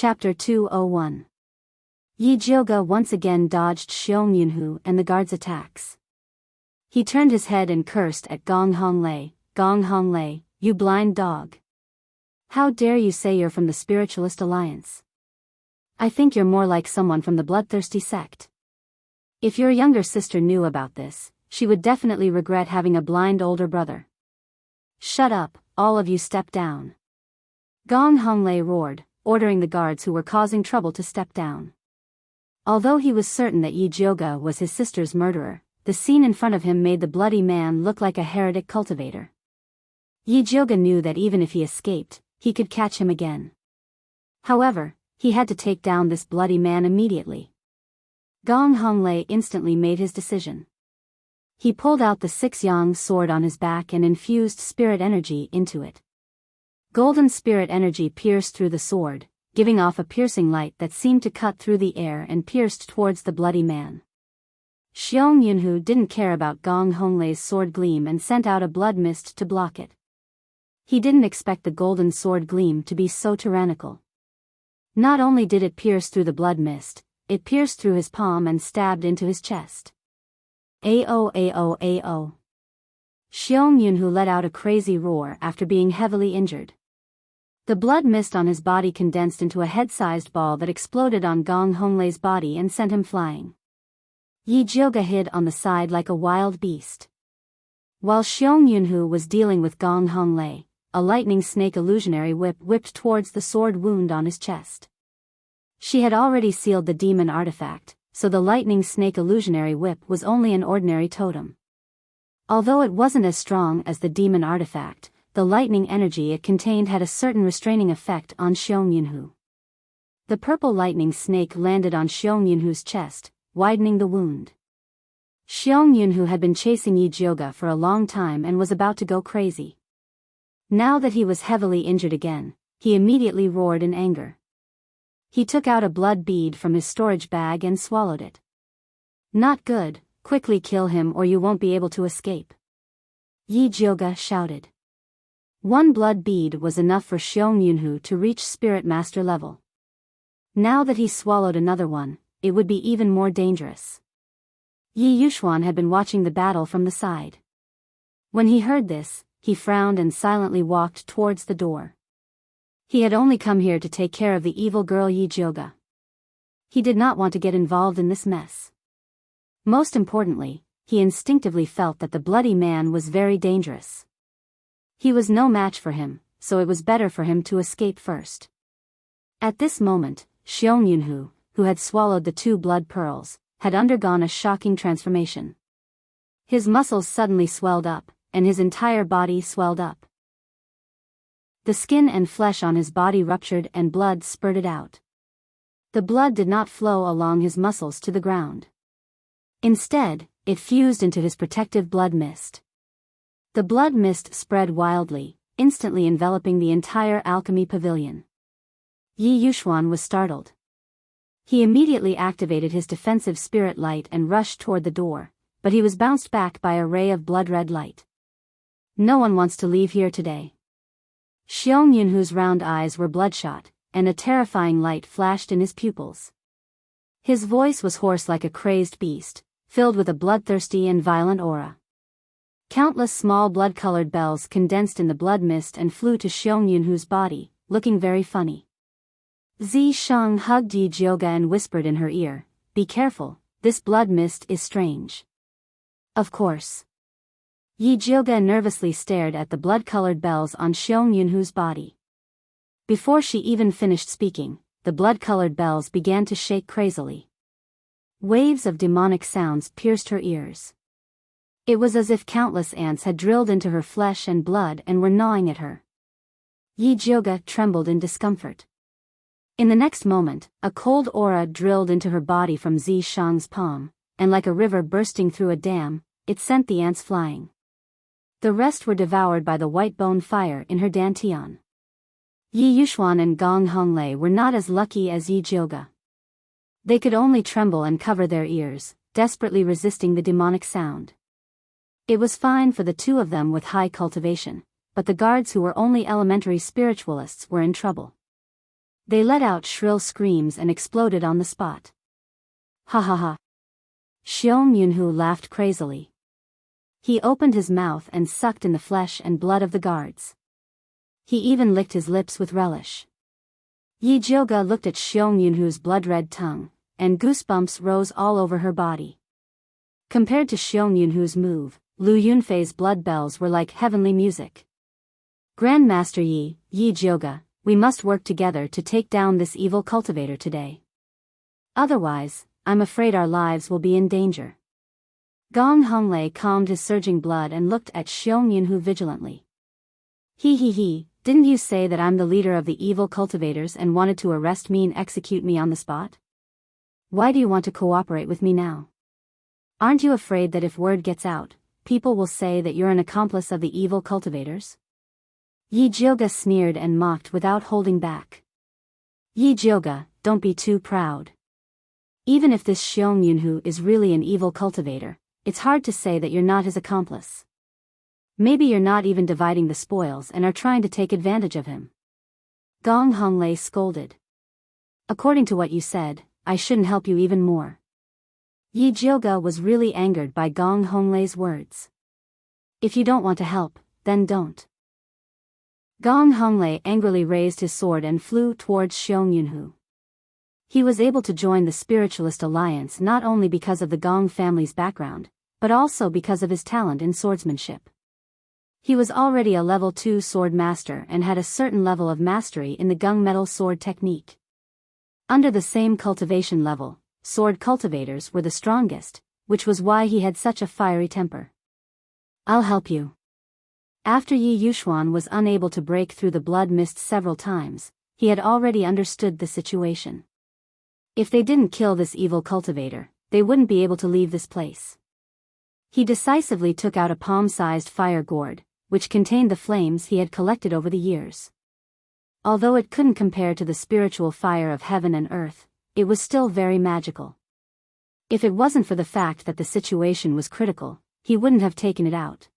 Chapter 201. Yi Jioga once again dodged Xiong Yunhu and the guard's attacks. He turned his head and cursed at Gong Honglei, you blind dog. How dare you say you're from the Spiritualist Alliance? I think you're more like someone from the bloodthirsty sect. If your younger sister knew about this, she would definitely regret having a blind older brother. Shut up, all of you, step down. Gong Honglei roared, ordering the guards who were causing trouble to step down. Although he was certain that Yi Jioga was his sister's murderer, the scene in front of him made the bloody man look like a heretic cultivator. Yi Jioga knew that even if he escaped, he could catch him again. However, he had to take down this bloody man immediately. Gong Honglei instantly made his decision. He pulled out the 6-yang sword on his back and infused spirit energy into it. Golden spirit energy pierced through the sword, giving off a piercing light that seemed to cut through the air and pierced towards the bloody man. Xiong Yunhu didn't care about Gong Honglei's sword gleam and sent out a blood mist to block it. He didn't expect the golden sword gleam to be so tyrannical. Not only did it pierce through the blood mist, it pierced through his palm and stabbed into his chest. Ao. Xiong Yunhu let out a crazy roar after being heavily injured. The blood mist on his body condensed into a head-sized ball that exploded on Gong Honglei's body and sent him flying. Yi Jioga hid on the side like a wild beast. While Xiong Yunhu was dealing with Gong Honglei, a lightning snake illusionary whip whipped towards the sword wound on his chest. She had already sealed the demon artifact, so the lightning snake illusionary whip was only an ordinary totem. Although it wasn't as strong as the demon artifact, the lightning energy it contained had a certain restraining effect on Xiong Yunhu. The purple lightning snake landed on Xiong Yunhu's chest, widening the wound. Xiong Yunhu had been chasing Yi Jioga for a long time and was about to go crazy. Now that he was heavily injured again, he immediately roared in anger. He took out a blood bead from his storage bag and swallowed it. Not good, quickly kill him or you won't be able to escape. Yi Jioga shouted. One blood bead was enough for Xiong Yunhu to reach Spirit Master level. Now that he swallowed another one, it would be even more dangerous. Yi Yuxuan had been watching the battle from the side. When he heard this, he frowned and silently walked towards the door. He had only come here to take care of the evil girl Yi Jioga. He did not want to get involved in this mess. Most importantly, he instinctively felt that the bloody man was very dangerous. He was no match for him, so it was better for him to escape first. At this moment, Xiong Yunhu, who had swallowed the 2 blood pearls, had undergone a shocking transformation. His muscles suddenly swelled up, and his entire body swelled up. The skin and flesh on his body ruptured and blood spurted out. The blood did not flow along his muscles to the ground. Instead, it fused into his protective blood mist. The blood mist spread wildly, instantly enveloping the entire alchemy pavilion. Yi Yuxuan was startled. He immediately activated his defensive spirit light and rushed toward the door, but he was bounced back by a ray of blood-red light. No one wants to leave here today. Xiong Yunhu's round eyes were bloodshot, and a terrifying light flashed in his pupils. His voice was hoarse like a crazed beast, filled with a bloodthirsty and violent aura. Countless small blood-colored bells condensed in the blood mist and flew to Xiong Yunhu's body, looking very funny. Zi Shang hugged Yi Jioga and whispered in her ear, "Be careful, this blood mist is strange." Of course. Yi Jioga nervously stared at the blood-colored bells on Xiong Yunhu's body. Before she even finished speaking, the blood-colored bells began to shake crazily. Waves of demonic sounds pierced her ears. It was as if countless ants had drilled into her flesh and blood and were gnawing at her. Yi Jioga trembled in discomfort. In the next moment, a cold aura drilled into her body from Zi Shang's palm, and like a river bursting through a dam, it sent the ants flying. The rest were devoured by the white bone fire in her dantian. Yi Yuxuan and Gong Honglei were not as lucky as Yi Jioga. They could only tremble and cover their ears, desperately resisting the demonic sound. It was fine for the 2 of them with high cultivation, but the guards who were only elementary spiritualists were in trouble. They let out shrill screams and exploded on the spot. Ha ha ha. Xiong Yunhu laughed crazily. He opened his mouth and sucked in the flesh and blood of the guards. He even licked his lips with relish. Yi Jioga looked at Xiong Yunhu's blood-red tongue, and goosebumps rose all over her body. Compared to Xiong Yunhu's move, Lu Yunfei's blood bells were like heavenly music. Grandmaster Yi Jioga, we must work together to take down this evil cultivator today. Otherwise, I'm afraid our lives will be in danger. Gong Honglei calmed his surging blood and looked at Xiong Yunhu vigilantly. He, didn't you say that I'm the leader of the evil cultivators and wanted to arrest me and execute me on the spot? Why do you want to cooperate with me now? Aren't you afraid that if word gets out, people will say that you're an accomplice of the evil cultivators? Yi Jioga sneered and mocked without holding back. Yi Jioga, don't be too proud. Even if this Xiong Yunhu is really an evil cultivator, it's hard to say that you're not his accomplice. Maybe you're not even dividing the spoils and are trying to take advantage of him. Gong Honglei scolded. According to what you said, I shouldn't help you even more. Yi Jioga was really angered by Gong Honglei's words. If you don't want to help, then don't. Gong Honglei angrily raised his sword and flew towards Xiong Yunhu. He was able to join the Spiritualist Alliance not only because of the Gong family's background, but also because of his talent in swordsmanship. He was already a level 2 sword master and had a certain level of mastery in the gung metal sword technique. Under the same cultivation level, sword cultivators were the strongest, which was why he had such a fiery temper. I'll help you. After Yi Yuxuan was unable to break through the blood mist several times, he had already understood the situation. If they didn't kill this evil cultivator, they wouldn't be able to leave this place. He decisively took out a palm-sized fire gourd, which contained the flames he had collected over the years. Although it couldn't compare to the spiritual fire of heaven and earth, it was still very magical. If it wasn't for the fact that the situation was critical, he wouldn't have taken it out.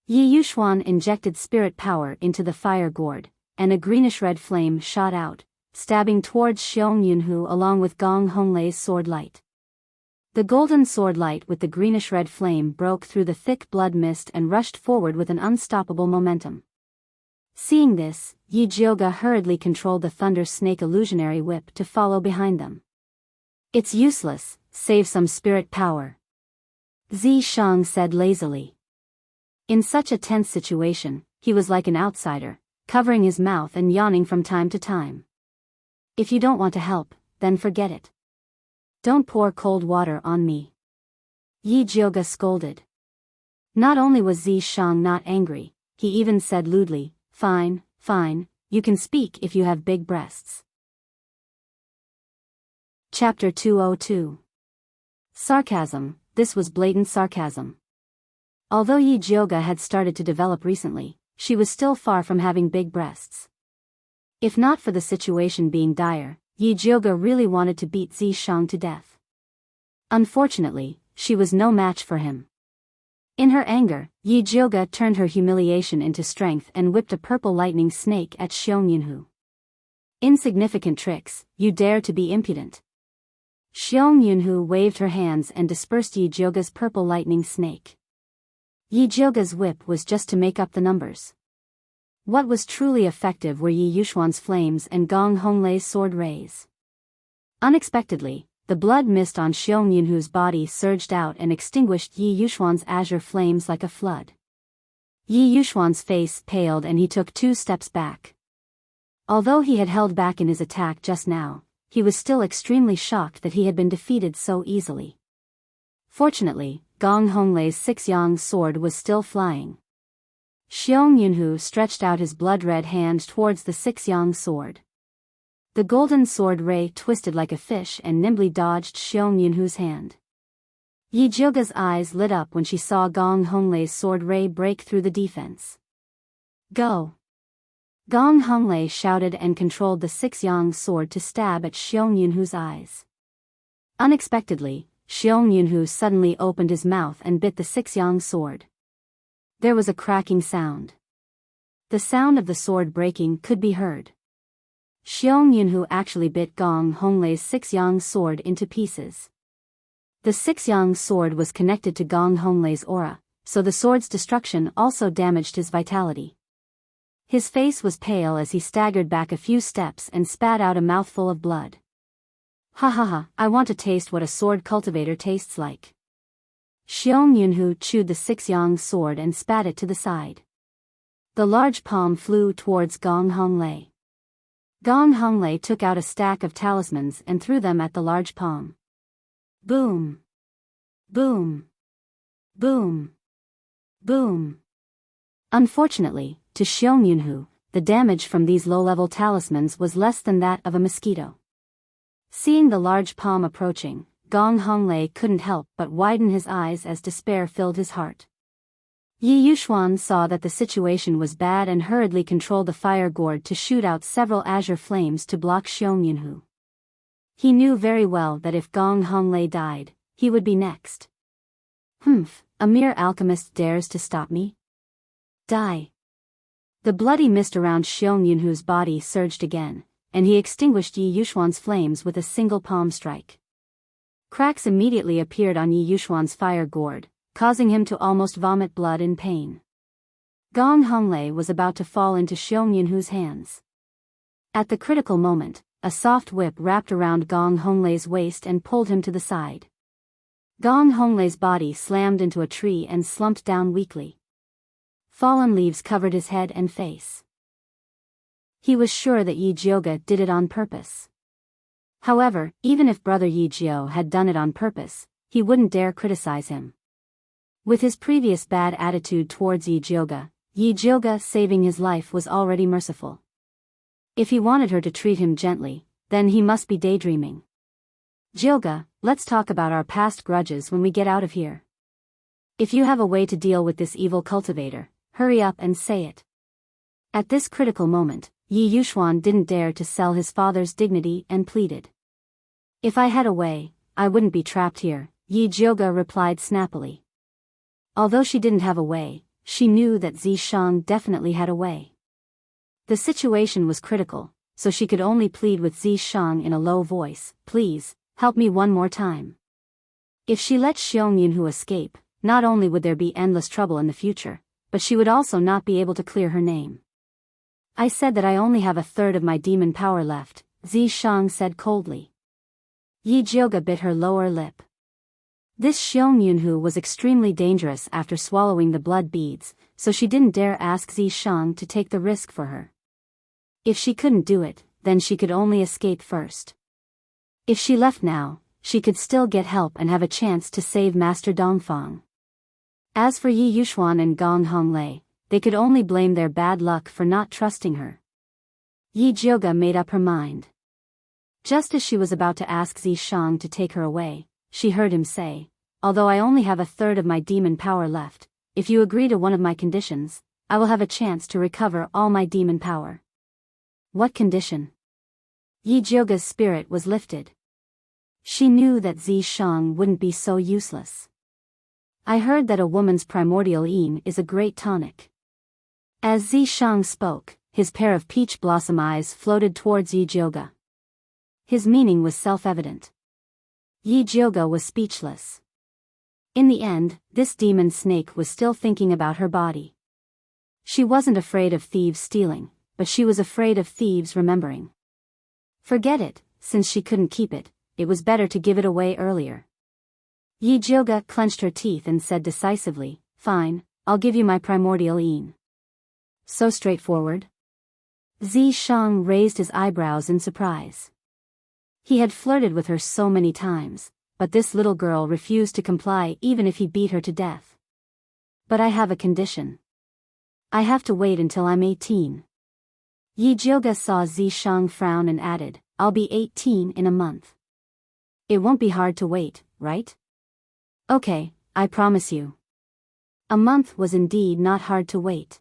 Yi Yuxuan injected spirit power into the fire gourd, and a greenish-red flame shot out, stabbing towards Xiong Yunhu along with Gong Honglei's sword light. The golden sword light with the greenish-red flame broke through the thick blood mist and rushed forward with an unstoppable momentum. Seeing this, Yi Jioga hurriedly controlled the Thunder Snake illusionary whip to follow behind them. It's useless, save some spirit power. Zi Shang said lazily. In such a tense situation, he was like an outsider, covering his mouth and yawning from time to time. If you don't want to help, then forget it. Don't pour cold water on me. Yi Jioga scolded. Not only was Zi Shang not angry, he even said lewdly, Fine, you can speak if you have big breasts. Chapter 202. Sarcasm. This was blatant sarcasm. Although Yi Jioga had started to develop recently, she was still far from having big breasts. If not for the situation being dire, Yi Jioga really wanted to beat Zi Shang to death. Unfortunately, she was no match for him. In her anger, Yi Jioga turned her humiliation into strength and whipped a purple lightning snake at Xiong Yunhu. Insignificant tricks, you dare to be impudent. Xiong Yunhu waved her hands and dispersed Yi Jioga's purple lightning snake. Yi Jioga's whip was just to make up the numbers. What was truly effective were Yi Yuxuan's flames and Gong Honglei's sword rays. Unexpectedly, the blood mist on Xiong Yunhu's body surged out and extinguished Yi Yuxuan's azure flames like a flood. Yi Yuxuan's face paled and he took 2 steps back. Although he had held back in his attack just now, he was still extremely shocked that he had been defeated so easily. Fortunately, Gong Honglei's 6-yang sword was still flying. Xiong Yunhu stretched out his blood-red hand towards the 6-yang sword. The golden sword ray twisted like a fish and nimbly dodged Xiong Yunhu's hand. Yi Jioga's eyes lit up when she saw Gong Honglei's sword ray break through the defense. Go! Gong Honglei shouted and controlled the 6-yang sword to stab at Xiong Yunhu's eyes. Unexpectedly, Xiong Yunhu suddenly opened his mouth and bit the 6-yang sword. There was a cracking sound. The sound of the sword breaking could be heard. Xiong Yunhu actually bit Gong Honglei's six-yang sword into pieces. The six-yang sword was connected to Gong Honglei's aura, so the sword's destruction also damaged his vitality. His face was pale as he staggered back a few steps and spat out a mouthful of blood. Ha ha ha, I want to taste what a sword cultivator tastes like. Xiong Yunhu chewed the six-yang sword and spat it to the side. The large palm flew towards Gong Honglei. Gong Honglei took out a stack of talismans and threw them at the large palm. Boom! Boom! Boom! Boom! Unfortunately, to Xiong Yunhu, the damage from these low-level talismans was less than that of a mosquito. Seeing the large palm approaching, Gong Honglei couldn't help but widen his eyes as despair filled his heart. Yi Yuxuan saw that the situation was bad and hurriedly controlled the fire gourd to shoot out several azure flames to block Xiong Yunhu. He knew very well that if Gong Honglei died, he would be next. A mere alchemist dares to stop me? Die. The bloody mist around Xiong Yunhu's body surged again, and he extinguished Yi Yuxuan's flames with a single palm strike. Cracks immediately appeared on Yi Yuxuan's fire gourd, causing him to almost vomit blood in pain. Gong Honglei was about to fall into Xiong Yunhu's hands. At the critical moment, a soft whip wrapped around Gong Honglei's waist and pulled him to the side. Gong Honglei's body slammed into a tree and slumped down weakly. Fallen leaves covered his head and face. He was sure that Yi Jiuge did it on purpose. However, even if brother Yi Jiu had done it on purpose, he wouldn't dare criticize him. With his previous bad attitude towards Yi Jiuge saving his life was already merciful. If he wanted her to treat him gently, then he must be daydreaming. Jiuge, let's talk about our past grudges when we get out of here. If you have a way to deal with this evil cultivator, hurry up and say it. At this critical moment, Yi Yuxuan didn't dare to sell his father's dignity and pleaded. If I had a way, I wouldn't be trapped here, Yi Jiuge replied snappily. Although she didn't have a way, she knew that Zishang definitely had a way. The situation was critical, so she could only plead with Zishang in a low voice, please, help me one more time. If she let Xiong Yunhu escape, not only would there be endless trouble in the future, but she would also not be able to clear her name. I said that I only have a third of my demon power left, Zishang said coldly. Yi Jiuge bit her lower lip. This Xiong Yunhu was extremely dangerous after swallowing the blood beads, so she didn't dare ask Zishang to take the risk for her. If she couldn't do it, then she could only escape first. If she left now, she could still get help and have a chance to save Master Dongfang. As for Yi Yuxuan and Gong Honglei, they could only blame their bad luck for not trusting her. Yi Jiuge made up her mind. Just as she was about to ask Zishang to take her away, she heard him say, although I only have a third of my demon power left, if you agree to one of my conditions, I will have a chance to recover all my demon power. What condition? Yi Jiuge's spirit was lifted. She knew that Zishang wouldn't be so useless. I heard that a woman's primordial yin is a great tonic. As Zishang spoke, his pair of peach blossom eyes floated towards Yi Jiuge. His meaning was self-evident. Yi Jiuge was speechless. In the end, this demon snake was still thinking about her body. She wasn't afraid of thieves stealing, but she was afraid of thieves remembering. Forget it, since she couldn't keep it, it was better to give it away earlier. Yi Jiuge clenched her teeth and said decisively, fine, I'll give you my primordial yin. So straightforward? Zishang raised his eyebrows in surprise. He had flirted with her so many times, but this little girl refused to comply even if he beat her to death. But I have a condition. I have to wait until I'm 18. Yi Jiuge saw Zishang frown and added, I'll be 18 in a month. It won't be hard to wait, right? Okay, I promise you. A month was indeed not hard to wait.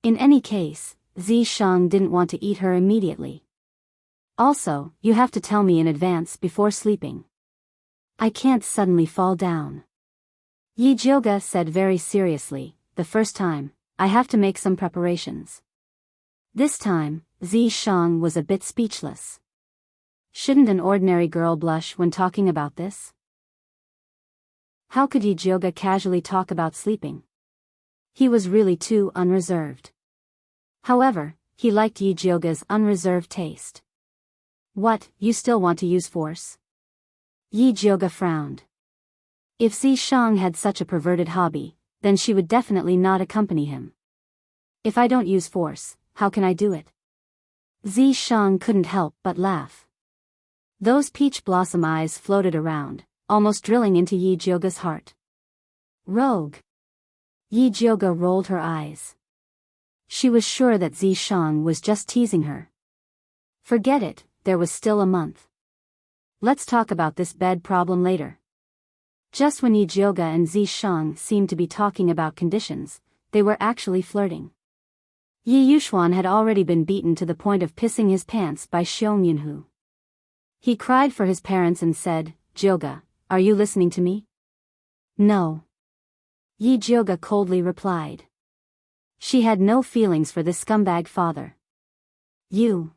In any case, Zishang didn't want to eat her immediately. Also, you have to tell me in advance before sleeping. I can't suddenly fall down. Yi Jiuge said very seriously, the first time, I have to make some preparations. This time, Zi Shang was a bit speechless. Shouldn't an ordinary girl blush when talking about this? How could Yi Jioga casually talk about sleeping? He was really too unreserved. However, he liked Yi Jioga's unreserved taste. What, you still want to use force? Yi Jioga frowned. If Zi Shang had such a perverted hobby, then she would definitely not accompany him. If I don't use force, how can I do it? Zi Shang couldn't help but laugh. Those peach blossom eyes floated around, almost drilling into Yi Jioga's heart. Rogue. Yi Jioga rolled her eyes. She was sure that Zi Shang was just teasing her. Forget it, there was still a month. Let's talk about this bed problem later. Just when Yi Jioga and Zi Shang seemed to be talking about conditions, they were actually flirting. Yi Yuxuan had already been beaten to the point of pissing his pants by Xiong Yunhu. He cried for his parents and said, "Jioga, are you listening to me?" "No." Yi Jioga coldly replied. She had no feelings for this scumbag father. "You."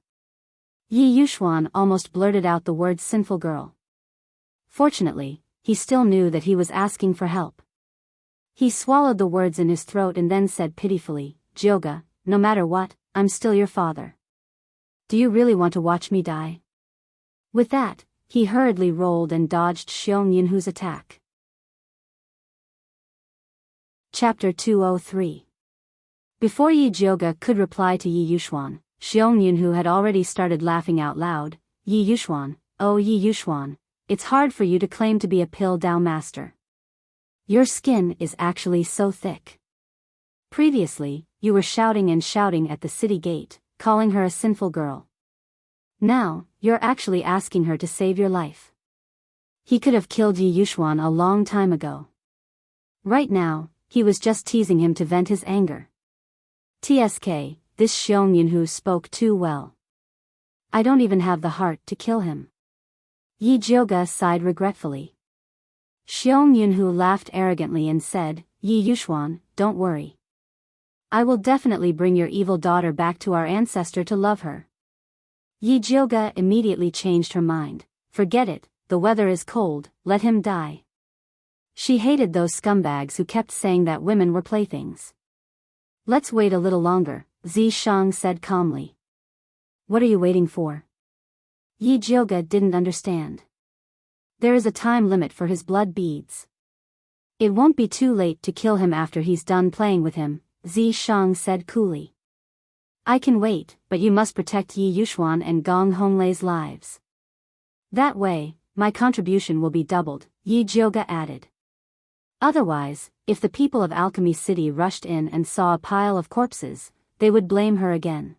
Yi Yuxuan almost blurted out the words "sinful girl." Fortunately, he still knew that he was asking for help. He swallowed the words in his throat and then said pitifully, "Jioga, no matter what, I'm still your father. Do you really want to watch me die?" With that, he hurriedly rolled and dodged Xiong Yunhu's attack. Chapter 203. Before Yi Jioga could reply to Yi Yuxuan, Xiong Yunhu had already started laughing out loud. "Yi Yuxuan, oh Yi Yuxuan, it's hard for you to claim to be a pill Dao master. Your skin is actually so thick. Previously, you were shouting and shouting at the city gate, calling her a sinful girl. Now, you're actually asking her to save your life." He could have killed Yi Yuxuan a long time ago. Right now, he was just teasing him to vent his anger. TSK, this Xiong Yunhu spoke too well. I don't even have the heart to kill him. Yi Jioga sighed regretfully. Xiong Yunhu laughed arrogantly and said, "Yi Yuxuan, don't worry. I will definitely bring your evil daughter back to our ancestor to love her." Yi Jioga immediately changed her mind. Forget it, the weather is cold, let him die. She hated those scumbags who kept saying that women were playthings. Let's wait a little longer, Zi Shang said calmly. What are you waiting for? Yi Jioga didn't understand. There is a time limit for his blood beads. It won't be too late to kill him after he's done playing with him, Zi Shang said coolly. I can wait, but you must protect Yi Yuxuan and Gong Honglei's lives. That way, my contribution will be doubled, Yi Jioga added. Otherwise, if the people of Alchemy City rushed in and saw a pile of corpses, they would blame her again.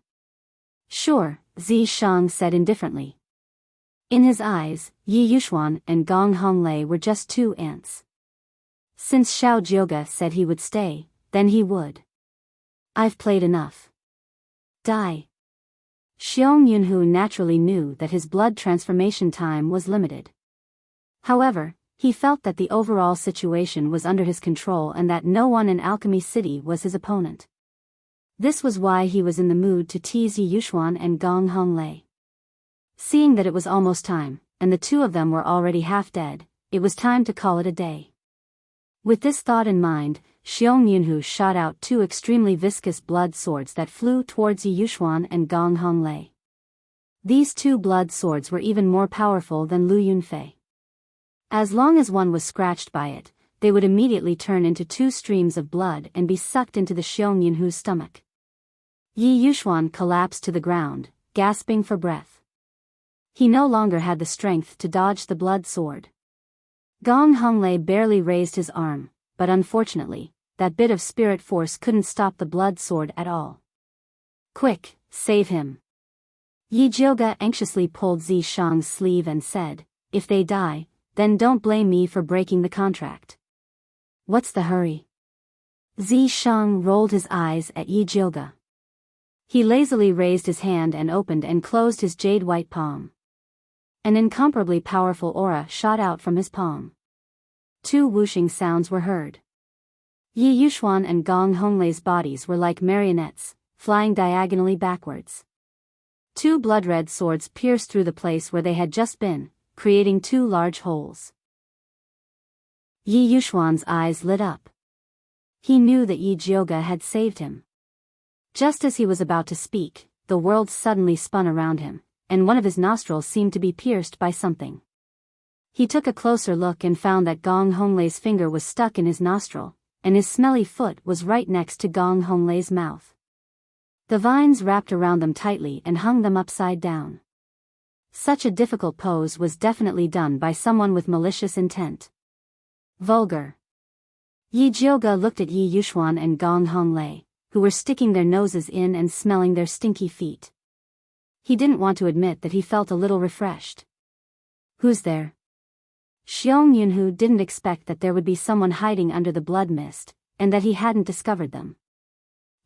Sure, Zi Shang said indifferently. In his eyes, Yi Yuxuan and Gong Honglei were just two ants. Since Xiao Jioga said he would stay, then he would. I've played enough. Die. Xiong Yunhu naturally knew that his blood transformation time was limited. However, he felt that the overall situation was under his control and that no one in Alchemy City was his opponent. This was why he was in the mood to tease Yi Yuxuan and Gong Honglei. Seeing that it was almost time, and the two of them were already half dead, it was time to call it a day. With this thought in mind, Xiong Yunhu shot out two extremely viscous blood swords that flew towards Yi Yuxuan and Gong Honglei. These two blood swords were even more powerful than Lu Yunfei. As long as one was scratched by it, they would immediately turn into two streams of blood and be sucked into the Xiong Yunhu's stomach. Yi Yuxuan collapsed to the ground, gasping for breath. He no longer had the strength to dodge the blood sword. Gong Honglei barely raised his arm, but unfortunately, that bit of spirit force couldn't stop the blood sword at all. Quick, save him. Yi Jioga anxiously pulled Zi Shang's sleeve and said, if they die, then don't blame me for breaking the contract. What's the hurry? Zi Shang rolled his eyes at Yi Jioga. He lazily raised his hand and opened and closed his jade-white palm. An incomparably powerful aura shot out from his palm. Two whooshing sounds were heard. Yi Yuxuan and Gong Honglei's bodies were like marionettes, flying diagonally backwards. Two blood-red swords pierced through the place where they had just been, creating two large holes. Yi Yuxuan's eyes lit up. He knew that Yi Jiuge had saved him. Just as he was about to speak, the world suddenly spun around him, and one of his nostrils seemed to be pierced by something. He took a closer look and found that Gong Honglei's finger was stuck in his nostril, and his smelly foot was right next to Gong Honglei's mouth. The vines wrapped around them tightly and hung them upside down. Such a difficult pose was definitely done by someone with malicious intent. Vulgar. Yi Jiuge looked at Yi Yuxuan and Gong Honglei, who were sticking their noses in and smelling their stinky feet. He didn't want to admit that he felt a little refreshed. Who's there? Xiong Yunhu didn't expect that there would be someone hiding under the blood mist, and that he hadn't discovered them.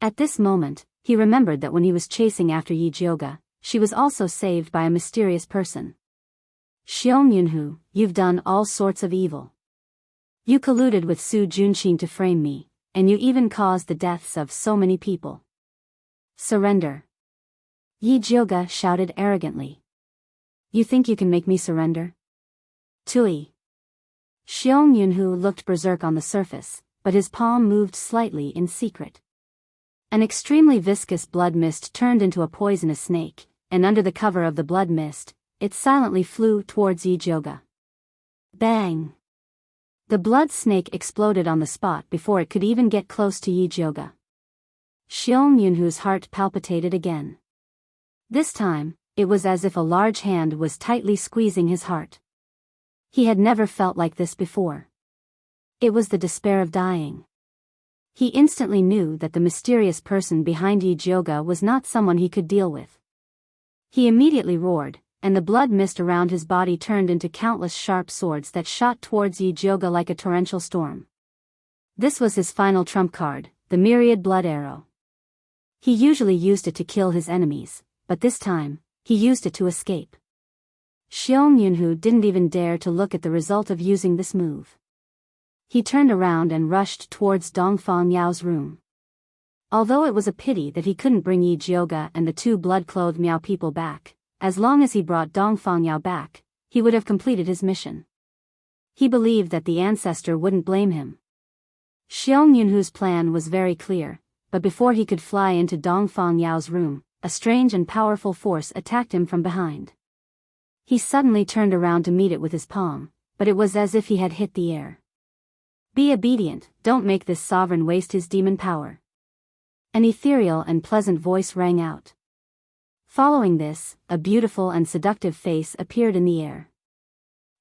At this moment, he remembered that when he was chasing after Yi Jiuge, she was also saved by a mysterious person. Xiong Yunhu, you've done all sorts of evil. You colluded with Su Junqing to frame me, and you even caused the deaths of so many people. Surrender. Yi Jiuge shouted arrogantly. You think you can make me surrender? Tui. Xiong Yunhu looked berserk on the surface, but his palm moved slightly in secret. An extremely viscous blood mist turned into a poisonous snake, and under the cover of the blood mist, it silently flew towards Yi Jiuge. Bang! The blood snake exploded on the spot before it could even get close to Yi Jiuge. Xiong Yunhu's heart palpitated again. This time, it was as if a large hand was tightly squeezing his heart. He had never felt like this before. It was the despair of dying. He instantly knew that the mysterious person behind Yi Jiuge was not someone he could deal with. He immediately roared, and the blood mist around his body turned into countless sharp swords that shot towards Yi Jiuge like a torrential storm. This was his final trump card, the myriad blood arrow. He usually used it to kill his enemies, but this time, he used it to escape. Xiong Yunhu didn't even dare to look at the result of using this move. He turned around and rushed towards Dongfang Yao's room. Although it was a pity that he couldn't bring Yi Jiuge and the two blood-clothed Miao people back, as long as he brought Dongfang Yao back, he would have completed his mission. He believed that the ancestor wouldn't blame him. Xiong Yunhu's plan was very clear, but before he could fly into Dongfang Yao's room, a strange and powerful force attacked him from behind. He suddenly turned around to meet it with his palm, but it was as if he had hit the air. Be obedient, don't make this sovereign waste his demon power. An ethereal and pleasant voice rang out. Following this, a beautiful and seductive face appeared in the air.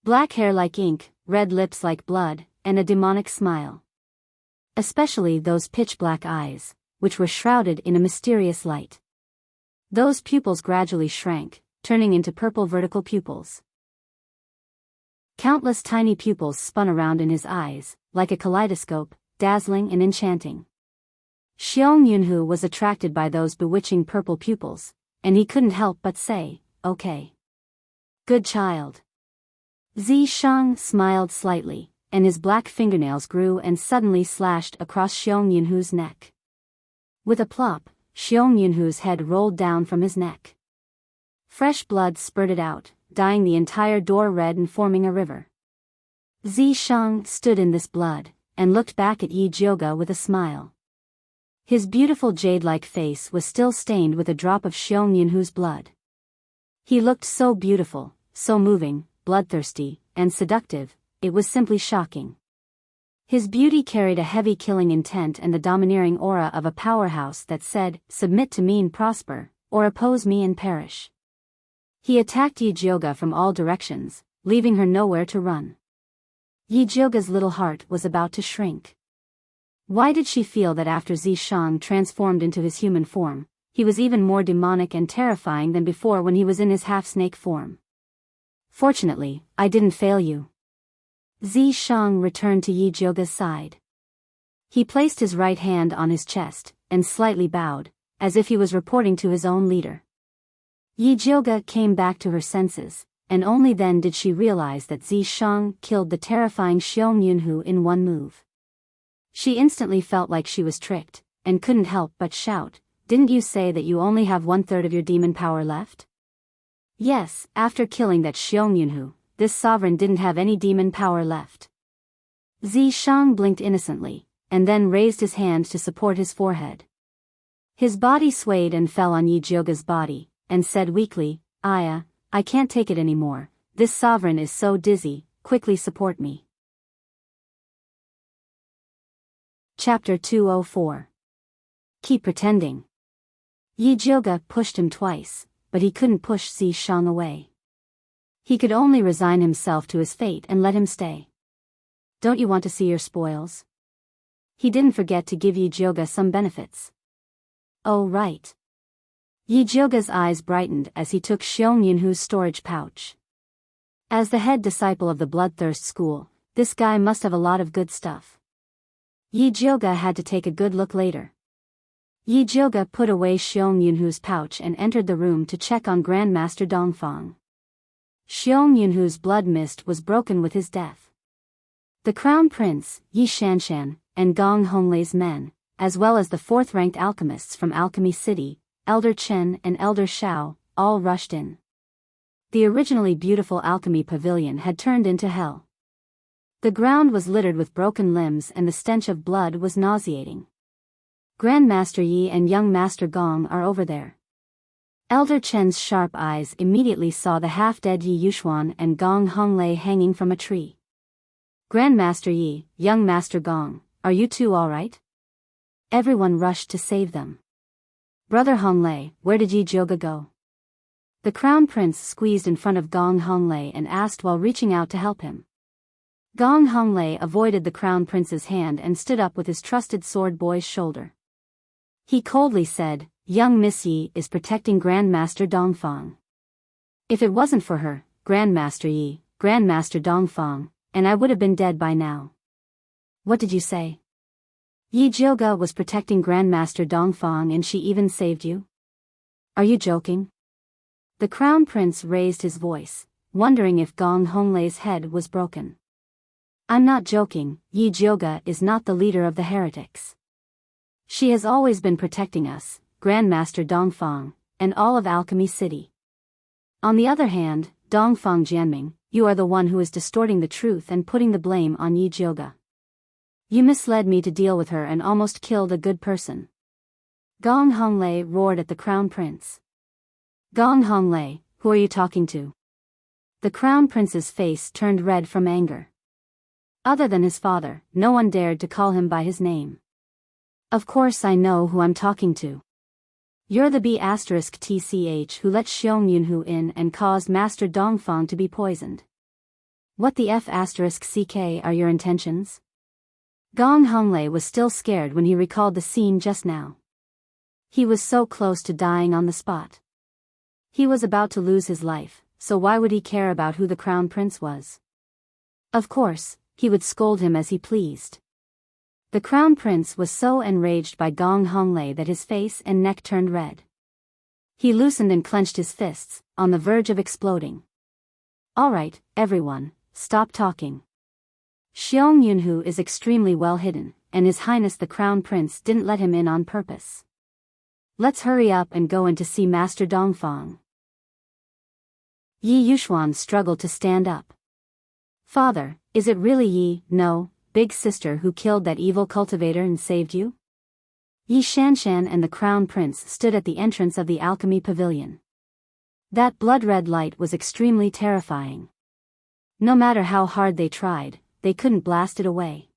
Black hair like ink, red lips like blood, and a demonic smile. Especially those pitch-black eyes, which were shrouded in a mysterious light. Those pupils gradually shrank, turning into purple vertical pupils. Countless tiny pupils spun around in his eyes, like a kaleidoscope, dazzling and enchanting. Xiong Yunhu was attracted by those bewitching purple pupils, and he couldn't help but say, okay. Good child. Zi Shang smiled slightly, and his black fingernails grew and suddenly slashed across Xiong Yunhu's neck. With a plop, Xiong Yunhu's head rolled down from his neck. Fresh blood spurted out, dyeing the entire door red and forming a river. Zi Shang stood in this blood, and looked back at Yi Jiuge with a smile. His beautiful jade-like face was still stained with a drop of Xiong Yunhu's blood. He looked so beautiful, so moving, bloodthirsty, and seductive, it was simply shocking. His beauty carried a heavy killing intent and the domineering aura of a powerhouse that said, submit to me and prosper, or oppose me and perish. He attacked Yi Jiuge from all directions, leaving her nowhere to run. Yi Jiuge's little heart was about to shrink. Why did she feel that after Zi Shang transformed into his human form, he was even more demonic and terrifying than before when he was in his half-snake form? Fortunately, I didn't fail you. Zi Shang returned to Yi Jiuge's side. He placed his right hand on his chest, and slightly bowed, as if he was reporting to his own leader. Yi Jiuge came back to her senses, and only then did she realize that Zi Shang killed the terrifying Xiong Yunhu in one move. She instantly felt like she was tricked, and couldn't help but shout, didn't you say that you only have 1/3 of your demon power left? Yes, after killing that Xiong this sovereign didn't have any demon power left. Zishang blinked innocently, and then raised his hand to support his forehead. His body swayed and fell on Yi Jioga's body, and said weakly, "Aya, I can't take it anymore, this sovereign is so dizzy, quickly support me." Chapter 204. Keep pretending. Yi Jioga pushed him twice, but he couldn't push Zishang away. He could only resign himself to his fate and let him stay. "Don't you want to see your spoils?" He didn't forget to give Yi Jioga some benefits. "Oh right." Yi Jioga's eyes brightened as he took Xiong Yunhu's storage pouch. As the head disciple of the Bloodthirst School, this guy must have a lot of good stuff. Yi Jioga had to take a good look later. Yi Jioga put away Xiong Yunhu's pouch and entered the room to check on Grandmaster Dongfang. Xiong Yunhu's blood mist was broken with his death. The Crown Prince, Yi Shanshan, and Gong Honglei's men, as well as the fourth-ranked alchemists from Alchemy City, Elder Chen and Elder Shao, all rushed in. The originally beautiful alchemy pavilion had turned into hell. The ground was littered with broken limbs and the stench of blood was nauseating. Grandmaster Yi and young Master Gong are over there. Elder Chen's sharp eyes immediately saw the half-dead Yi Yuxuan and Gong Honglei hanging from a tree. "Grandmaster Yi, young Master Gong, are you two all right?" Everyone rushed to save them. "Brother Honglei, where did Yi Jioga go?" The Crown Prince squeezed in front of Gong Honglei and asked while reaching out to help him. Gong Honglei avoided the Crown Prince's hand and stood up with his trusted sword boy's shoulder. He coldly said, "Young Miss Yi is protecting Grandmaster Dongfang. If it wasn't for her, Grandmaster Yi, Grandmaster Dongfang, and I would have been dead by now." "What did you say?" "Yi Jioga was protecting Grandmaster Dongfang and she even saved you? Are you joking?" The Crown Prince raised his voice, wondering if Gong Honglei's head was broken. "I'm not joking, Yi Jioga is not the leader of the heretics. She has always been protecting us, Grandmaster Dongfang, and all of Alchemy City. On the other hand, Dongfang Jianming, you are the one who is distorting the truth and putting the blame on Yi Jioga. You misled me to deal with her and almost killed a good person." Gong Honglei roared at the Crown Prince. "Gong Honglei, who are you talking to?" The Crown Prince's face turned red from anger. Other than his father, no one dared to call him by his name. "Of course I know who I'm talking to. You're the B*TCH who let Xiong Yunhu in and caused Master Dongfang to be poisoned. What the F*CK are your intentions?" Gong Honglei was still scared when he recalled the scene just now. He was so close to dying on the spot. He was about to lose his life, so why would he care about who the Crown Prince was? Of course, he would scold him as he pleased. The Crown Prince was so enraged by Gong Honglei that his face and neck turned red. He loosened and clenched his fists, on the verge of exploding. "All right, everyone, stop talking. Xiong Yunhu is extremely well hidden, and His Highness the Crown Prince didn't let him in on purpose. Let's hurry up and go in to see Master Dongfang." Yi Yuxuan struggled to stand up. "Father, is it really Yi, no, big sister who killed that evil cultivator and saved you?" Yi Shanshan and the Crown Prince stood at the entrance of the alchemy pavilion. That blood-red light was extremely terrifying. No matter how hard they tried, they couldn't blast it away.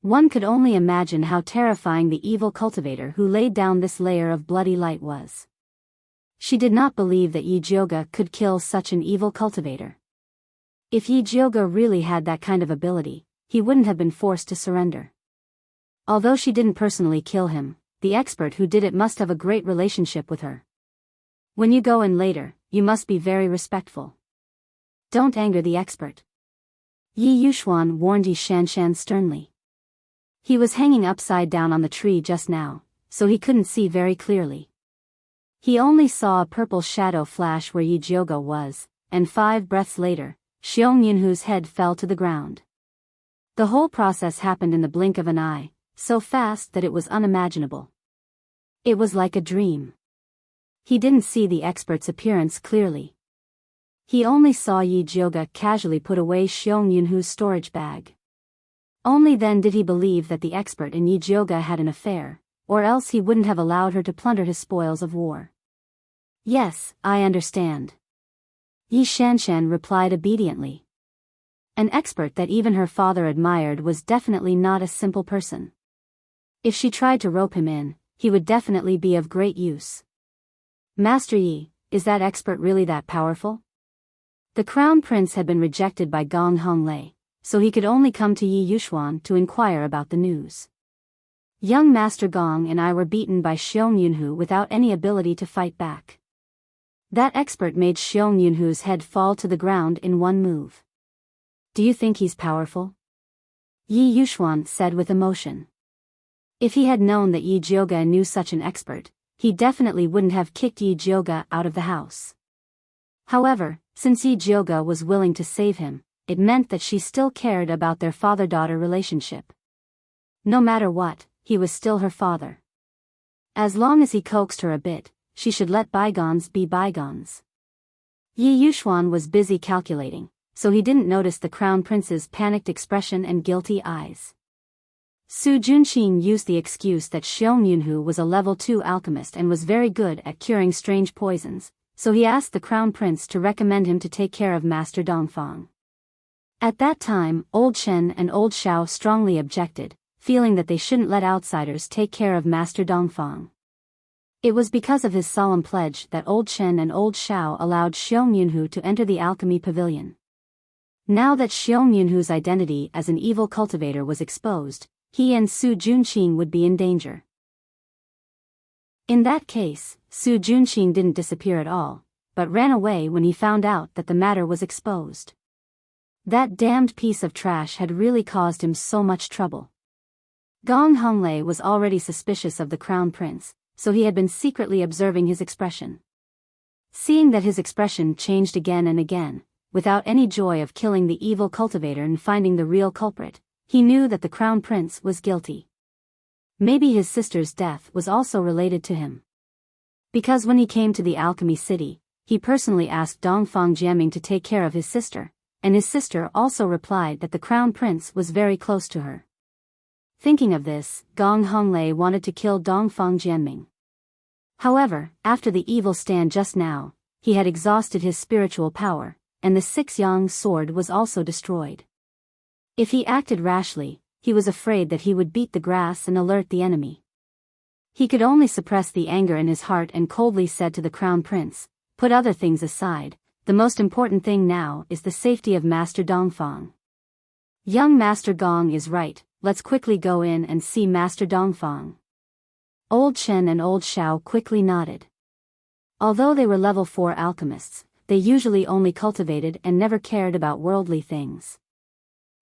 One could only imagine how terrifying the evil cultivator who laid down this layer of bloody light was. She did not believe that Yi Jioga could kill such an evil cultivator. If Yi Jioga really had that kind of ability, he wouldn't have been forced to surrender. Although she didn't personally kill him, the expert who did it must have a great relationship with her. When you go in later, you must be very respectful. Don't anger the expert. Yi Yuxuan warned Yi Shanshan sternly. He was hanging upside down on the tree just now, so he couldn't see very clearly. He only saw a purple shadow flash where Yi Jioga was, and 5 breaths later, Xiong Yunhu's head fell to the ground. The whole process happened in the blink of an eye, so fast that it was unimaginable. It was like a dream. He didn't see the expert's appearance clearly. He only saw Yi Jioga casually put away Xiong Yunhu's storage bag. Only then did he believe that the expert and Yi Jioga had an affair, or else he wouldn't have allowed her to plunder his spoils of war. Yes, I understand. Yi Shanshan replied obediently. An expert that even her father admired was definitely not a simple person. If she tried to rope him in, he would definitely be of great use. Master Yi, is that expert really that powerful? The crown prince had been rejected by Gong Honglei, so he could only come to Yi Yuxuan to inquire about the news. Young Master Gong and I were beaten by Xiong Yunhu without any ability to fight back. That expert made Xiong Yunhu's head fall to the ground in one move. Do you think he's powerful? Yi Yuxuan said with emotion. If he had known that Yi Jioga knew such an expert, he definitely wouldn't have kicked Yi Jioga out of the house. However, since Yi Jioga was willing to save him, it meant that she still cared about their father-daughter relationship. No matter what, he was still her father. As long as he coaxed her a bit, she should let bygones be bygones. Yi Yuxuan was busy calculating, so he didn't notice the crown prince's panicked expression and guilty eyes. Su Junqing used the excuse that Xiong Yunhu was a level 2 alchemist and was very good at curing strange poisons, so he asked the crown prince to recommend him to take care of Master Dongfang. At that time, Old Chen and Old Xiao strongly objected, feeling that they shouldn't let outsiders take care of Master Dongfang. It was because of his solemn pledge that Old Chen and Old Xiao allowed Xiong Yunhu to enter the alchemy pavilion. Now that Xiong Yunhu's identity as an evil cultivator was exposed, he and Su Junqing would be in danger. In that case, Su Junqing didn't disappear at all, but ran away when he found out that the matter was exposed. That damned piece of trash had really caused him so much trouble. Gong Honglei was already suspicious of the crown prince, so he had been secretly observing his expression. Seeing that his expression changed again and again, without any joy of killing the evil cultivator and finding the real culprit, he knew that the crown prince was guilty. Maybe his sister's death was also related to him. Because when he came to the alchemy city, he personally asked Dongfang Jiaming to take care of his sister, and his sister also replied that the crown prince was very close to her. Thinking of this, Gong Honglei wanted to kill Dongfang Jianming. However, after the evil stand just now, he had exhausted his spiritual power, and the 6-yang sword was also destroyed. If he acted rashly, he was afraid that he would beat the grass and alert the enemy. He could only suppress the anger in his heart and coldly said to the crown prince, "Put other things aside, the most important thing now is the safety of Master Dongfang." Young Master Gong is right, let's quickly go in and see Master Dongfang. Old Chen and Old Xiao quickly nodded. Although they were level 4 alchemists, they usually only cultivated and never cared about worldly things.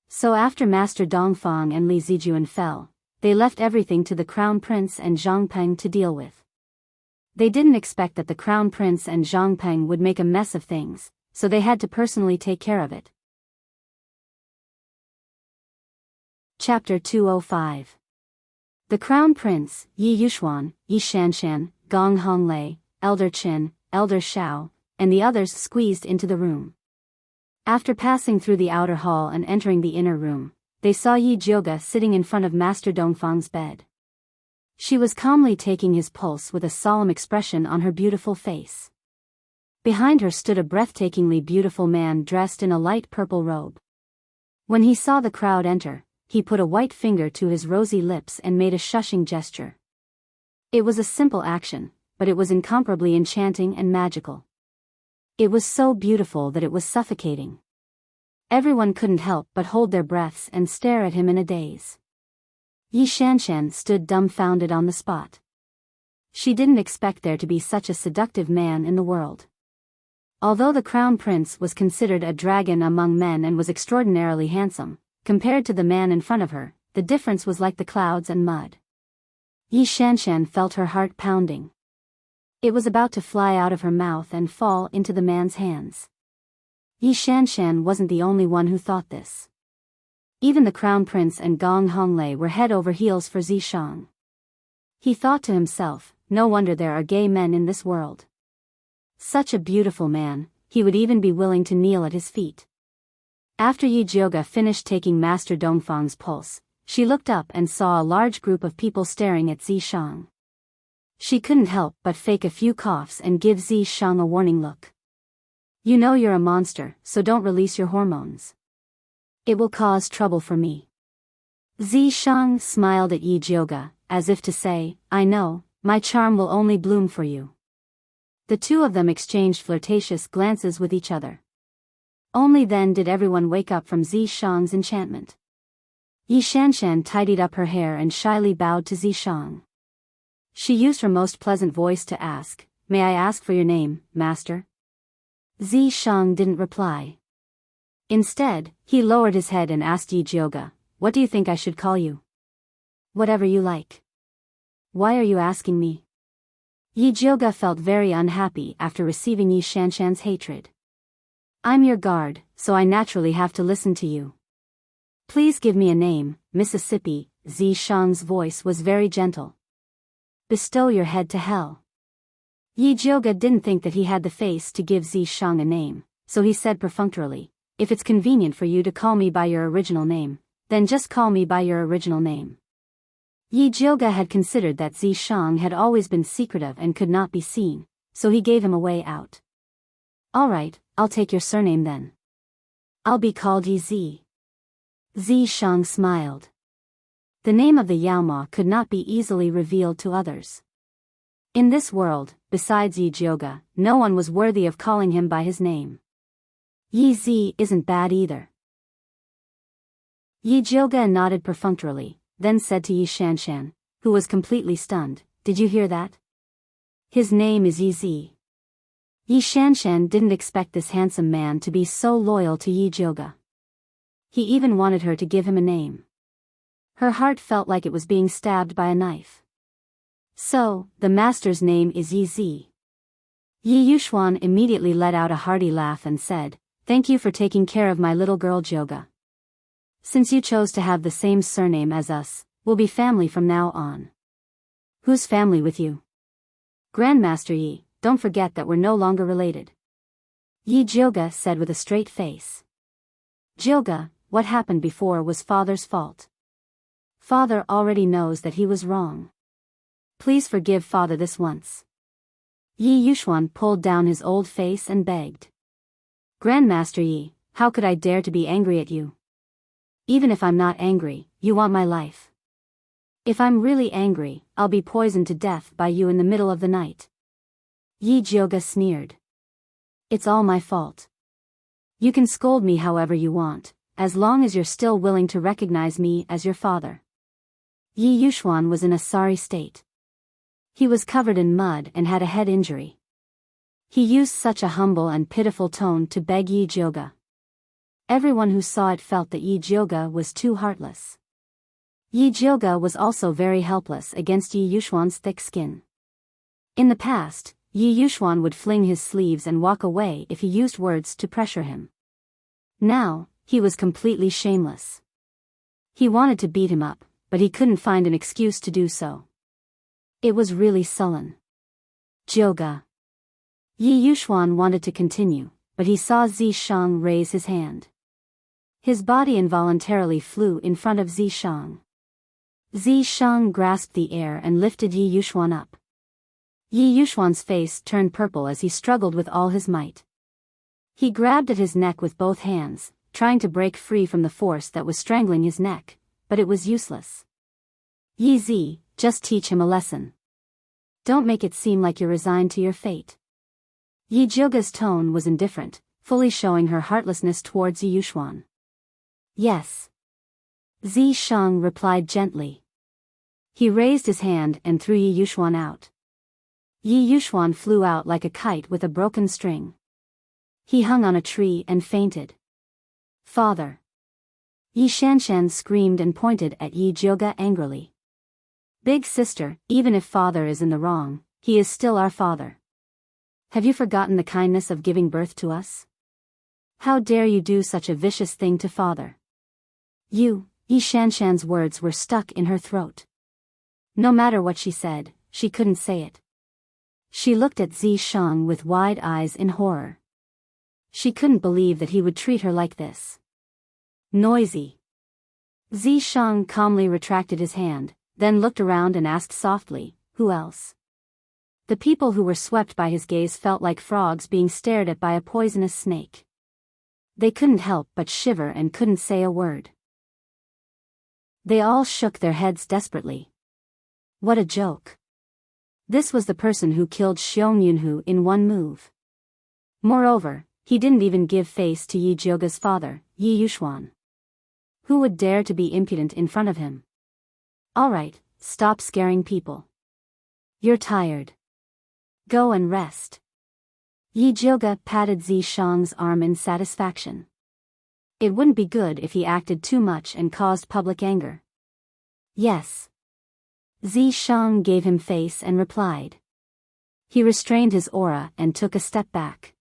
So after Master Dongfang and Li Zijuan fell, they left everything to the Crown Prince and Zhang Peng to deal with. They didn't expect that the Crown Prince and Zhang Peng would make a mess of things, so they had to personally take care of it. Chapter 205. The Crown Prince, Yi Yuxuan, Yi Shanshan, Gong Honglei, Elder Qin, Elder Xiao, and the others squeezed into the room. After passing through the outer hall and entering the inner room, they saw Yi Jioga sitting in front of Master Dongfang's bed. She was calmly taking his pulse with a solemn expression on her beautiful face. Behind her stood a breathtakingly beautiful man dressed in a light purple robe. When he saw the crowd enter, he put a white finger to his rosy lips and made a shushing gesture. It was a simple action, but it was incomparably enchanting and magical. It was so beautiful that it was suffocating. Everyone couldn't help but hold their breaths and stare at him in a daze. Yi Shanshan stood dumbfounded on the spot. She didn't expect there to be such a seductive man in the world. Although the Crown Prince was considered a dragon among men and was extraordinarily handsome, compared to the man in front of her, the difference was like the clouds and mud. Yi Shanshan felt her heart pounding. It was about to fly out of her mouth and fall into the man's hands. Yi Shanshan wasn't the only one who thought this. Even the Crown Prince and Gong Honglei were head over heels for Zishang. He thought to himself, no wonder there are gay men in this world. Such a beautiful man, he would even be willing to kneel at his feet. After Yi Jioga finished taking Master Dongfang's pulse, she looked up and saw a large group of people staring at Zishang. She couldn't help but fake a few coughs and give Zishang a warning look. You know you're a monster, so don't release your hormones. It will cause trouble for me. Zishang smiled at Yi Jioga, as if to say, I know, my charm will only bloom for you. The two of them exchanged flirtatious glances with each other. Only then did everyone wake up from Zishang's enchantment. Yi Shanshan tidied up her hair and shyly bowed to Zishang. She used her most pleasant voice to ask, May I ask for your name, master? Zishang didn't reply. Instead, he lowered his head and asked Yi Jioga, What do you think I should call you? Whatever you like. Why are you asking me? Yi Jioga felt very unhappy after receiving Yi Shanshan's hatred. I'm your guard, so I naturally have to listen to you. Please give me a name, Mississippi. Zishang's voice was very gentle. Bestow your head to hell. Yi Jioga didn't think that he had the face to give Zishang a name, so he said perfunctorily, If it's convenient for you to call me by your original name, then just call me by your original name. Yi Jioga had considered that Zishang had always been secretive and could not be seen, so he gave him a way out. Alright, I'll take your surname then. I'll be called Yi Z. Zishang smiled. The name of the Yaoma could not be easily revealed to others. In this world, besides Yi Jioga, no one was worthy of calling him by his name. Yi Z isn't bad either. Yi Jioga nodded perfunctorily, then said to Yi Shanshan, who was completely stunned, Did you hear that? His name is Yi Z. Yi Shanshan didn't expect this handsome man to be so loyal to Yi Jioga. He even wanted her to give him a name. Her heart felt like it was being stabbed by a knife. So, the master's name is Yi Z. Yi Yuxuan immediately let out a hearty laugh and said, Thank you for taking care of my little girl Jioga. Since you chose to have the same surname as us, we'll be family from now on. Who's family with you? Grandmaster Yi, don't forget that we're no longer related. Yi Jioga said with a straight face. Jioga, what happened before was father's fault. Father already knows that he was wrong. Please forgive father this once. Yi Yuxuan pulled down his old face and begged. Grandmaster Yi, how could I dare to be angry at you? Even if I'm not angry, you want my life. If I'm really angry, I'll be poisoned to death by you in the middle of the night. Yi Jioga sneered. It's all my fault. You can scold me however you want, as long as you're still willing to recognize me as your father. Yi Yuxuan was in a sorry state. He was covered in mud and had a head injury. He used such a humble and pitiful tone to beg Yi Jioga. Everyone who saw it felt that Yi Jioga was too heartless. Yi Jioga was also very helpless against Yi Yuxuan's thick skin. In the past, Yi Yuxuan would fling his sleeves and walk away if he used words to pressure him. Now, he was completely shameless. He wanted to beat him up, but he couldn't find an excuse to do so. It was really sullen. Jioga. Yi Yuxuan wanted to continue, but he saw Zishang raise his hand. His body involuntarily flew in front of Zishang. Zishang grasped the air and lifted Yi Yuxuan up. Yi Yuxuan's face turned purple as he struggled with all his might. He grabbed at his neck with both hands, trying to break free from the force that was strangling his neck, but it was useless. Yi Z, just teach him a lesson. Don't make it seem like you're resigned to your fate. Yi Jioga's tone was indifferent, fully showing her heartlessness towards Yi Yuxuan. Yes. Zishang replied gently. He raised his hand and threw Yi Yuxuan out. Yi Yuxuan flew out like a kite with a broken string. He hung on a tree and fainted. Father. Yi Shanshan screamed and pointed at Yi Jioga angrily. Big sister, even if father is in the wrong, he is still our father. Have you forgotten the kindness of giving birth to us? How dare you do such a vicious thing to father? You, Yi Shanshan's words were stuck in her throat. No matter what she said, she couldn't say it. She looked at Zishang with wide eyes in horror. She couldn't believe that he would treat her like this. Noisy. Zishang calmly retracted his hand, then looked around and asked softly, "Who else?" The people who were swept by his gaze felt like frogs being stared at by a poisonous snake. They couldn't help but shiver and couldn't say a word. They all shook their heads desperately. What a joke. This was the person who killed Xiong Yunhu in one move. Moreover, he didn't even give face to Yi Jioga's father, Yi Yuxuan. Who would dare to be impudent in front of him? Alright, stop scaring people. You're tired. Go and rest. Yi Jioga patted Zishang's arm in satisfaction. It wouldn't be good if he acted too much and caused public anger. Yes. Zishang gave him face and replied. He restrained his aura and took a step back.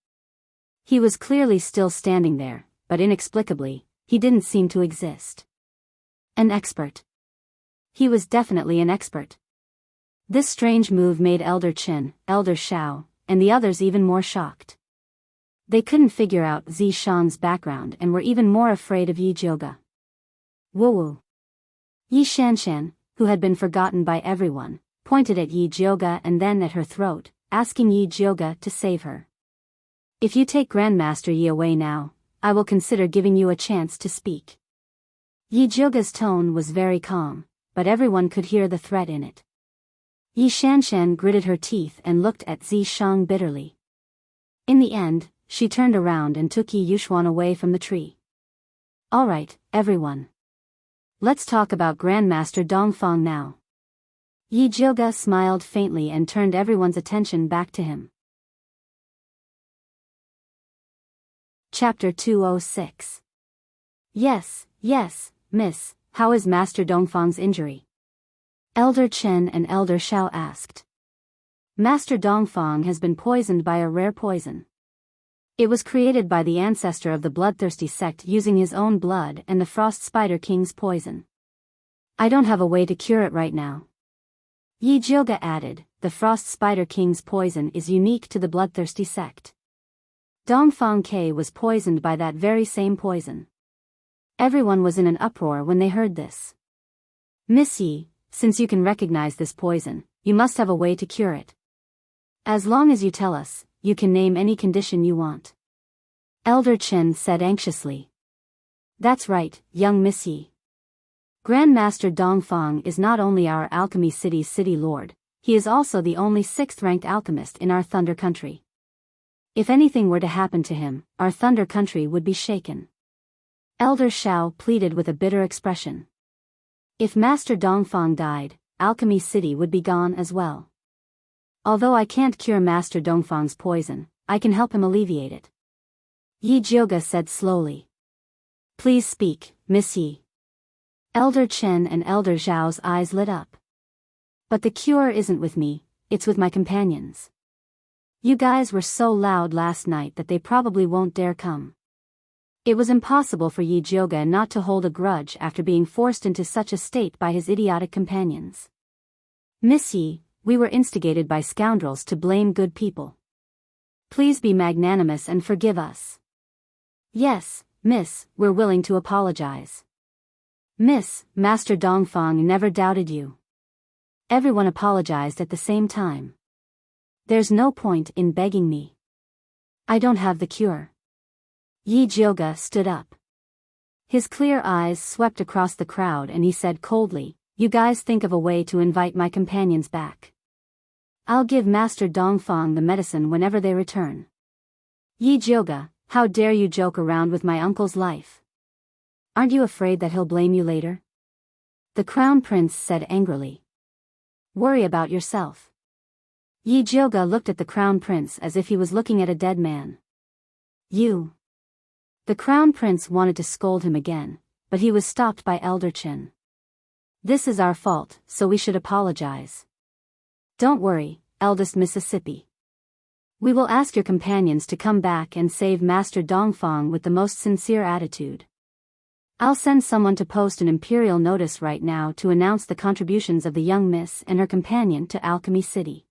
He was clearly still standing there, but inexplicably, he didn't seem to exist. An expert. He was definitely an expert. This strange move made Elder Chen, Elder Xiao, and the others even more shocked. They couldn't figure out Zishang's background and were even more afraid of Yi Jioga. Woo-woo. Yi Shanshan, who had been forgotten by everyone, pointed at Yi Jioga and then at her throat, asking Yi Jioga to save her. If you take Grandmaster Yi away now, I will consider giving you a chance to speak. Yi Jioga's tone was very calm, but everyone could hear the threat in it. Yi Shanshan gritted her teeth and looked at Zishang bitterly. In the end, she turned around and took Yi Yuxuan away from the tree. Alright, everyone. Let's talk about Grandmaster Dongfang now. Yi Jioga smiled faintly and turned everyone's attention back to him. Chapter 206. Yes, miss, how is Master Dongfang's injury? Elder Chen and Elder Xiao asked. Master Dongfang has been poisoned by a rare poison. It was created by the ancestor of the bloodthirsty sect using his own blood and the Frost Spider King's poison. I don't have a way to cure it right now. Yi Jioga added, the Frost Spider King's poison is unique to the bloodthirsty sect. Dongfang Ke was poisoned by that very same poison. Everyone was in an uproar when they heard this. Miss Yi, since you can recognize this poison, you must have a way to cure it. As long as you tell us, you can name any condition you want. Elder Chen said anxiously. That's right, young Miss Yi. Grandmaster Dongfang is not only our Alchemy City's city lord, he is also the only 6th-ranked alchemist in our Thunder Country. If anything were to happen to him, our Thunder Country would be shaken. Elder Xiao pleaded with a bitter expression. If Master Dongfang died, Alchemy City would be gone as well. Although I can't cure Master Dongfang's poison, I can help him alleviate it. Yi Jioga said slowly. Please speak, Miss Yi. Elder Chen and Elder Zhao's eyes lit up. But the cure isn't with me, it's with my companions. You guys were so loud last night that they probably won't dare come. It was impossible for Yi Jioga not to hold a grudge after being forced into such a state by his idiotic companions. Miss Yi, we were instigated by scoundrels to blame good people. Please be magnanimous and forgive us. Yes, miss, we're willing to apologize. Miss, Master Dongfang never doubted you. Everyone apologized at the same time. There's no point in begging me. I don't have the cure. Yi Jioga stood up. His clear eyes swept across the crowd and he said coldly, you guys think of a way to invite my companions back. I'll give Master Dongfang the medicine whenever they return. Yi Jioga, how dare you joke around with my uncle's life? Aren't you afraid that he'll blame you later? The Crown Prince said angrily. Worry about yourself. Yi Jioga looked at the Crown Prince as if he was looking at a dead man. You. The Crown Prince wanted to scold him again, but he was stopped by Elder Chen. This is our fault, so we should apologize. Don't worry, eldest Mississippi. We will ask your companions to come back and save Master Dongfang with the most sincere attitude. I'll send someone to post an imperial notice right now to announce the contributions of the young miss and her companion to Alchemy City.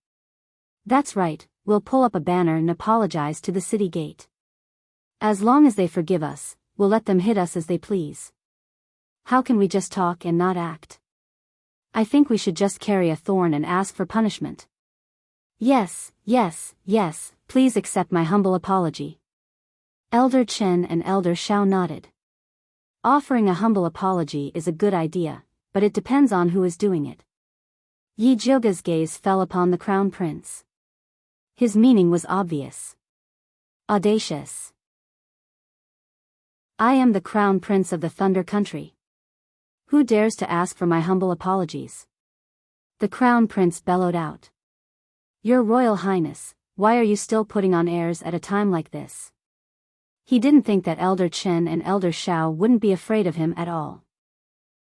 That's right, we'll pull up a banner and apologize to the city gate. As long as they forgive us, we'll let them hit us as they please. How can we just talk and not act? I think we should just carry a thorn and ask for punishment. Yes, yes, yes, please accept my humble apology. Elder Chen and Elder Shao nodded. Offering a humble apology is a good idea, but it depends on who is doing it. Yi Jioga's gaze fell upon the crown prince. His meaning was obvious. Audacious. I am the crown prince of the Thunder Country. Who dares to ask for my humble apologies? The crown prince bellowed out. Your Royal Highness, why are you still putting on airs at a time like this? He didn't think that Elder Chen and Elder Shao wouldn't be afraid of him at all.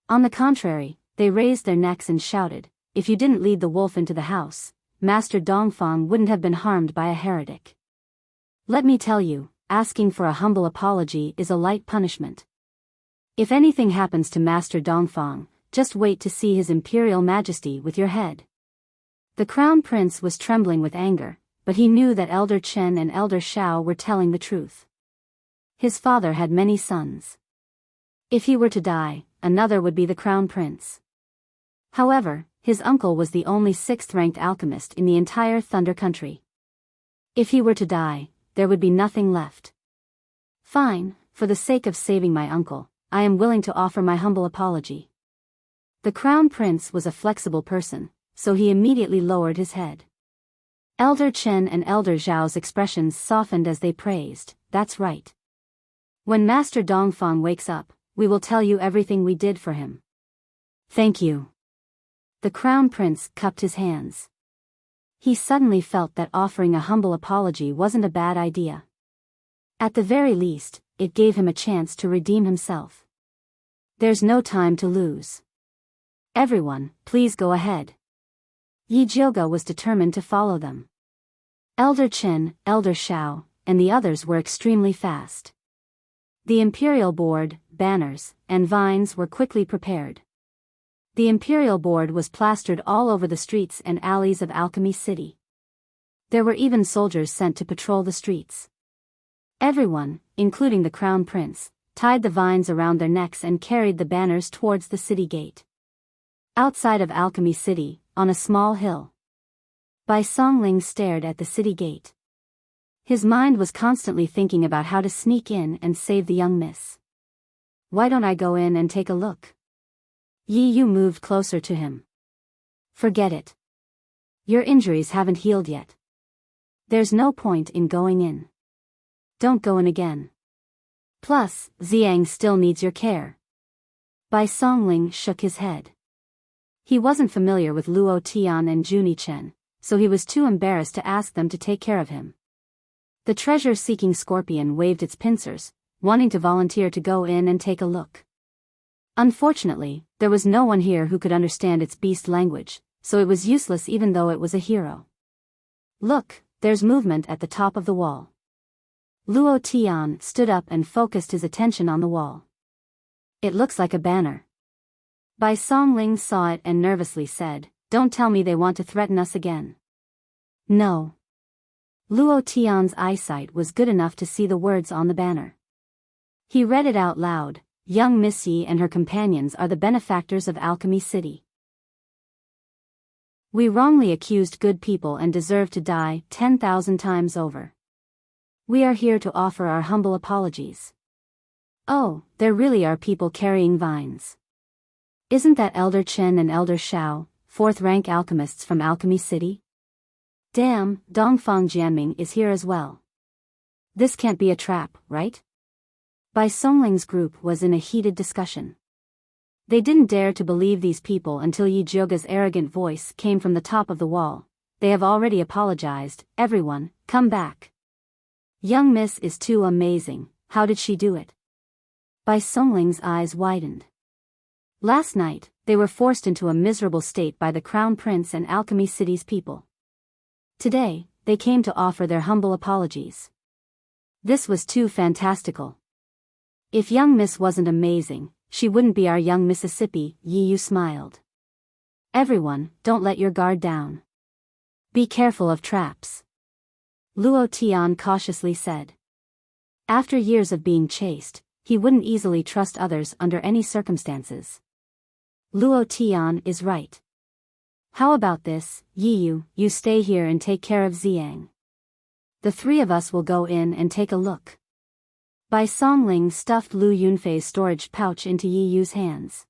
On the contrary, they raised their necks and shouted, if you didn't lead the wolf into the house, Master Dongfang wouldn't have been harmed by a heretic. Let me tell you, asking for a humble apology is a light punishment. If anything happens to Master Dongfang, just wait to see His Imperial Majesty with your head. The Crown Prince was trembling with anger, but he knew that Elder Chen and Elder Shao were telling the truth. His father had many sons. If he were to die, another would be the Crown Prince. However, his uncle was the only sixth-ranked alchemist in the entire Thunder Country. If he were to die, there would be nothing left. Fine, for the sake of saving my uncle, I am willing to offer my humble apology. The Crown Prince was a flexible person, so he immediately lowered his head. Elder Chen and Elder Zhao's expressions softened as they praised, that's right. When Master Dongfang wakes up, we will tell you everything we did for him. Thank you. The Crown Prince cupped his hands. He suddenly felt that offering a humble apology wasn't a bad idea. At the very least, it gave him a chance to redeem himself. There's no time to lose. Everyone, please go ahead. Yi Jioga was determined to follow them. Elder Chen, Elder Shao, and the others were extremely fast. The imperial board, banners, and vines were quickly prepared. The imperial board was plastered all over the streets and alleys of Alchemy City. There were even soldiers sent to patrol the streets. Everyone, including the Crown Prince, tied the vines around their necks and carried the banners towards the city gate. Outside of Alchemy City, on a small hill, Bai Songling stared at the city gate. His mind was constantly thinking about how to sneak in and save the young miss. Why don't I go in and take a look? Yi Yu moved closer to him. Forget it. Your injuries haven't healed yet. There's no point in going in. Don't go in again. Plus, Xiang still needs your care. Bai Songling shook his head. He wasn't familiar with Luo Tian and Juni Chen, so he was too embarrassed to ask them to take care of him. The treasure-seeking scorpion waved its pincers, wanting to volunteer to go in and take a look. Unfortunately, there was no one here who could understand its beast language, so it was useless even though it was a hero. Look, there's movement at the top of the wall. Luo Tian stood up and focused his attention on the wall. It looks like a banner. Bai Songling saw it and nervously said, don't tell me they want to threaten us again. No. Luo Tian's eyesight was good enough to see the words on the banner. He read it out loud. Young Miss Yi and her companions are the benefactors of Alchemy City. We wrongly accused good people and deserve to die 10,000 times over. We are here to offer our humble apologies. Oh, there really are people carrying vines. Isn't that Elder Chen and Elder Shao, fourth-rank alchemists from Alchemy City? Damn, Dongfang Jianming is here as well. This can't be a trap, right? Bai Songling's group was in a heated discussion. They didn't dare to believe these people until Yi Jioga's arrogant voice came from the top of the wall. They have already apologized, everyone, come back. Young Miss is too amazing, how did she do it? Bai Songling's eyes widened. Last night, they were forced into a miserable state by the Crown Prince and Alchemy City's people. Today, they came to offer their humble apologies. This was too fantastical. If young Miss wasn't amazing, she wouldn't be our young Mississippi, Yi Yu smiled. Everyone, don't let your guard down. Be careful of traps, Luo Tian cautiously said. After years of being chased, he wouldn't easily trust others under any circumstances. Luo Tian is right. How about this, Yiyu, you stay here and take care of Xiang. The three of us will go in and take a look. Bai Songling stuffed Lu Yunfei's storage pouch into Yiyu's hands.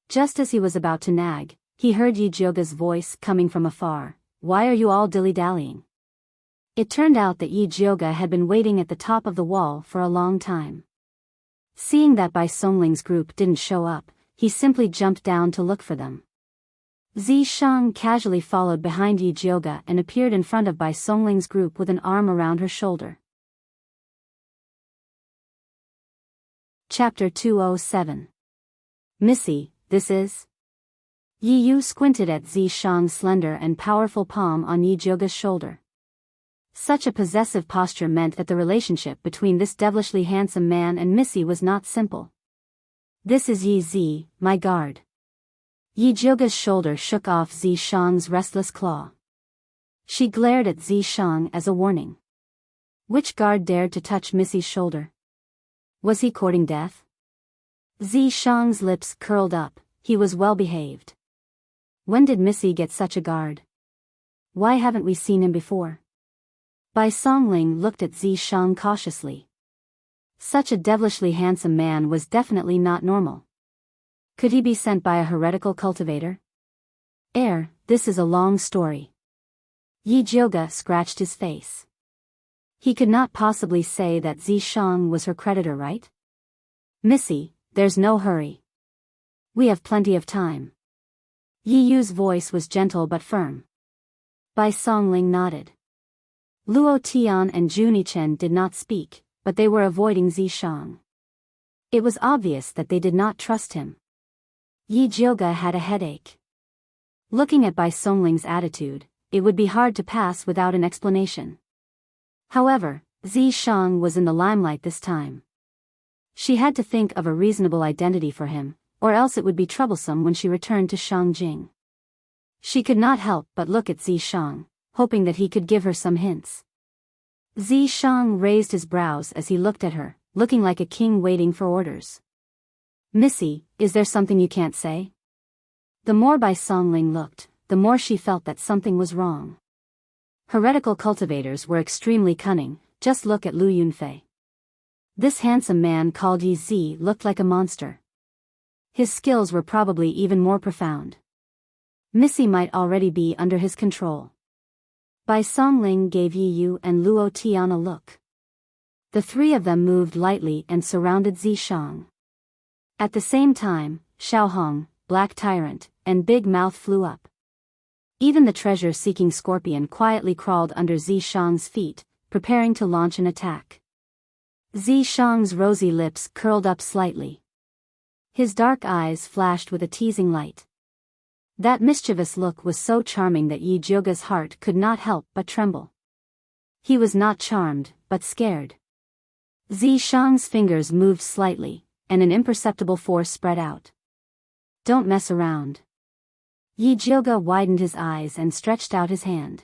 Just as he was about to nag, he heard Yi Jioga's voice coming from afar. Why are you all dilly-dallying? It turned out that Yi Jioga had been waiting at the top of the wall for a long time. Seeing that Bai Songling's group didn't show up, he simply jumped down to look for them. Zi Shang casually followed behind Yi Jioga and appeared in front of Bai Songling's group with an arm around her shoulder. Chapter 207. Missy, this is? Yi Yu squinted at Zi Shang's slender and powerful palm on Yi Jioga's shoulder. Such a possessive posture meant that the relationship between this devilishly handsome man and Missy was not simple. This is Yi Zi, my guard. Yi Jioga's shoulder shook off Zi Shang's restless claw. She glared at Zi Shang as a warning. Which guard dared to touch Missy's shoulder? Was he courting death? Zi Shang's lips curled up. He was well behaved. When did Missy get such a guard? Why haven't we seen him before? Bai Songling looked at Zi Shang cautiously. Such a devilishly handsome man was definitely not normal. Could he be sent by a heretical cultivator? This is a long story. Yi Jioga scratched his face. He could not possibly say that Zi Shang was her creditor, right? Missy, there's no hurry. We have plenty of time. Yi Yu's voice was gentle but firm. Bai Songling nodded. Luo Tian and Junichen did not speak, but they were avoiding Zi Shang. It was obvious that they did not trust him. Yi Jioga had a headache. Looking at Bai Songling's attitude, it would be hard to pass without an explanation. However, Zi Shang was in the limelight this time. She had to think of a reasonable identity for him, or else it would be troublesome when she returned to Shangjing. She could not help but look at Zi Shang, hoping that he could give her some hints. Zi Shang raised his brows as he looked at her, looking like a king waiting for orders. Missy, is there something you can't say? The more Bai Songling looked, the more she felt that something was wrong. Heretical cultivators were extremely cunning, just look at Lu Yunfei. This handsome man called Yi Zi looked like a monster. His skills were probably even more profound. Missy might already be under his control. Bai Songling gave Yi Yu and Luo Tian a look. The three of them moved lightly and surrounded Zi Shang. At the same time, Xiao Hong, Black Tyrant, and Big Mouth flew up. Even the treasure-seeking scorpion quietly crawled under Zi Shang's feet, preparing to launch an attack. Zi Shang's rosy lips curled up slightly. His dark eyes flashed with a teasing light. That mischievous look was so charming that Yi Jioga's heart could not help but tremble. He was not charmed, but scared. Zi Shang's fingers moved slightly, and an imperceptible force spread out. Don't mess around. Yi Jioga widened his eyes and stretched out his hand.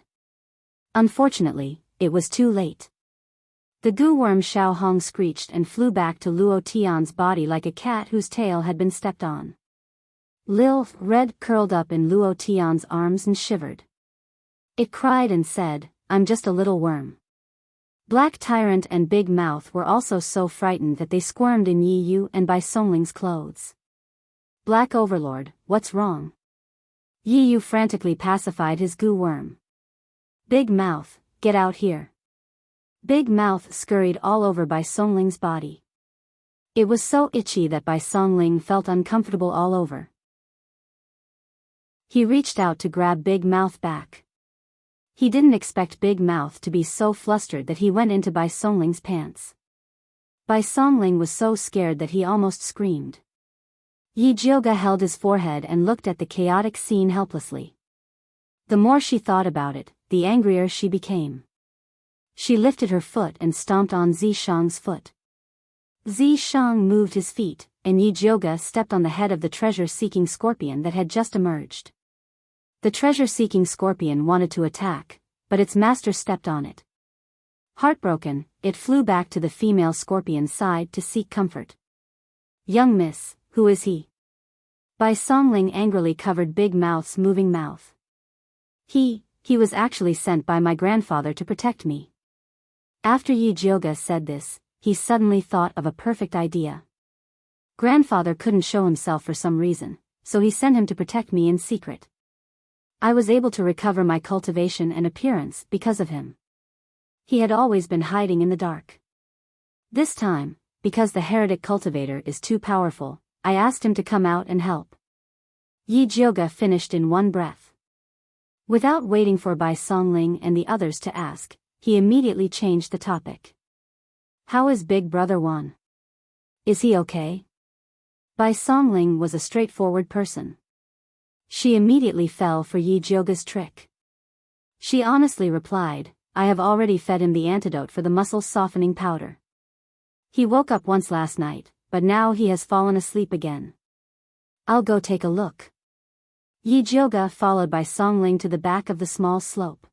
Unfortunately, it was too late. The goo worm Xiao Hong screeched and flew back to Luo Tian's body like a cat whose tail had been stepped on. Lil Red curled up in Luo Tian's arms and shivered. It cried and said, I'm just a little worm. Black Tyrant and Big Mouth were also so frightened that they squirmed in Yi Yu and Bai Songling's clothes. Black Overlord, what's wrong? Yi Yu frantically pacified his goo worm. Big Mouth, get out here. Big Mouth scurried all over Bai Songling's body. It was so itchy that Bai Songling felt uncomfortable all over. He reached out to grab Big Mouth back. He didn't expect Big Mouth to be so flustered that he went into Bai Songling's pants. Bai Songling was so scared that he almost screamed. Yi Jioga held his forehead and looked at the chaotic scene helplessly. The more she thought about it, the angrier she became. She lifted her foot and stomped on Zi Shang's foot. Zi Shang moved his feet, and Yi Jioga stepped on the head of the treasure-seeking scorpion that had just emerged. The treasure-seeking scorpion wanted to attack, but its master stepped on it. Heartbroken, it flew back to the female scorpion's side to seek comfort. "Young miss, who is he?" Bai Songling angrily covered Big Mouth's moving mouth. He was actually sent by my grandfather to protect me." After Yi Jioga said this, he suddenly thought of a perfect idea. Grandfather couldn't show himself for some reason, so he sent him to protect me in secret. I was able to recover my cultivation and appearance because of him. He had always been hiding in the dark. This time, because the heretic cultivator is too powerful, I asked him to come out and help. Yi Jioga finished in one breath. Without waiting for Bai Songling and the others to ask, he immediately changed the topic. "How is Big Brother Wan? Is he okay?" Bai Songling was a straightforward person. She immediately fell for Yi Jioga's trick. She honestly replied, "I have already fed him the antidote for the muscle softening powder. He woke up once last night, but now he has fallen asleep again. I'll go take a look." Yi Jioga followed Bai Songling to the back of the small slope.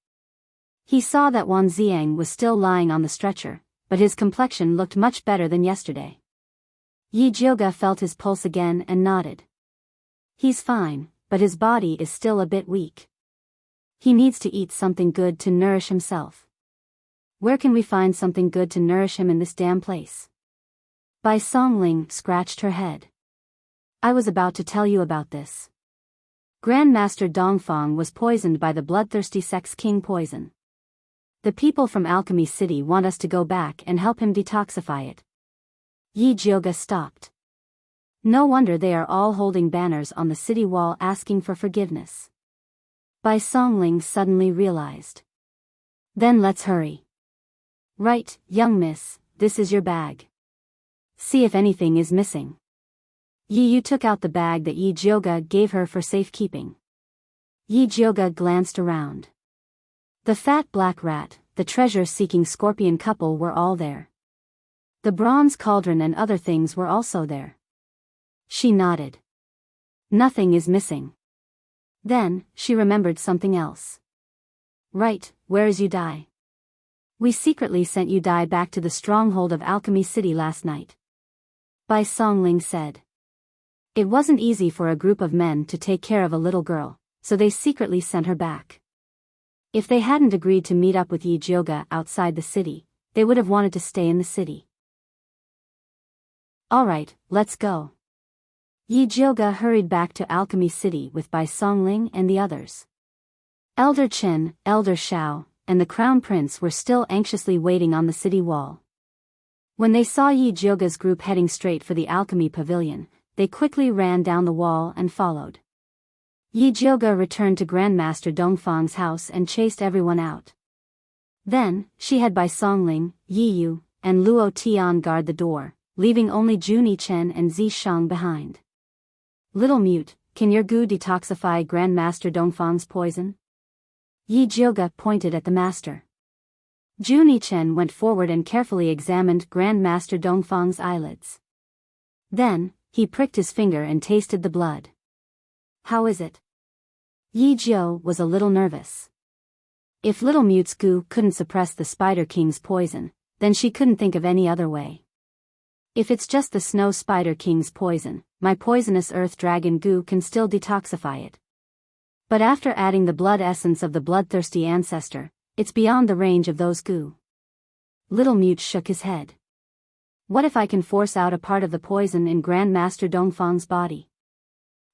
He saw that Wan Ziang was still lying on the stretcher, but his complexion looked much better than yesterday. Yi Jioga felt his pulse again and nodded. He's fine, but his body is still a bit weak. He needs to eat something good to nourish himself. Where can we find something good to nourish him in this damn place? Bai Songling scratched her head. I was about to tell you about this. Grandmaster Dongfang was poisoned by the bloodthirsty sex king poison. The people from Alchemy City want us to go back and help him detoxify it. Yi Jioga stopped. No wonder they are all holding banners on the city wall asking for forgiveness. Bai Songling suddenly realized. Then let's hurry. Right, young miss, this is your bag. See if anything is missing. Yi Yu took out the bag that Yi Jioga gave her for safekeeping. Yi Jioga glanced around. The fat black rat, the treasure-seeking scorpion couple were all there. The bronze cauldron and other things were also there. She nodded. Nothing is missing. Then, she remembered something else. Right, where is Yu Dai? We secretly sent Yu Dai back to the stronghold of Alchemy City last night. Bai Songling said. It wasn't easy for a group of men to take care of a little girl, so they secretly sent her back. If they hadn't agreed to meet up with Yi Jioga outside the city, they would have wanted to stay in the city. Alright, let's go. Yi Jioga hurried back to Alchemy City with Bai Songling and the others. Elder Chen, Elder Shao, and the Crown Prince were still anxiously waiting on the city wall. When they saw Yi Jioga's group heading straight for the Alchemy Pavilion, they quickly ran down the wall and followed. Yi Jioga returned to Grandmaster Dongfang's house and chased everyone out. Then, she had Bai Songling, Yi Yu, and Luo Tian guard the door, leaving only Juni Chen and Zi Shang behind. Little mute, can your goo detoxify Grandmaster Dongfang's poison? Yi Jioga pointed at the master. Juni Chen went forward and carefully examined Grandmaster Dongfang's eyelids. Then, he pricked his finger and tasted the blood. How is it? Yi Jiu was a little nervous. If Little Mute's goo couldn't suppress the Spider King's poison, then she couldn't think of any other way. If it's just the Snow Spider King's poison, my poisonous Earth Dragon goo can still detoxify it. But after adding the blood essence of the bloodthirsty ancestor, it's beyond the range of those goo. Little Mute shook his head. What if I can force out a part of the poison in Grandmaster Dongfang's body?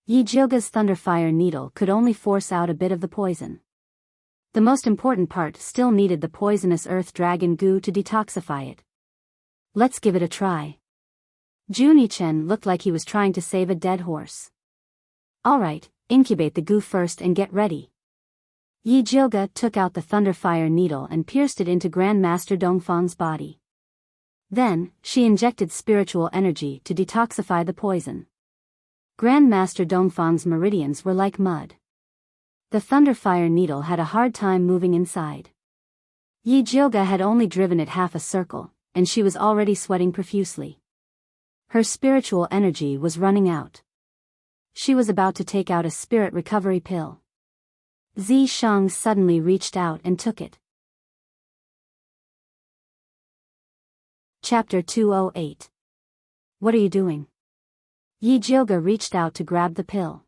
Yi Jioga's Thunderfire Needle could only force out a bit of the poison. The most important part still needed the poisonous Earth Dragon goo to detoxify it. Let's give it a try. Juni Chen looked like he was trying to save a dead horse. Alright, incubate the goo first and get ready. Yi Jioga took out the Thunderfire Needle and pierced it into Grandmaster Dongfang's body. Then, she injected spiritual energy to detoxify the poison. Grandmaster Dongfang's meridians were like mud. The Thunderfire Needle had a hard time moving inside. Yi Jioga had only driven it half a circle, and she was already sweating profusely. Her spiritual energy was running out. She was about to take out a spirit recovery pill. Zishang suddenly reached out and took it. Chapter 208. What are you doing? Yi Jioga reached out to grab the pill.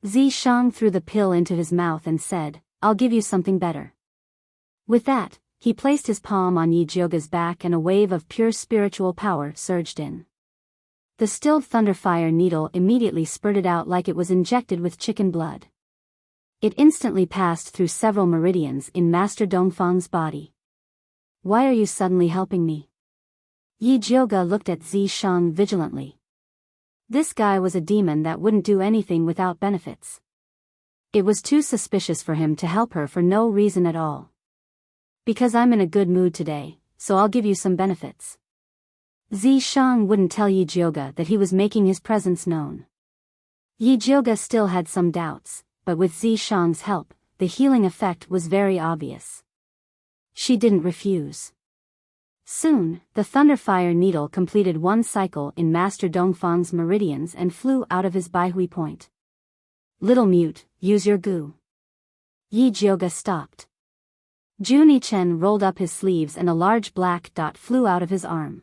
Zishang threw the pill into his mouth and said, "I'll give you something better." With that, he placed his palm on Yi Jioga's back and a wave of pure spiritual power surged in. The stilled thunderfire needle immediately spurted out like it was injected with chicken blood. It instantly passed through several meridians in Master Dongfang's body. "Why are you suddenly helping me?" Yi Jioga looked at Zishang vigilantly. This guy was a demon that wouldn't do anything without benefits. It was too suspicious for him to help her for no reason at all. "Because I'm in a good mood today, so I'll give you some benefits." Zishang wouldn't tell Yi Jioga that he was making his presence known. Yi Jioga still had some doubts, but with Zishang's help, the healing effect was very obvious. She didn't refuse. Soon, the thunderfire needle completed one cycle in Master Dongfang's meridians and flew out of his Baihui point. "Little mute, use your gu." Yi Jioga stopped. Juni Chen rolled up his sleeves and a large black dot flew out of his arm.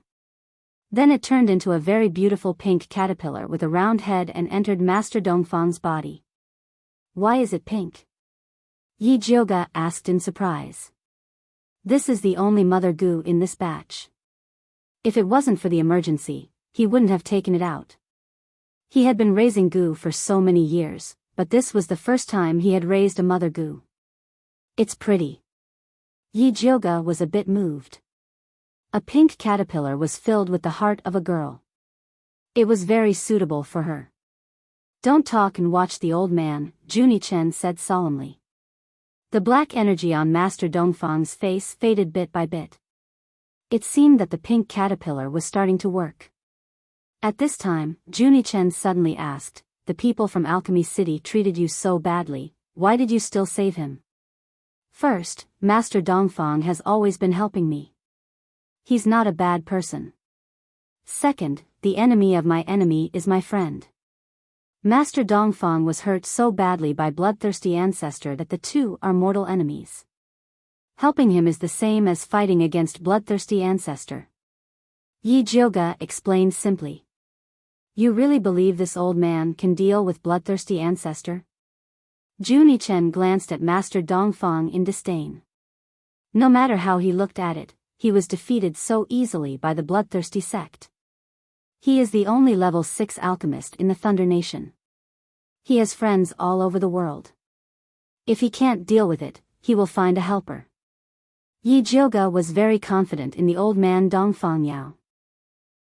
Then it turned into a very beautiful pink caterpillar with a round head and entered Master Dongfang's body. "Why is it pink?" Yi Jioga asked in surprise. "This is the only mother gu in this batch. If it wasn't for the emergency, he wouldn't have taken it out." He had been raising gu for so many years, but this was the first time he had raised a mother gu. "It's pretty." Yi Jioga was a bit moved. A pink caterpillar was filled with the heart of a girl. It was very suitable for her. "Don't talk and watch the old man," Juni Chen said solemnly. The black energy on Master Dongfang's face faded bit by bit. It seemed that the pink caterpillar was starting to work. At this time, Juni Chen suddenly asked, "The people from Alchemy City treated you so badly, why did you still save him?" "First, Master Dongfang has always been helping me. He's not a bad person. Second, the enemy of my enemy is my friend." Master Dongfang was hurt so badly by bloodthirsty ancestor that the two are mortal enemies. Helping him is the same as fighting against bloodthirsty ancestor. Yi Jioga explained simply. "You really believe this old man can deal with bloodthirsty ancestor?" Juni Chen glanced at Master Dongfang in disdain. No matter how he looked at it, he was defeated so easily by the bloodthirsty sect. He is the only level 6 alchemist in the Thunder Nation. He has friends all over the world. If he can't deal with it, he will find a helper. Yi Jioga was very confident in the old man Dongfang Yao.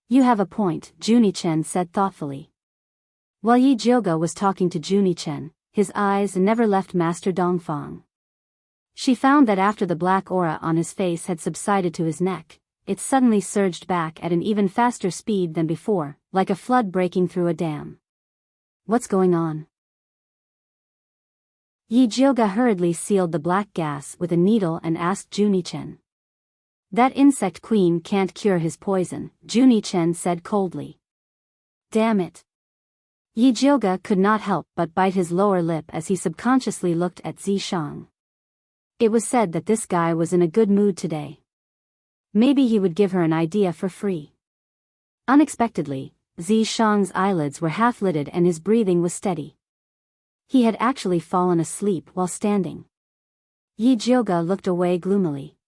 "You have a point," Juni Chen said thoughtfully. While Yi Jioga was talking to Juni Chen, his eyes never left Master Dongfang. She found that after the black aura on his face had subsided to his neck, it suddenly surged back at an even faster speed than before, like a flood breaking through a dam. "What's going on?" Yi Jioga hurriedly sealed the black gas with a needle and asked Juni Chen. "That insect queen can't cure his poison," Juni Chen said coldly. "Damn it." Yi Jioga could not help but bite his lower lip as he subconsciously looked at Zishang. It was said that this guy was in a good mood today. Maybe he would give her an idea for free. Unexpectedly, Zishang's eyelids were half-lidded and his breathing was steady. He had actually fallen asleep while standing. Yi Jioga looked away gloomily.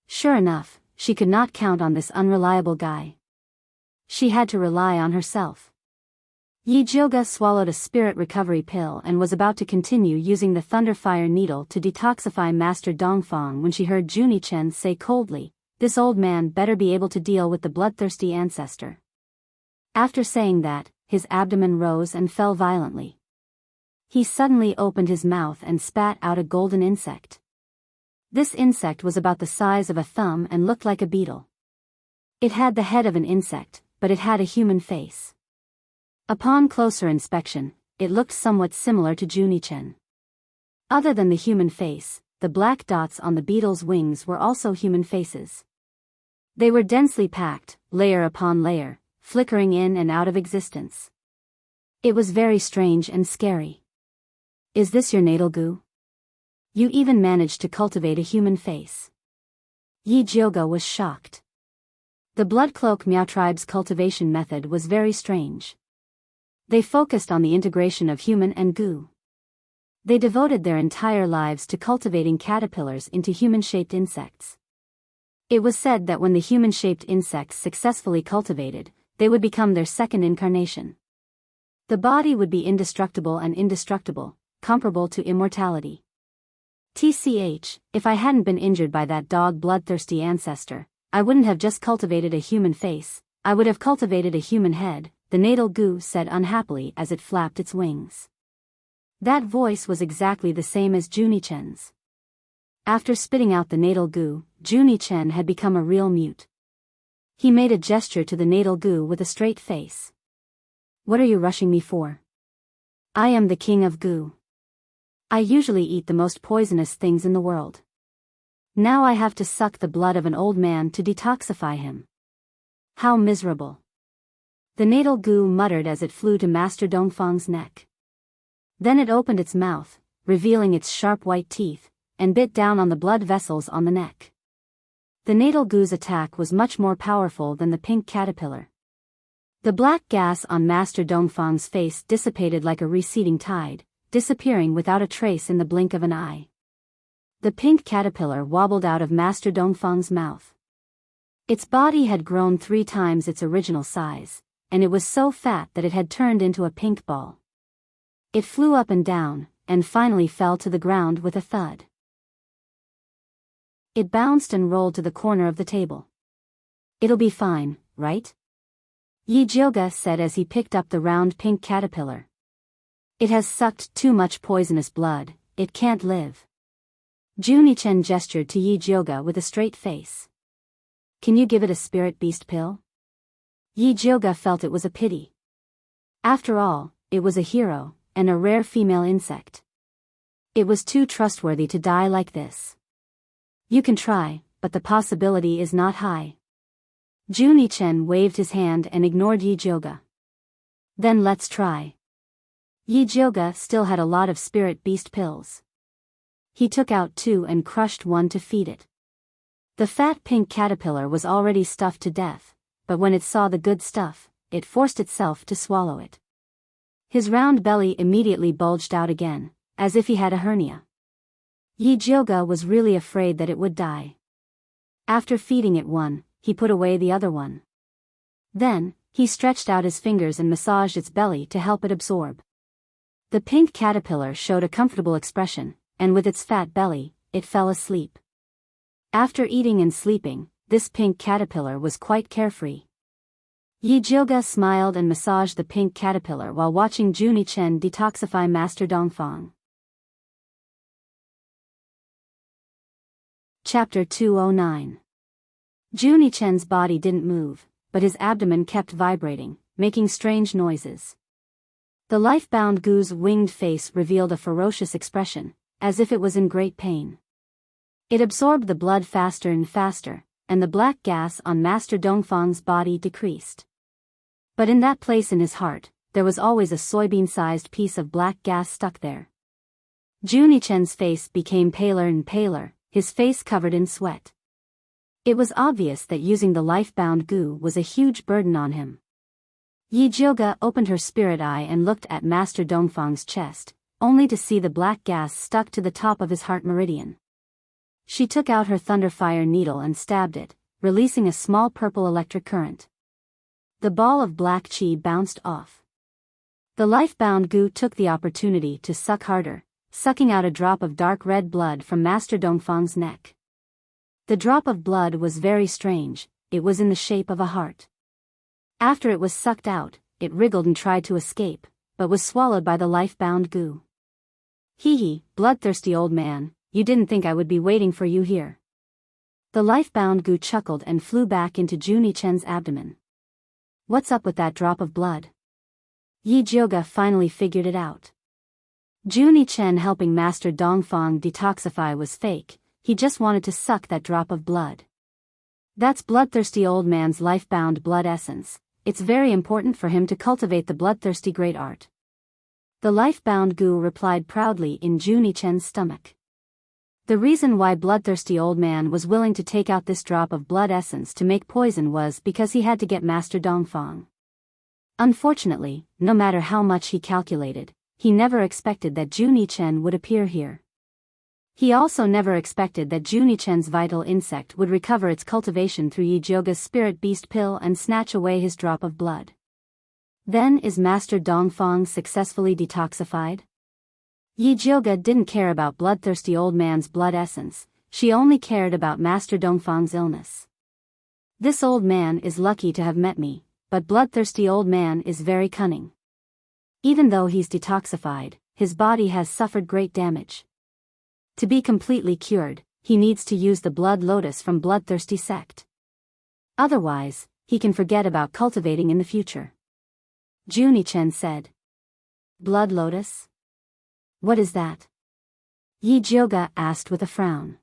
Sure enough, she could not count on this unreliable guy. She had to rely on herself. Yi Jioga swallowed a spirit recovery pill and was about to continue using the thunderfire needle to detoxify Master Dongfang when she heard Juni Chen say coldly, "This old man better be able to deal with the bloodthirsty ancestor." After saying that, his abdomen rose and fell violently. He suddenly opened his mouth and spat out a golden insect. This insect was about the size of a thumb and looked like a beetle. It had the head of an insect, but it had a human face. Upon closer inspection, it looked somewhat similar to Juni Chen. Other than the human face, the black dots on the beetle's wings were also human faces. They were densely packed, layer upon layer, flickering in and out of existence. It was very strange and scary. "Is this your natal goo?" You even managed to cultivate a human face. Yi Jioga was shocked. The Blood Cloak Miao tribe's cultivation method was very strange. They focused on the integration of human and goo. They devoted their entire lives to cultivating caterpillars into human-shaped insects. It was said that when the human-shaped insects successfully cultivated, they would become their second incarnation. The body would be indestructible and indestructible, comparable to immortality. TCH, if I hadn't been injured by that dog bloodthirsty ancestor, I wouldn't have just cultivated a human face, I would have cultivated a human head, the natal goo said unhappily as it flapped its wings. That voice was exactly the same as Juni-chen's. After spitting out the natal goo, Juni-chen had become a real mute. He made a gesture to the natal goo with a straight face. What are you rushing me for? I am the king of goo. I usually eat the most poisonous things in the world. Now I have to suck the blood of an old man to detoxify him. How miserable. The natal goo muttered as it flew to Master Dongfang's neck. Then it opened its mouth, revealing its sharp white teeth, and bit down on the blood vessels on the neck. The natal goo's attack was much more powerful than the pink caterpillar. The black gas on Master Dongfang's face dissipated like a receding tide, disappearing without a trace in the blink of an eye. The pink caterpillar wobbled out of Master Dongfang's mouth. Its body had grown 3 times its original size, and it was so fat that it had turned into a pink ball. It flew up and down, and finally fell to the ground with a thud. It bounced and rolled to the corner of the table. It'll be fine, right? Yi Jioga said as he picked up the round pink caterpillar. It has sucked too much poisonous blood, it can't live. Juni-chen gestured to Yi Jioga with a straight face. Can you give it a spirit beast pill? Yi Jioga felt it was a pity. After all, it was a hero, and a rare female insect. It was too trustworthy to die like this. You can try, but the possibility is not high. Juni-chen waved his hand and ignored Yi Jioga. Then let's try. Yi Jioga still had a lot of spirit beast pills. He took out 2 and crushed 1 to feed it. The fat pink caterpillar was already stuffed to death, but when it saw the good stuff, it forced itself to swallow it. His round belly immediately bulged out again, as if he had a hernia. Yi Jioga was really afraid that it would die. After feeding it 1, he put away the other 1. Then, he stretched out his fingers and massaged its belly to help it absorb. The pink caterpillar showed a comfortable expression, and with its fat belly, it fell asleep. After eating and sleeping, this pink caterpillar was quite carefree. Yi Jioga smiled and massaged the pink caterpillar while watching Juni-chen detoxify Master Dongfang. Chapter 209. Juni-chen's body didn't move, but his abdomen kept vibrating, making strange noises. The life-bound goo's winged face revealed a ferocious expression, as if it was in great pain. It absorbed the blood faster and faster, and the black gas on Master Dongfang's body decreased. But in that place in his heart, there was always a soybean-sized piece of black gas stuck there. Juni-chen's face became paler and paler, his face covered in sweat. It was obvious that using the life-bound goo was a huge burden on him. Yi Jioga opened her spirit eye and looked at Master Dongfang's chest, only to see the black gas stuck to the top of his heart meridian. She took out her thunderfire needle and stabbed it, releasing a small purple electric current. The ball of black chi bounced off. The life-bound goo took the opportunity to suck harder, sucking out a drop of dark red blood from Master Dongfang's neck. The drop of blood was very strange, it was in the shape of a heart. After it was sucked out, it wriggled and tried to escape, but was swallowed by the life-bound goo. Hee, bloodthirsty old man, you didn't think I would be waiting for you here. The life-bound goo chuckled and flew back into Juni-chen's abdomen. What's up with that drop of blood? Yi Jioga finally figured it out. Juni-chen helping Master Dongfang detoxify was fake, he just wanted to suck that drop of blood. That's bloodthirsty old man's life-bound blood essence, it's very important for him to cultivate the bloodthirsty great art. The life-bound goo replied proudly in Juni-chen's stomach. The reason why bloodthirsty old man was willing to take out this drop of blood essence to make poison was because he had to get Master Dongfang. Unfortunately, no matter how much he calculated, he never expected that Junichen would appear here. He also never expected that Junichen's vital insect would recover its cultivation through Yijioga's spirit beast pill and snatch away his drop of blood. Then is Master Dongfang successfully detoxified? Yijioga didn't care about bloodthirsty old man's blood essence, she only cared about Master Dongfang's illness. This old man is lucky to have met me, but bloodthirsty old man is very cunning. Even though he's detoxified, his body has suffered great damage. To be completely cured, he needs to use the blood lotus from bloodthirsty sect. Otherwise, he can forget about cultivating in the future. Junichen said. Blood lotus? What is that? Yijioga asked with a frown.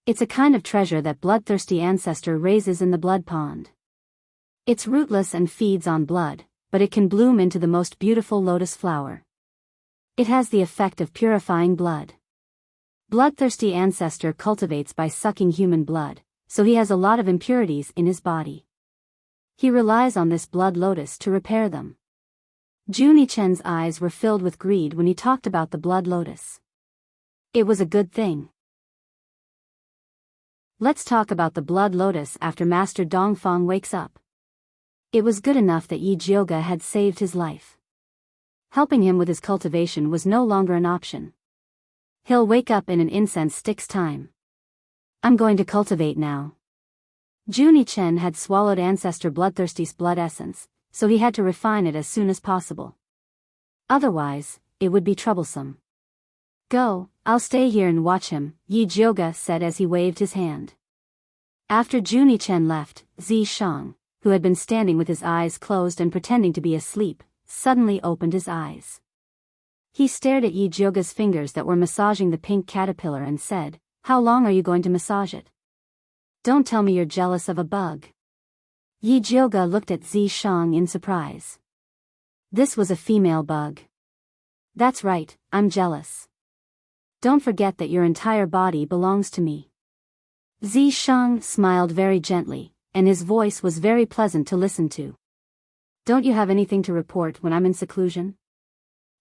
It's a kind of treasure that bloodthirsty ancestor raises in the blood pond. It's rootless and feeds on blood, but it can bloom into the most beautiful lotus flower. It has the effect of purifying blood. Bloodthirsty ancestor cultivates by sucking human blood, so he has a lot of impurities in his body. He relies on this blood lotus to repair them. Junichen's eyes were filled with greed when he talked about the blood lotus. It was a good thing. Let's talk about the blood lotus after Master Dongfang wakes up. It was good enough that Yijioga had saved his life. Helping him with his cultivation was no longer an option. He'll wake up in an incense stick's time. I'm going to cultivate now. Junichen had swallowed ancestor bloodthirsty's blood essence, so he had to refine it as soon as possible. Otherwise, it would be troublesome. Go, I'll stay here and watch him, Yijioga said as he waved his hand. After Junichen left, Zishang, who had been standing with his eyes closed and pretending to be asleep, suddenly opened his eyes. He stared at Yijioga's fingers that were massaging the pink caterpillar and said, "How long are you going to massage it? Don't tell me you're jealous of a bug." Yijioga looked at Zishang in surprise. This was a female bug. That's right, I'm jealous. Don't forget that your entire body belongs to me. Zishang smiled very gently, and his voice was very pleasant to listen to. Don't you have anything to report when I'm in seclusion?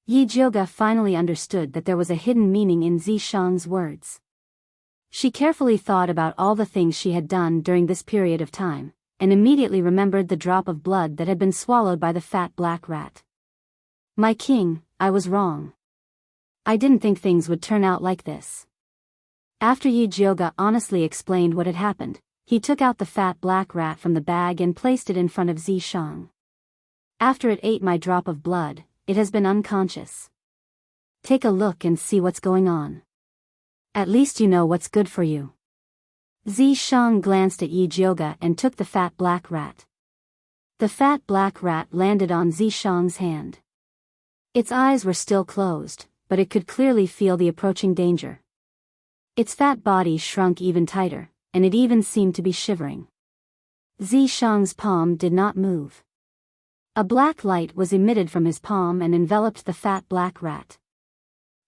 Yijioga finally understood that there was a hidden meaning in Zishang's words. She carefully thought about all the things she had done during this period of time, and immediately remembered the drop of blood that had been swallowed by the fat black rat. My king, I was wrong. I didn't think things would turn out like this. After Yijioga honestly explained what had happened, he took out the fat black rat from the bag and placed it in front of Zishang. After it ate my drop of blood, it has been unconscious. Take a look and see what's going on. At least you know what's good for you. Zishang glanced at Yijioga and took the fat black rat. The fat black rat landed on Zishang's hand. Its eyes were still closed, but it could clearly feel the approaching danger. Its fat body shrunk even tighter, and it even seemed to be shivering. Zishang's palm did not move. A black light was emitted from his palm and enveloped the fat black rat.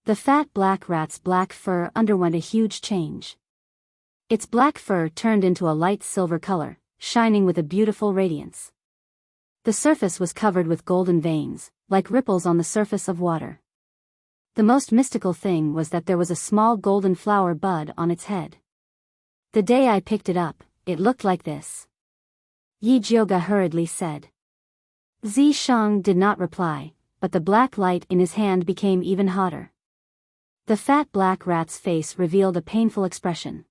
The fat black rat's black fur underwent a huge change. Its black fur turned into a light silver color, shining with a beautiful radiance. The surface was covered with golden veins, like ripples on the surface of water. The most mystical thing was that there was a small golden flower bud on its head. The day I picked it up, it looked like this. Yijioga hurriedly said. Zishang did not reply, but the black light in his hand became even hotter. The fat black rat's face revealed a painful expression.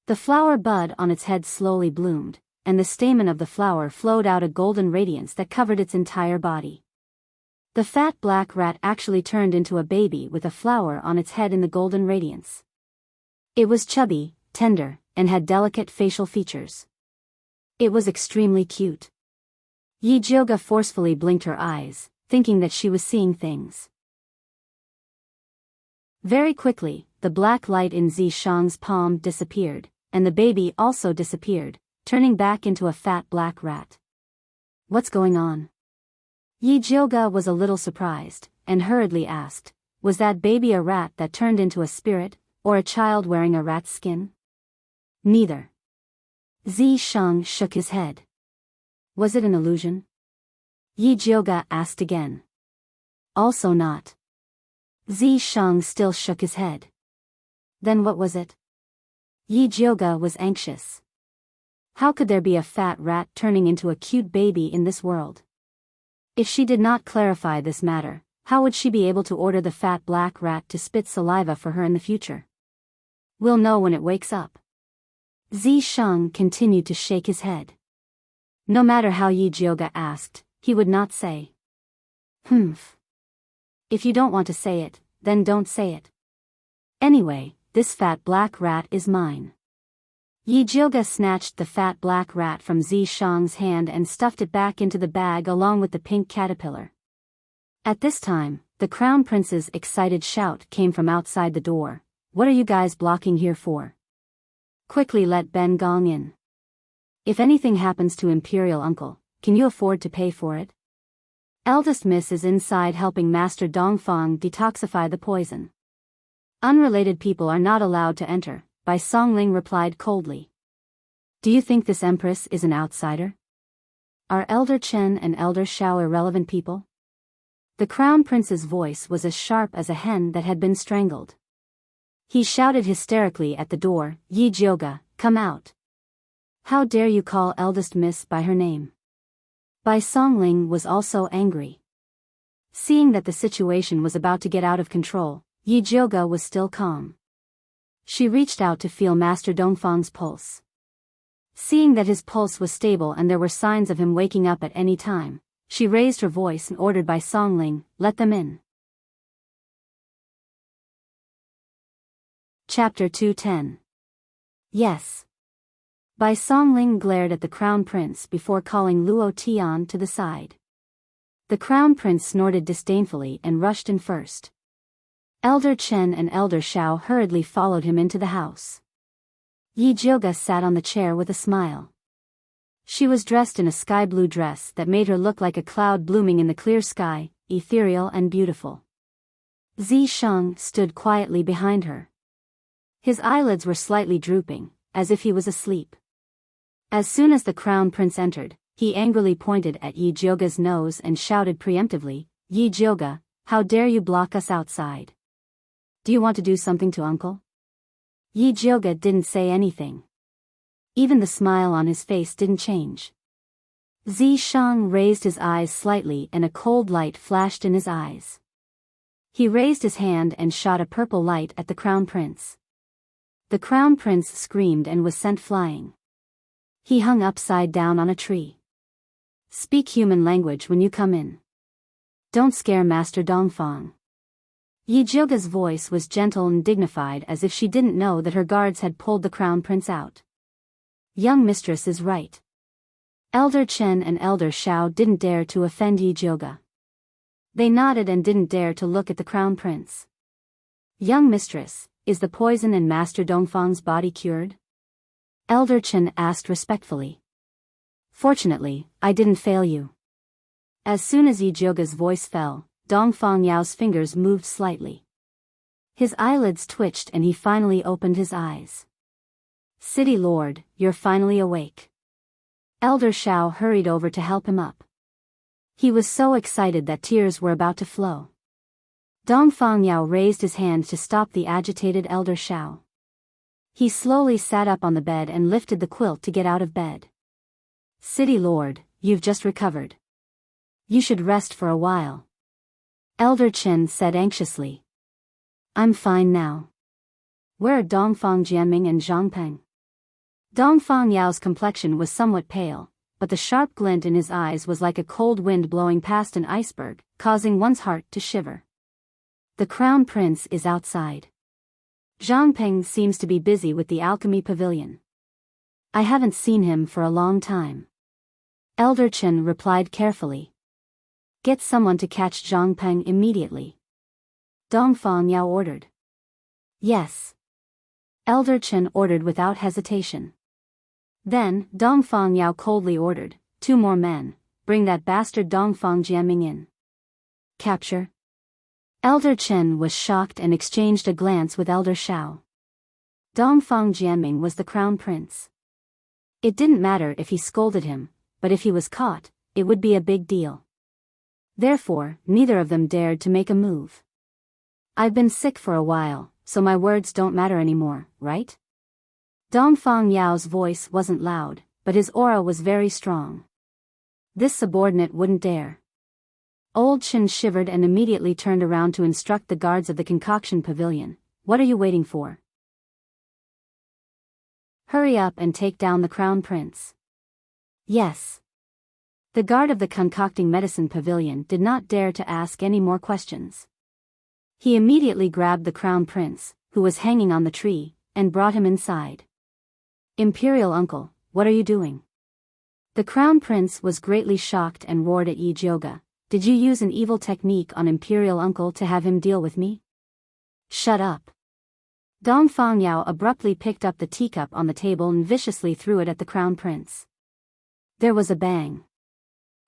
The flower bud on its head slowly bloomed, and the stamen of the flower flowed out a golden radiance that covered its entire body. The fat black rat actually turned into a baby with a flower on its head in the golden radiance. It was chubby, tender, and had delicate facial features. It was extremely cute. Yijioga forcefully blinked her eyes, thinking that she was seeing things. Very quickly, the black light in Zishang's palm disappeared, and the baby also disappeared, turning back into a fat black rat. What's going on? Yijioga was a little surprised, and hurriedly asked, was that baby a rat that turned into a spirit, Or a child wearing a rat's skin? Neither. Zi Shang shook his head. Was it an illusion? Yi Jioga asked again. Also not. Zi Shang still shook his head. Then what was it? Yi Jioga was anxious. How could there be a fat rat turning into a cute baby in this world? If she did not clarify this matter, how would she be able to order the fat black rat to spit saliva for her in the future? We'll know when it wakes up. Zi Shang continued to shake his head. No matter how Yi Jioga asked, he would not say. Humph. If you don't want to say it, then don't say it. Anyway, this fat black rat is mine. Yi Jioga snatched the fat black rat from Zi Shang's hand and stuffed it back into the bag along with the pink caterpillar. At this time, the crown prince's excited shout came from outside the door. What are you guys blocking here for? Quickly let Ben Gong in. If anything happens to Imperial Uncle, can you afford to pay for it? Eldest Miss is inside helping Master Dongfang detoxify the poison. Unrelated people are not allowed to enter, Bai Songling replied coldly. Do you think this Empress is an outsider? Are Elder Chen and Elder Shao irrelevant people? The Crown Prince's voice was as sharp as a hen that had been strangled. He shouted hysterically at the door, Yi Jioga, come out. How dare you call Eldest Miss by her name? Bai Songling was also angry. Seeing that the situation was about to get out of control, Yi Jioga was still calm. She reached out to feel Master Dongfang's pulse. Seeing that his pulse was stable and there were signs of him waking up at any time, she raised her voice and ordered Bai Songling, let them in. Chapter 210. Yes. Bai Songling glared at the Crown Prince before calling Luo Tian to the side. The Crown Prince snorted disdainfully and rushed in first. Elder Chen and Elder Shao hurriedly followed him into the house. Yi Jioga sat on the chair with a smile. She was dressed in a sky blue dress that made her look like a cloud blooming in the clear sky, ethereal and beautiful. Zi Shang stood quietly behind her. His eyelids were slightly drooping, as if he was asleep. As soon as the Crown Prince entered, he angrily pointed at Yi Jioga's nose and shouted preemptively, Yi Jioga, how dare you block us outside? Do you want to do something to Uncle? Yi Jioga didn't say anything. Even the smile on his face didn't change. Zi Shang raised his eyes slightly and a cold light flashed in his eyes. He raised his hand and shot a purple light at the Crown Prince. The Crown Prince screamed and was sent flying. He hung upside down on a tree. Speak human language when you come in. Don't scare Master Dongfang. Yi Jioga's voice was gentle and dignified as if she didn't know that her guards had pulled the Crown Prince out. Young mistress is right. Elder Chen and Elder Shao didn't dare to offend Yi Jioga. They nodded and didn't dare to look at the Crown Prince. Young mistress, is the poison in Master Dongfang's body cured? Elder Chen asked respectfully. Fortunately, I didn't fail you. As soon as Yi Jioga's voice fell, Dongfang Yao's fingers moved slightly. His eyelids twitched and he finally opened his eyes. City Lord, you're finally awake. Elder Shao hurried over to help him up. He was so excited that tears were about to flow. Dongfang Yao raised his hand to stop the agitated Elder Shao. He slowly sat up on the bed and lifted the quilt to get out of bed. City Lord, you've just recovered. You should rest for a while. Elder Chen said anxiously. I'm fine now. Where are Dongfang Jianming and Zhang Peng? Dongfang Yao's complexion was somewhat pale, but the sharp glint in his eyes was like a cold wind blowing past an iceberg, causing one's heart to shiver. The Crown Prince is outside. Zhang Peng seems to be busy with the alchemy pavilion. I haven't seen him for a long time. Elder Chen replied carefully. Get someone to catch Zhang Peng immediately. Dongfang Yao ordered. Yes. Elder Chen ordered without hesitation. Then, Dongfang Yao coldly ordered, 2 more men, bring that bastard Dongfang Jianming in. Capture. Elder Chen was shocked and exchanged a glance with Elder Shao. Dongfang Jianming was the crown prince. It didn't matter if he scolded him, but if he was caught, it would be a big deal. Therefore, neither of them dared to make a move. I've been sick for a while, so my words don't matter anymore, right? Dongfang Yao's voice wasn't loud, but his aura was very strong. This subordinate wouldn't dare. Old Chen shivered and immediately turned around to instruct the guards of the concoction pavilion. What are you waiting for? Hurry up and take down the crown prince. Yes. The guard of the concocting medicine pavilion did not dare to ask any more questions. He immediately grabbed the crown prince, who was hanging on the tree, and brought him inside. Imperial uncle, what are you doing? The crown prince was greatly shocked and roared at Yi Jioga. Did you use an evil technique on Imperial uncle to have him deal with me? Shut up. Dongfang Yao abruptly picked up the teacup on the table and viciously threw it at the crown prince. There was a bang.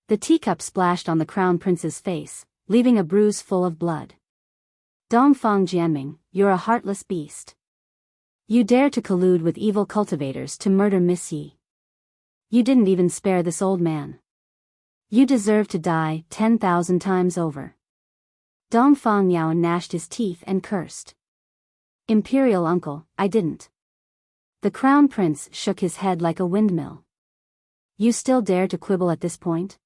The teacup splashed on the crown prince's face, leaving a bruise full of blood. Dongfang Jianming, you're a heartless beast. You dare to collude with evil cultivators to murder Miss Yi. You didn't even spare this old man. You deserve to die 10,000 times over. Dongfang Yao gnashed his teeth and cursed. Imperial uncle, I didn't. The crown prince shook his head like a windmill. You still dare to quibble at this point?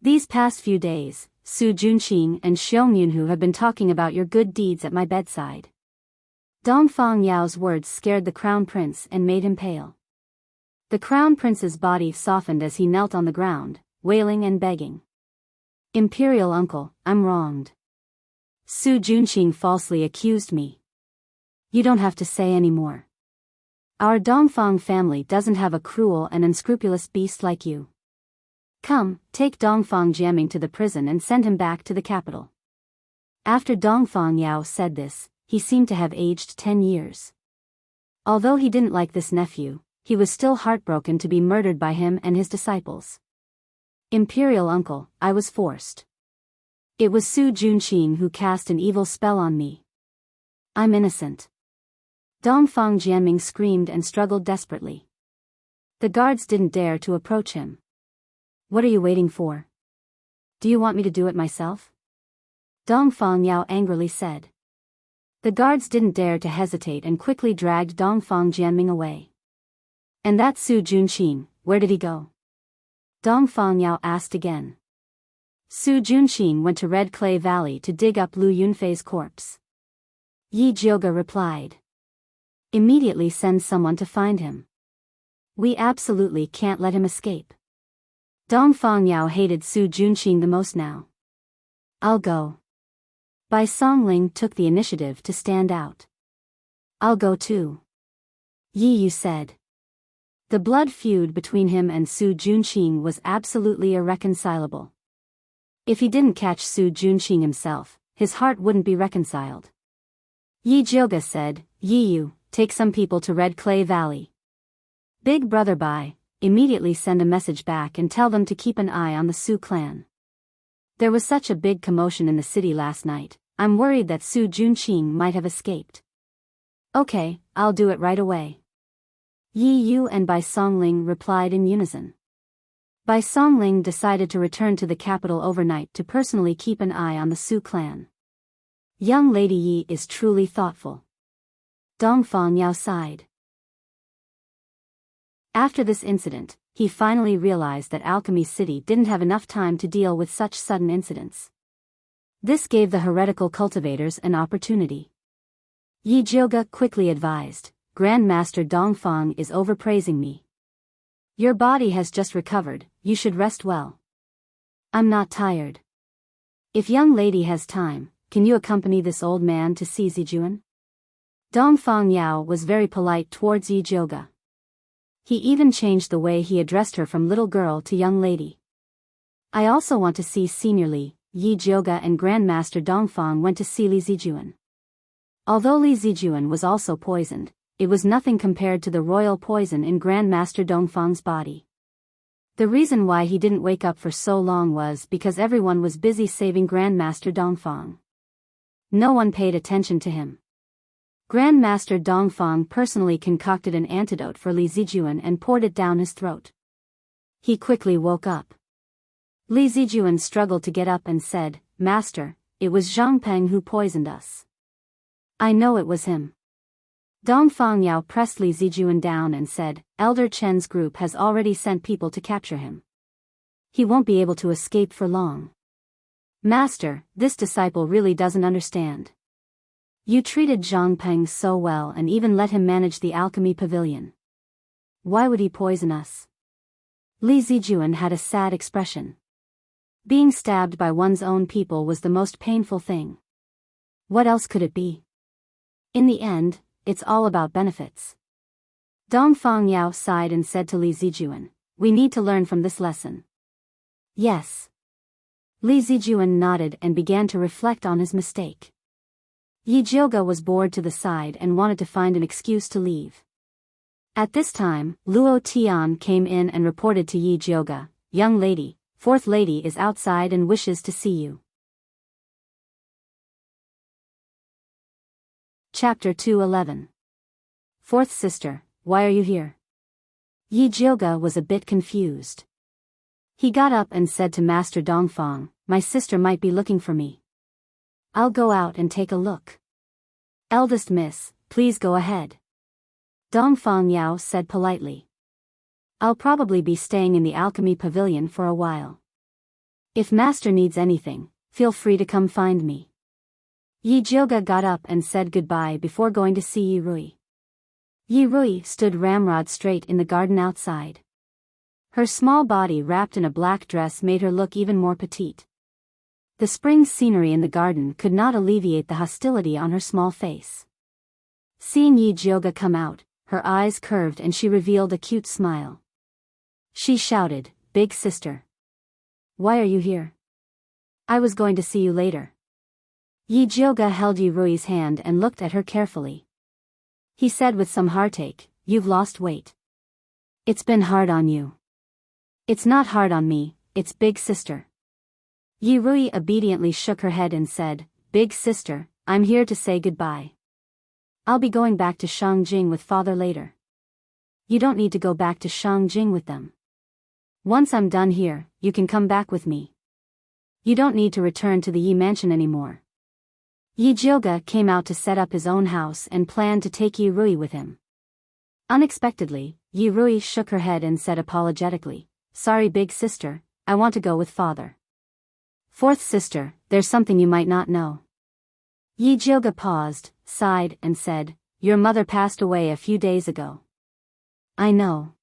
These past few days, Su Junqing and Xiong Yunhu have been talking about your good deeds at my bedside. Dongfang Yao's words scared the crown prince and made him pale. The crown prince's body softened as he knelt on the ground, wailing and begging. Imperial uncle, I'm wronged. Su Junqing falsely accused me. You don't have to say any more. Our Dongfang family doesn't have a cruel and unscrupulous beast like you. Come, take Dongfang Jianming to the prison and send him back to the capital. After Dongfang Yao said this, he seemed to have aged 10 years. Although he didn't like this nephew, he was still heartbroken to be murdered by him and his disciples. Imperial uncle, I was forced. It was Su Junqing who cast an evil spell on me. I'm innocent. Dongfang Jianming screamed and struggled desperately. The guards didn't dare to approach him. What are you waiting for? Do you want me to do it myself? Dongfang Yao angrily said. The guards didn't dare to hesitate and quickly dragged Dongfang Jianming away. And that Su Junqing, where did he go? Dongfang Yao asked again. Su Junqing went to Red Clay Valley to dig up Lu Yunfei's corpse. Yi Jioga replied. Immediately send someone to find him. We absolutely can't let him escape. Dongfang Yao hated Su Junqing the most now. I'll go. Bai Songling took the initiative to stand out. I'll go too. Yi Yu said. The blood feud between him and Su Junqing was absolutely irreconcilable. If he didn't catch Su Junqing himself, his heart wouldn't be reconciled. Yi Jioga said, Yi Yu, take some people to Red Clay Valley. Big Brother Bai, immediately send a message back and tell them to keep an eye on the Su clan. There was such a big commotion in the city last night, I'm worried that Su Junqing might have escaped. Okay, I'll do it right away. Yi Yu and Bai Songling replied in unison. Bai Songling decided to return to the capital overnight to personally keep an eye on the Su clan. Young Lady Yi is truly thoughtful. Dongfang Yao sighed. After this incident, he finally realized that Alchemy City didn't have enough time to deal with such sudden incidents. This gave the heretical cultivators an opportunity. Yi Jioga quickly advised, Grandmaster Dongfang is overpraising me. Your body has just recovered, you should rest well. I'm not tired. If young lady has time, can you accompany this old man to see Zijuan? Dongfang Yao was very polite towards Yi Jioga. He even changed the way he addressed her from little girl to young lady. I also want to see Senior Li. Yi Jioga and Grandmaster Dongfang went to see Li Zijuan. Although Li Zijuan was also poisoned, it was nothing compared to the royal poison in Grandmaster Dongfang's body. The reason why he didn't wake up for so long was because everyone was busy saving Grandmaster Dongfang. No one paid attention to him. Grandmaster Dongfang personally concocted an antidote for Li Zijuan and poured it down his throat. He quickly woke up. Li Zijuan struggled to get up and said, "Master, it was Zhang Peng who poisoned us." "I know it was him." Dongfang Yao pressed Li Zijuan down and said, "Elder Chen's group has already sent people to capture him. He won't be able to escape for long." "Master, this disciple really doesn't understand. You treated Zhang Peng so well and even let him manage the alchemy pavilion. Why would he poison us?" Li Zijuan had a sad expression. Being stabbed by one's own people was the most painful thing. What else could it be? In the end, it's all about benefits. Dongfang Yao sighed and said to Li Zijuan, "We need to learn from this lesson." "Yes." Li Zijuan nodded and began to reflect on his mistake. Yi Jioga was bored to the side and wanted to find an excuse to leave. At this time, Luo Tian came in and reported to Yi Jioga, "Young lady, fourth lady is outside and wishes to see you." Chapter 211. Fourth sister, why are you here? Yi Jioga was a bit confused. He got up and said to Master Dongfang, "My sister might be looking for me. I'll go out and take a look." "Eldest miss, please go ahead." Dongfang Yao said politely. "I'll probably be staying in the alchemy pavilion for a while. If master needs anything, feel free to come find me." Yi Jioga got up and said goodbye before going to see Yi Rui. Yi Rui stood ramrod straight in the garden outside. Her small body wrapped in a black dress made her look even more petite. The spring scenery in the garden could not alleviate the hostility on her small face. Seeing Yi Jioga come out, her eyes curved and she revealed a cute smile. She shouted, "Big sister. Why are you here? I was going to see you later." Yi Jioga held Yi Rui's hand and looked at her carefully. He said with some heartache, "You've lost weight. It's been hard on you." "It's not hard on me, it's big sister." Yi Rui obediently shook her head and said, "Big sister, I'm here to say goodbye. I'll be going back to Shangjing with father later." "You don't need to go back to Shangjing with them. Once I'm done here, you can come back with me. You don't need to return to the Yi mansion anymore." Yi Jioga came out to set up his own house and planned to take Yi Rui with him. Unexpectedly, Yi Rui shook her head and said apologetically, "Sorry big sister, I want to go with father." "Fourth sister, there's something you might not know." Yi Jioga paused, sighed, and said, "Your mother passed away a few days ago." "I know.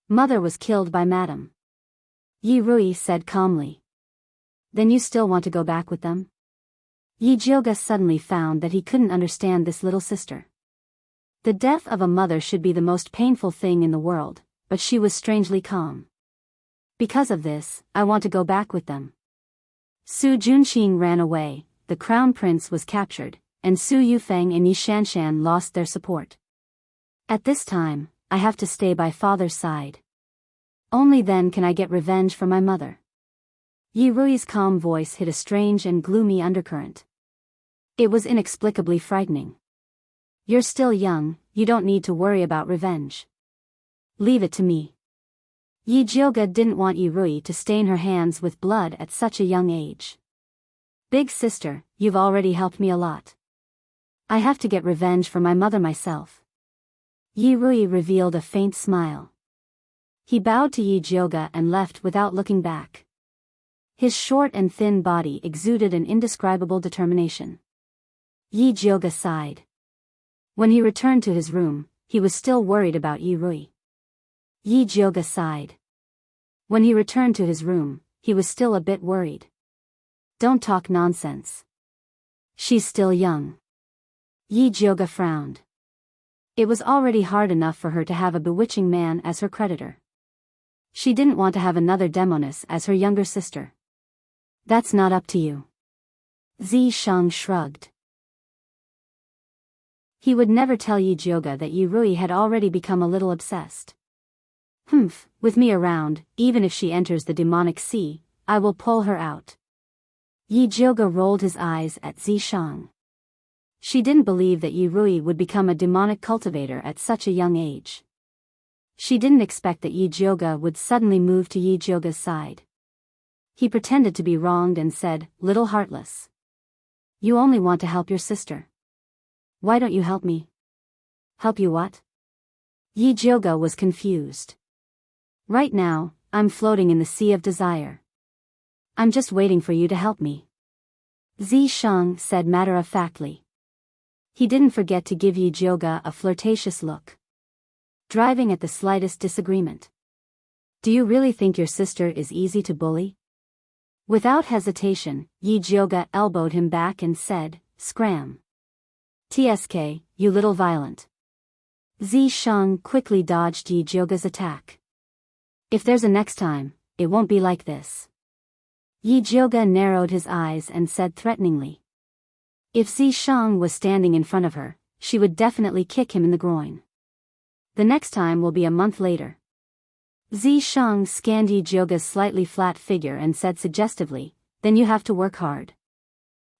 Mother was killed by Madam." Yi Rui said calmly. "Then you still want to go back with them?" Yi Jioga suddenly found that he couldn't understand this little sister. The death of a mother should be the most painful thing in the world, but she was strangely calm. "Because of this, I want to go back with them." Su Junqing ran away, the crown prince was captured, and Su Yufeng and Yi Shanshan lost their support. At this time, I have to stay by father's side. Only then can I get revenge for my mother. Yi Rui's calm voice hid a strange and gloomy undercurrent. It was inexplicably frightening. "You're still young, you don't need to worry about revenge. Leave it to me." Yi Jioga didn't want Yi Rui to stain her hands with blood at such a young age. "Big sister, you've already helped me a lot. I have to get revenge for my mother myself." Yi Rui revealed a faint smile. He bowed to Yi Jioga and left without looking back. His short and thin body exuded an indescribable determination. Yi Jioga sighed. When he returned to his room, he was still worried about Yi Rui. Yi Jioga sighed. When he returned to his room, he was still a bit worried. "Don't talk nonsense. She's still young." Yi Jioga frowned. It was already hard enough for her to have a bewitching man as her creditor. She didn't want to have another demoness as her younger sister. "That's not up to you." Zi Shang shrugged. He would never tell Yi Jioga that Yi Rui had already become a little obsessed. "Humph, with me around, even if she enters the demonic sea, I will pull her out." Yi Jioga rolled his eyes at Zi Shang. She didn't believe that Yi Rui would become a demonic cultivator at such a young age. She didn't expect that Yi Jioga would suddenly move to Yi Jioga's side. He pretended to be wronged and said, "Little heartless. You only want to help your sister. Why don't you help me?" "Help you what?" Yi Jioga was confused. "Right now, I'm floating in the sea of desire. I'm just waiting for you to help me," Zishang said matter-of-factly. He didn't forget to give Yi Jioga a flirtatious look, driving at the slightest disagreement. "Do you really think your sister is easy to bully?" Without hesitation, Yi Jioga elbowed him back and said, "Scram. TSK, you little violent." Zishang quickly dodged Yi Jioga's attack. "If there's a next time, it won't be like this." Yi Jioga narrowed his eyes and said threateningly. If Zishang was standing in front of her, she would definitely kick him in the groin. "The next time will be a month later." Zishang scanned Yi Jioga's slightly flat figure and said suggestively, "Then you have to work hard.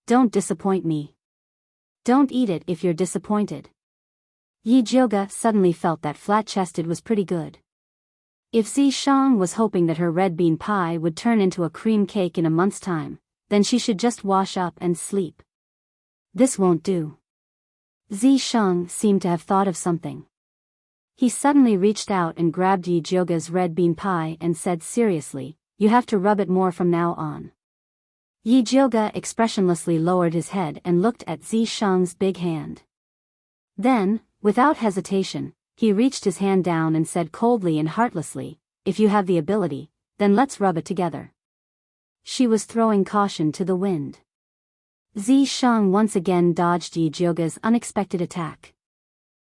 Don't disappoint me. Don't eat it if you're disappointed." Yi Jioga suddenly felt that flat-chested was pretty good. If Zishang was hoping that her red bean pie would turn into a cream cake in a month's time, then she should just wash up and sleep. This won't do. Zishang seemed to have thought of something. He suddenly reached out and grabbed Yi Jioga's red bean pie and said seriously, "You have to rub it more from now on." Yi Jioga expressionlessly lowered his head and looked at Zishang's big hand. Then, without hesitation, he reached his hand down and said coldly and heartlessly, "If you have the ability, then let's rub it together." She was throwing caution to the wind. Zishang once again dodged Yi Jioga's unexpected attack.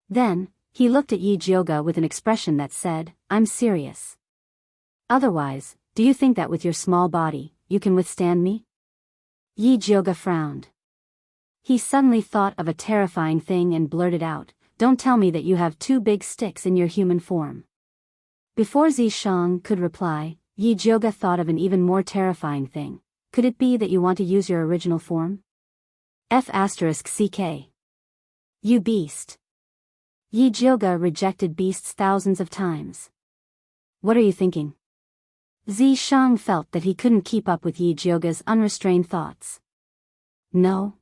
Then, he looked at Yi Jioga with an expression that said, "I'm serious. Otherwise, do you think that with your small body, you can withstand me?" Yi Jioga frowned. He suddenly thought of a terrifying thing and blurted out, "Don't tell me that you have two big sticks in your human form." Before Zishang could reply, Yi Jioga thought of an even more terrifying thing. "Could it be that you want to use your original form? F***CK. You beast." Yi Jioga rejected beasts thousands of times. "What are you thinking?" Zishang felt that he couldn't keep up with Yi Jioga's unrestrained thoughts. "No."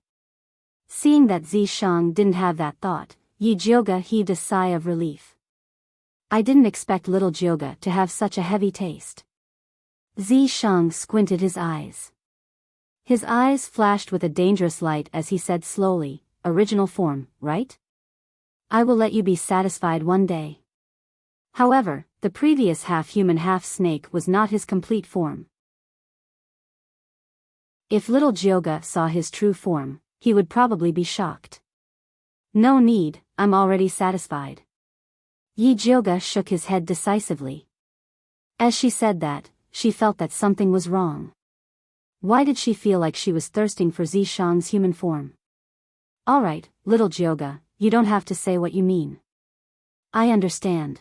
Seeing that Zishang didn't have that thought, Yi Jioga heaved a sigh of relief. "I didn't expect little Jioga to have such a heavy taste." Zishang squinted his eyes. His eyes flashed with a dangerous light as he said slowly, "Original form, right? I will let you be satisfied one day." However, the previous half-human half-snake was not his complete form. If little Jioga saw his true form, he would probably be shocked. "No need, I'm already satisfied." Yi Jioga shook his head decisively. As she said that, she felt that something was wrong. Why did she feel like she was thirsting for Zishang's human form? "All right, little Jioga, you don't have to say what you mean. I understand."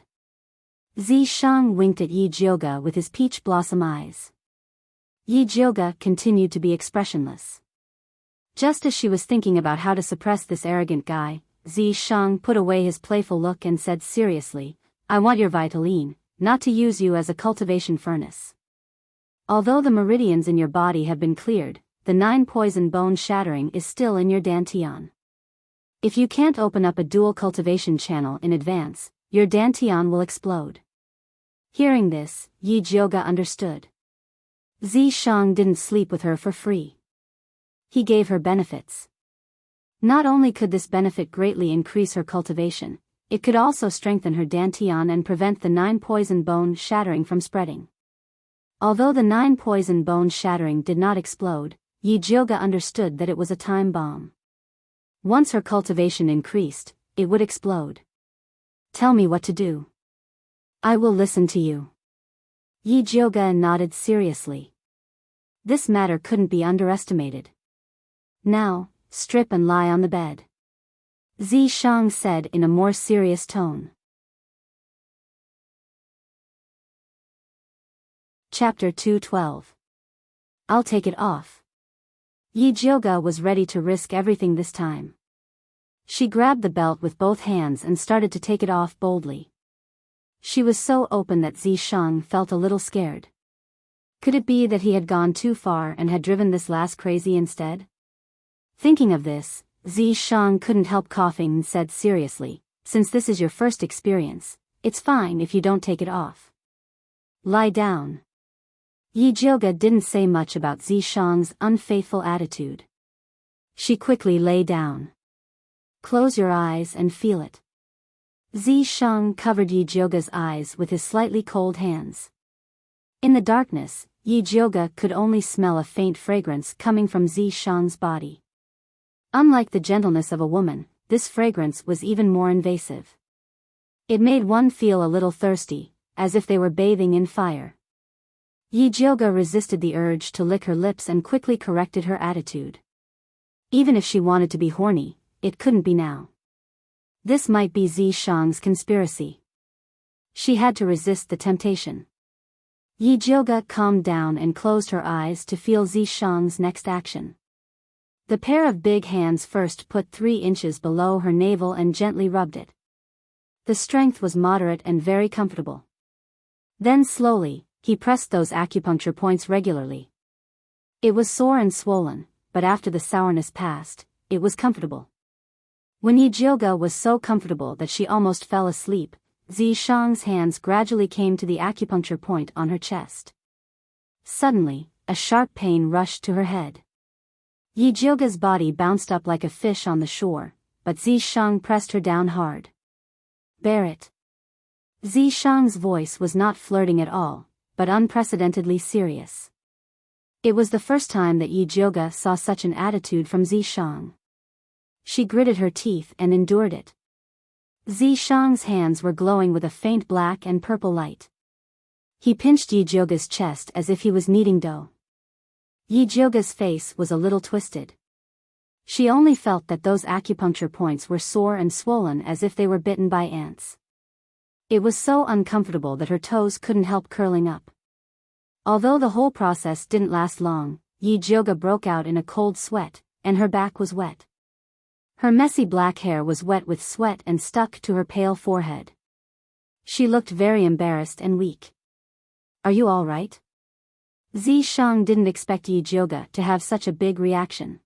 Zishang winked at Yi Jioga with his peach blossom eyes. Yi Jioga continued to be expressionless. Just as she was thinking about how to suppress this arrogant guy, Zishang put away his playful look and said seriously, "I want your Vitaline, not to use you as a cultivation furnace. Although the meridians in your body have been cleared, the 9 poison bone shattering is still in your dantian. If you can't open up a dual cultivation channel in advance, your dantian will explode." Hearing this, Yi Jioga understood. Zishang didn't sleep with her for free. He gave her benefits. Not only could this benefit greatly increase her cultivation, it could also strengthen her dantian and prevent the 9 poison bone shattering from spreading. Although the 9 poison bone shattering did not explode, Yi Jioga understood that it was a time bomb. Once her cultivation increased, it would explode. "Tell me what to do. I will listen to you." Yi Jioga nodded seriously. This matter couldn't be underestimated. "Now, strip and lie on the bed," Zishang said in a more serious tone. Chapter 212. I'll take it off. Yi Jioga was ready to risk everything this time. She grabbed the belt with both hands and started to take it off boldly. She was so open that Zishang felt a little scared. Could it be that he had gone too far and had driven this lass crazy instead? Thinking of this, Zishang couldn't help coughing and said seriously, "Since this is your first experience, it's fine if you don't take it off. Lie down." Yijioga didn't say much about Zishang's unfaithful attitude. She quickly lay down. "Close your eyes and feel it." Zishang covered Yijioga's eyes with his slightly cold hands. In the darkness, Yijioga could only smell a faint fragrance coming from Zishang's body. Unlike the gentleness of a woman, this fragrance was even more invasive. It made one feel a little thirsty, as if they were bathing in fire. Yijioga resisted the urge to lick her lips and quickly corrected her attitude. Even if she wanted to be horny, it couldn't be now. This might be Zishang's conspiracy. She had to resist the temptation. Yijioga calmed down and closed her eyes to feel Zishang's next action. The pair of big hands first put 3 inches below her navel and gently rubbed it. The strength was moderate and very comfortable. Then slowly, he pressed those acupuncture points regularly. It was sore and swollen, but after the sourness passed, it was comfortable. When Yijioga was so comfortable that she almost fell asleep, Zishang's hands gradually came to the acupuncture point on her chest. Suddenly, a sharp pain rushed to her head. Yijioga's body bounced up like a fish on the shore, but Zishang pressed her down hard. "Bear it." Zishang's voice was not flirting at all, but unprecedentedly serious. It was the first time that Yijioga saw such an attitude from Zishang. She gritted her teeth and endured it. Zishang's hands were glowing with a faint black and purple light. He pinched Yijioga's chest as if he was kneading dough. Yijioga's face was a little twisted. She only felt that those acupuncture points were sore and swollen as if they were bitten by ants. It was so uncomfortable that her toes couldn't help curling up. Although the whole process didn't last long, Yijioga broke out in a cold sweat, and her back was wet. Her messy black hair was wet with sweat and stuck to her pale forehead. She looked very embarrassed and weak. "Are you all right?" Zishang didn't expect Yijioga to have such a big reaction.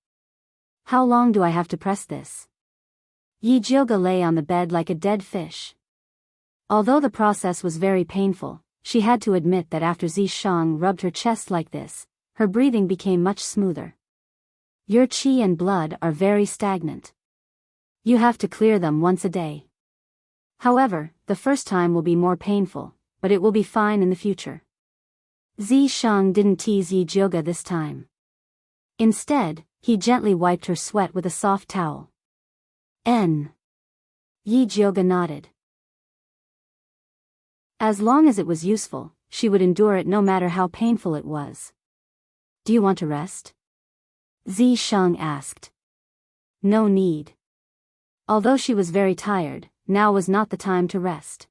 "How long do I have to press this?" Yijioga lay on the bed like a dead fish. Although the process was very painful, she had to admit that after Zishang rubbed her chest like this, her breathing became much smoother. "Your qi and blood are very stagnant. You have to clear them once a day. However, the first time will be more painful, but it will be fine in the future." Zishang didn't tease Yijioga this time. Instead, he gently wiped her sweat with a soft towel. Yijioga nodded. As long as it was useful, she would endure it no matter how painful it was. "Do you want to rest?" Zishang asked. "No need." Although she was very tired, now was not the time to rest.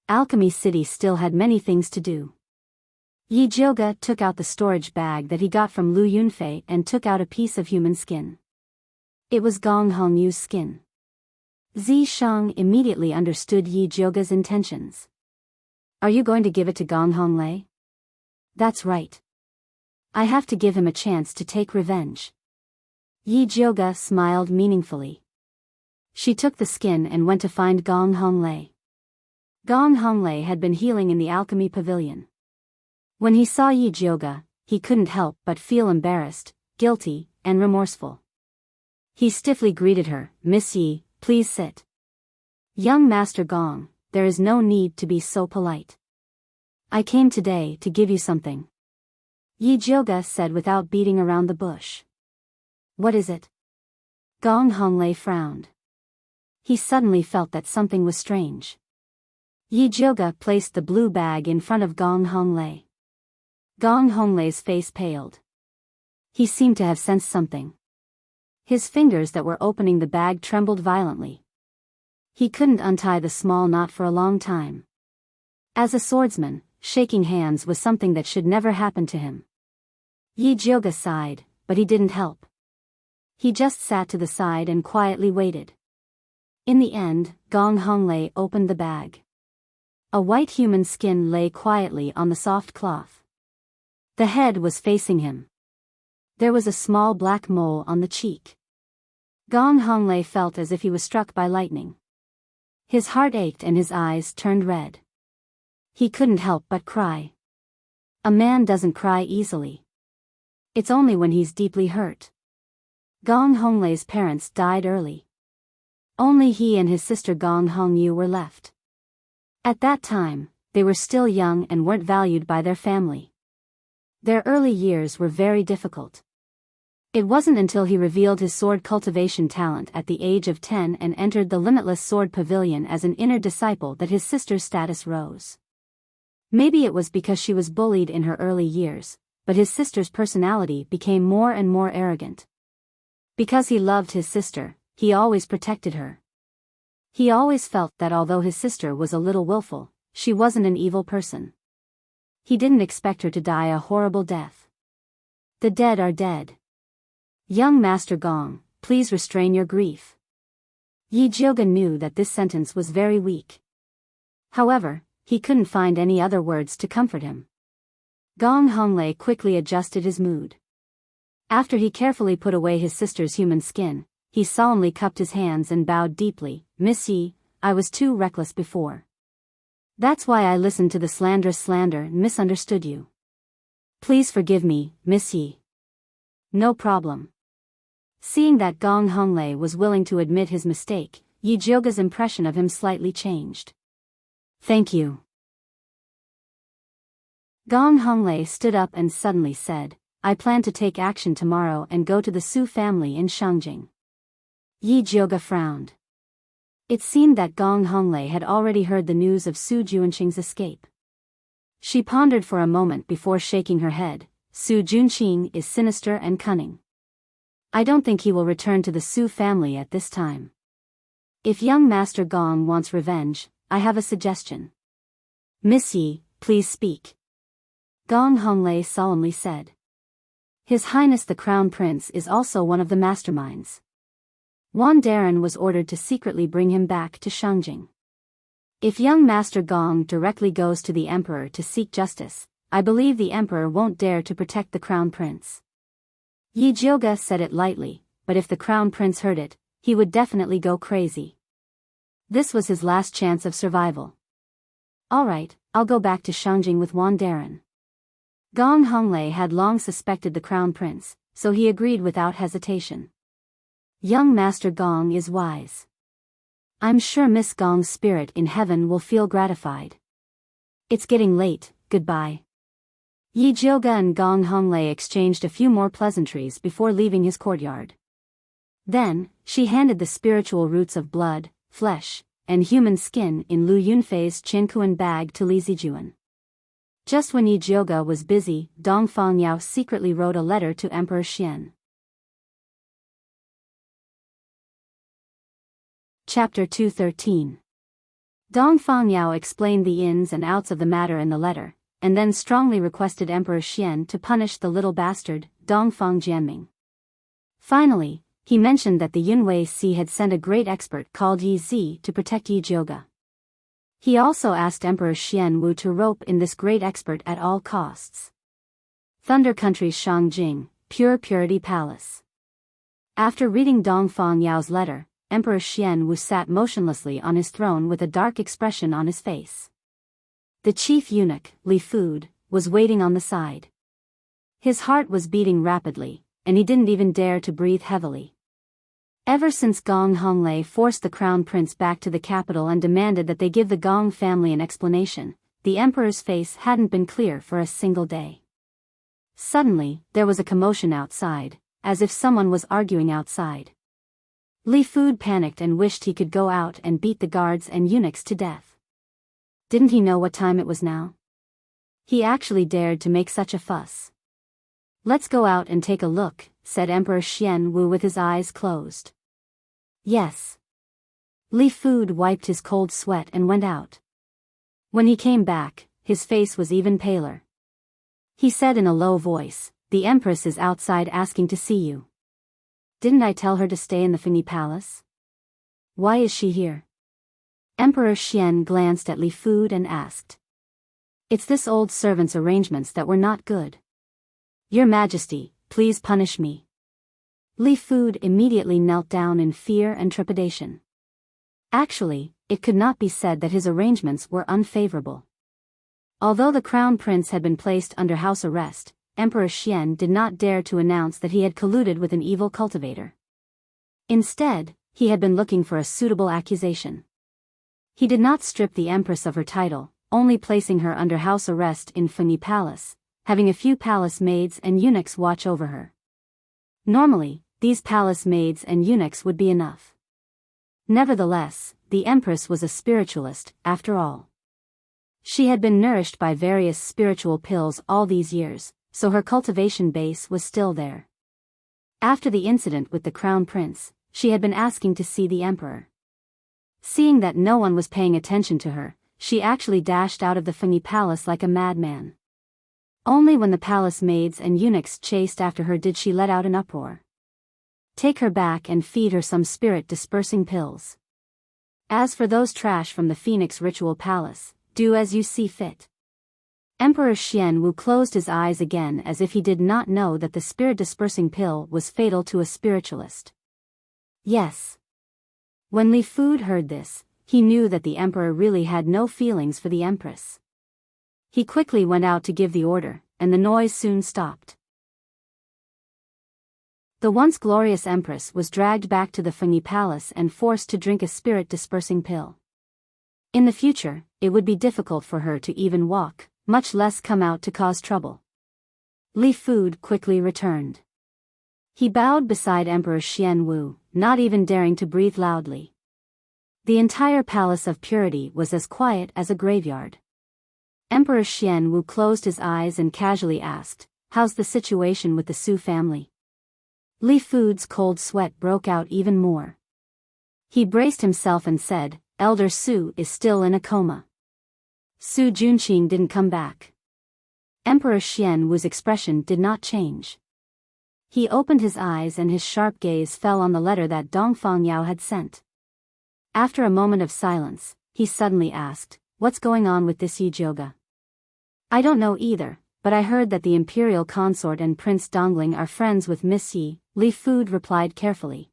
Alchemy City still had many things to do. Yijioga took out the storage bag that he got from Lu Yunfei and took out a piece of human skin. It was Gong Hongyu's skin. Zishang immediately understood Yijioga's intentions. "Are you going to give it to Gong Honglei?" "That's right. I have to give him a chance to take revenge." Yijioga smiled meaningfully. She took the skin and went to find Gong Honglei. Gong Honglei had been healing in the alchemy pavilion. When he saw Yijioga, he couldn't help but feel embarrassed, guilty, and remorseful. He stiffly greeted her, "Miss Yi, please sit." "Young Master Gong, there is no need to be so polite. I came today to give you something," Yijioga said without beating around the bush. "What is it?" Gong Honglei frowned. He suddenly felt that something was strange. Yijioga placed the blue bag in front of Gong Honglei. Gong Honglei's face paled. He seemed to have sensed something. His fingers that were opening the bag trembled violently. He couldn't untie the small knot for a long time. As a swordsman, shaking hands was something that should never happen to him. Yijioga sighed, but he didn't help. He just sat to the side and quietly waited. In the end, Gong Honglei opened the bag. A white human skin lay quietly on the soft cloth. The head was facing him. There was a small black mole on the cheek. Gong Honglei felt as if he was struck by lightning. His heart ached and his eyes turned red. He couldn't help but cry. A man doesn't cry easily. It's only when he's deeply hurt. Gong Honglei's parents died early. Only he and his sister Gong Hongyu were left. At that time, they were still young and weren't valued by their family. Their early years were very difficult. It wasn't until he revealed his sword cultivation talent at the age of 10 and entered the Limitless Sword Pavilion as an inner disciple that his sister's status rose. Maybe it was because she was bullied in her early years, but his sister's personality became more and more arrogant. Because he loved his sister, he always protected her. He always felt that although his sister was a little willful, she wasn't an evil person. He didn't expect her to die a horrible death. The dead are dead. Young Master Gong, please restrain your grief. Yi Jioga knew that this sentence was very weak. However, he couldn't find any other words to comfort him. Gong Honglei quickly adjusted his mood. After he carefully put away his sister's human skin, he solemnly cupped his hands and bowed deeply. Miss Yi, I was too reckless before. That's why I listened to the slanderous slander and misunderstood you. Please forgive me, Miss Yi. No problem. Seeing that Gong Honglei was willing to admit his mistake, Yi Jioga's impression of him slightly changed. Thank you. Gong Honglei stood up and suddenly said, I plan to take action tomorrow and go to the Su family in Shangjing. Yi Jioga frowned. It seemed that Gong Honglei had already heard the news of Su Junqing's escape. She pondered for a moment before shaking her head. Su Junqing is sinister and cunning. I don't think he will return to the Su family at this time. If young Master Gong wants revenge, I have a suggestion. Miss Yi, please speak. Gong Honglei solemnly said. His Highness the Crown Prince is also one of the masterminds. Wandaran was ordered to secretly bring him back to Shangjing. If young Master Gong directly goes to the Emperor to seek justice, I believe the Emperor won't dare to protect the Crown Prince. Yi Jioga said it lightly, but if the Crown Prince heard it, he would definitely go crazy. This was his last chance of survival. Alright, I'll go back to Shangjing with Wandaran. Gong Honglei had long suspected the Crown Prince, so he agreed without hesitation. Young Master Gong is wise. I'm sure Miss Gong's spirit in heaven will feel gratified. It's getting late, goodbye. Yi Jioga and Gong Honglei exchanged a few more pleasantries before leaving his courtyard. Then, she handed the spiritual roots of blood, flesh, and human skin in Lu Yunfei's Qinkuan bag to Li Zijuan. Just when Yi Jioga was busy, Dong Fangyao secretly wrote a letter to Emperor Xian. Chapter 213. Dong Fangyao explained the ins and outs of the matter in the letter, and then strongly requested Emperor Xian to punish the little bastard, Dongfang Jianming. Finally, he mentioned that the Yunwei Si had sent a great expert called Yi Zi to protect Yi Jioga. He also asked Emperor Xian Wu to rope in this great expert at all costs. Thunder Country's Shangjing, Pure Purity Palace. After reading Dongfang Yao's letter, Emperor Xian Wu sat motionlessly on his throne with a dark expression on his face. The chief eunuch, Li Fud, was waiting on the side. His heart was beating rapidly, and he didn't even dare to breathe heavily. Ever since Gong Honglei forced the Crown Prince back to the capital and demanded that they give the Gong family an explanation, the Emperor's face hadn't been clear for a single day. Suddenly, there was a commotion outside, as if someone was arguing outside. Li Fud panicked and wished he could go out and beat the guards and eunuchs to death. Didn't he know what time it was now? He actually dared to make such a fuss. Let's go out and take a look, said Emperor Xian Wu with his eyes closed. Yes. Li Fud wiped his cold sweat and went out. When he came back, his face was even paler. He said in a low voice, the Empress is outside asking to see you. Didn't I tell her to stay in the Fengyi Palace? Why is she here? Emperor Xian glanced at Li Fud and asked. It's this old servant's arrangements that were not good. Your Majesty, please punish me. Li Fud immediately knelt down in fear and trepidation. Actually, it could not be said that his arrangements were unfavorable. Although the crown prince had been placed under house arrest, Emperor Xian did not dare to announce that he had colluded with an evil cultivator. Instead, he had been looking for a suitable accusation. He did not strip the empress of her title, only placing her under house arrest in Fengyi Palace, having a few palace maids and eunuchs watch over her. Normally, these palace maids and eunuchs would be enough. Nevertheless, the empress was a spiritualist, after all. She had been nourished by various spiritual pills all these years, so her cultivation base was still there. After the incident with the crown prince, she had been asking to see the emperor. Seeing that no one was paying attention to her, she actually dashed out of the Fengyi Palace like a madman. Only when the palace maids and eunuchs chased after her did she let out an uproar. Take her back and feed her some spirit-dispersing pills. As for those trash from the Phoenix Ritual Palace, do as you see fit. Emperor Xianwu closed his eyes again as if he did not know that the spirit-dispersing pill was fatal to a spiritualist. Yes. When Li Fud heard this, he knew that the emperor really had no feelings for the empress. He quickly went out to give the order, and the noise soon stopped. The once glorious empress was dragged back to the Fengyi Palace and forced to drink a spirit-dispersing pill. In the future, it would be difficult for her to even walk, much less come out to cause trouble. Li Fud quickly returned. He bowed beside Emperor Xianwu, not even daring to breathe loudly. The entire Palace of Purity was as quiet as a graveyard. Emperor Xianwu closed his eyes and casually asked, "How's the situation with the Su family?" Li Fud's cold sweat broke out even more. He braced himself and said, "Elder Su is still in a coma. Su Junqing didn't come back." Emperor Xianwu's expression did not change. He opened his eyes and his sharp gaze fell on the letter that Dongfang Yao had sent. After a moment of silence, he suddenly asked, "What's going on with this Yijioga?" "I don't know either, but I heard that the imperial consort and Prince Dongling are friends with Miss Yi," Li Fud replied carefully.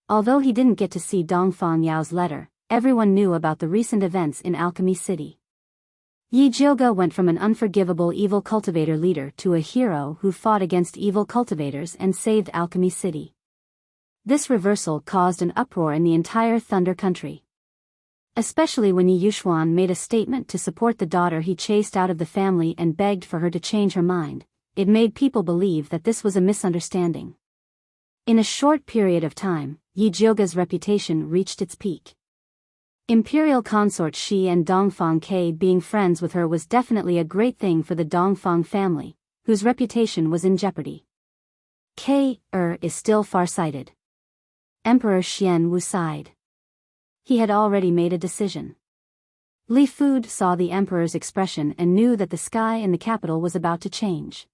Although he didn't get to see Dongfang Yao's letter, everyone knew about the recent events in Alchemy City. Yi Jioga went from an unforgivable evil cultivator leader to a hero who fought against evil cultivators and saved Alchemy City. This reversal caused an uproar in the entire Thunder Country. Especially when Yi Yuxuan made a statement to support the daughter he chased out of the family and begged for her to change her mind, it made people believe that this was a misunderstanding. In a short period of time, Yi Jioga's reputation reached its peak. Imperial consort Shi and Dongfang Ke being friends with her was definitely a great thing for the Dongfang family, whose reputation was in jeopardy. Ke is still far-sighted. Emperor Xianwu sighed. He had already made a decision. Li Fud saw the emperor's expression and knew that the sky in the capital was about to change.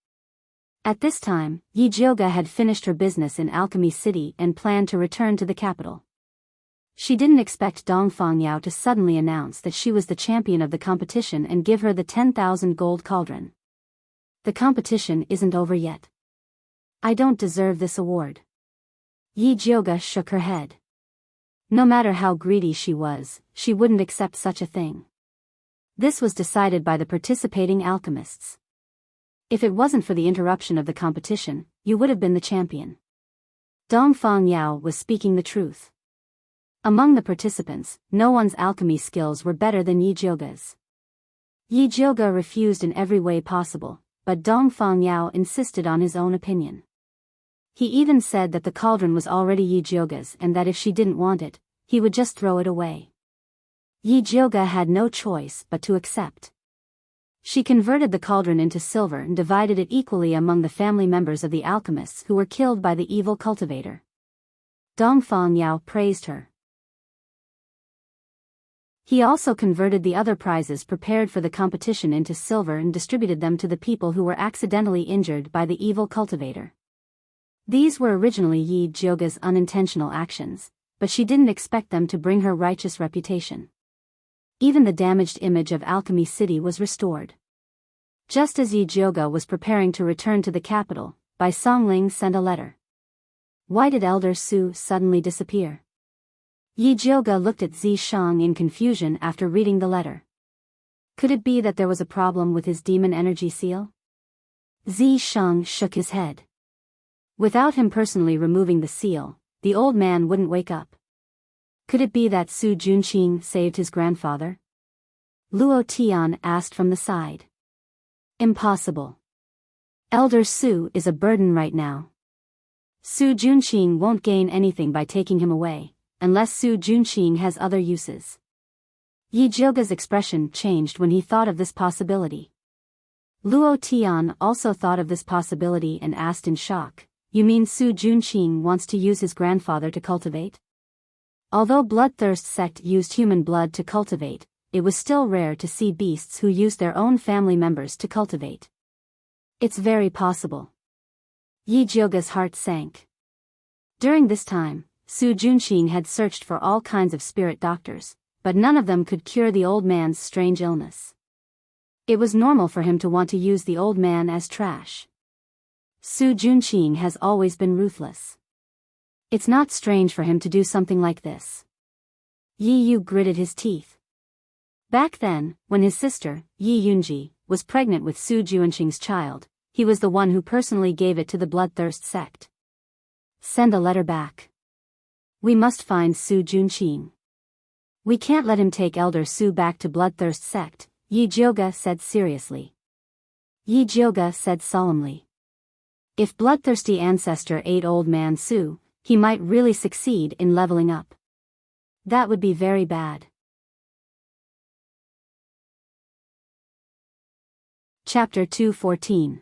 At this time, Yi Jioga had finished her business in Alchemy City and planned to return to the capital. She didn't expect Dongfang Yao to suddenly announce that she was the champion of the competition and give her the 10,000 gold cauldron. The competition isn't over yet. I don't deserve this award. Yi Jioga shook her head. No matter how greedy she was, she wouldn't accept such a thing. This was decided by the participating alchemists. If it wasn't for the interruption of the competition, you would have been the champion. Dongfang Yao was speaking the truth. Among the participants, no one's alchemy skills were better than Yi Jioga's. Yi Jioga refused in every way possible, but Dongfang Yao insisted on his own opinion. He even said that the cauldron was already Yi Jioga's and that if she didn't want it, he would just throw it away. Yi Jioga had no choice but to accept. She converted the cauldron into silver and divided it equally among the family members of the alchemists who were killed by the evil cultivator. Dongfang Yao praised her. He also converted the other prizes prepared for the competition into silver and distributed them to the people who were accidentally injured by the evil cultivator. These were originally Yi Jioga's unintentional actions, but she didn't expect them to bring her righteous reputation. Even the damaged image of Alchemy City was restored. Just as Yi Jioge was preparing to return to the capital, Bai Songling sent a letter. Why did Elder Su suddenly disappear? Yi Jioge looked at Zi Shang in confusion after reading the letter. Could it be that there was a problem with his demon energy seal? Zi Shang shook his head. Without him personally removing the seal, the old man wouldn't wake up. Could it be that Su Junqing saved his grandfather? Luo Tian asked from the side. Impossible. Elder Su is a burden right now. Su Junqing won't gain anything by taking him away, unless Su Junqing has other uses. Yi Jioge's expression changed when he thought of this possibility. Luo Tian also thought of this possibility and asked in shock, "You mean Su Junqing wants to use his grandfather to cultivate?" Although Bloodthirst sect used human blood to cultivate, it was still rare to see beasts who used their own family members to cultivate. It's very possible. Yi Jioge's heart sank. During this time, Su Junqing had searched for all kinds of spirit doctors, but none of them could cure the old man's strange illness. It was normal for him to want to use the old man as trash. Su Junqing has always been ruthless. It's not strange for him to do something like this. Yi Yu gritted his teeth. Back then, when his sister, Yi Yunji, was pregnant with Su Junqing's child, he was the one who personally gave it to the Bloodthirst sect. Send a letter back. We must find Su Junqing. We can't let him take Elder Su back to Bloodthirst sect, Yi Jioge said seriously. Yi Jioge said solemnly. If Bloodthirsty ancestor ate old man Su, he might really succeed in leveling up. That would be very bad. Chapter 214.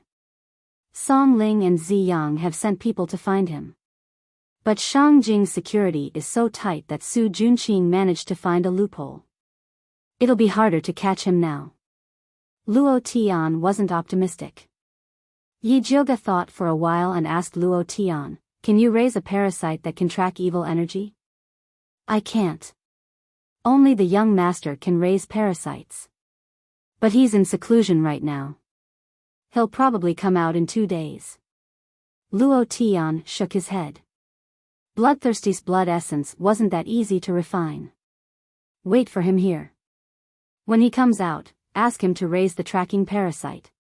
Song Ling and Zi Yang have sent people to find him. But Shang Jing's security is so tight that Su Junqing managed to find a loophole. It'll be harder to catch him now. Luo Tian wasn't optimistic. Yi Jioge thought for a while and asked Luo Tian, "Can you raise a parasite that can track evil energy?" "I can't. Only the young master can raise parasites. But he's in seclusion right now. He'll probably come out in 2 days." Luo Tian shook his head. Bloodthirsty's blood essence wasn't that easy to refine. Wait for him here. When he comes out, ask him to raise the tracking parasite.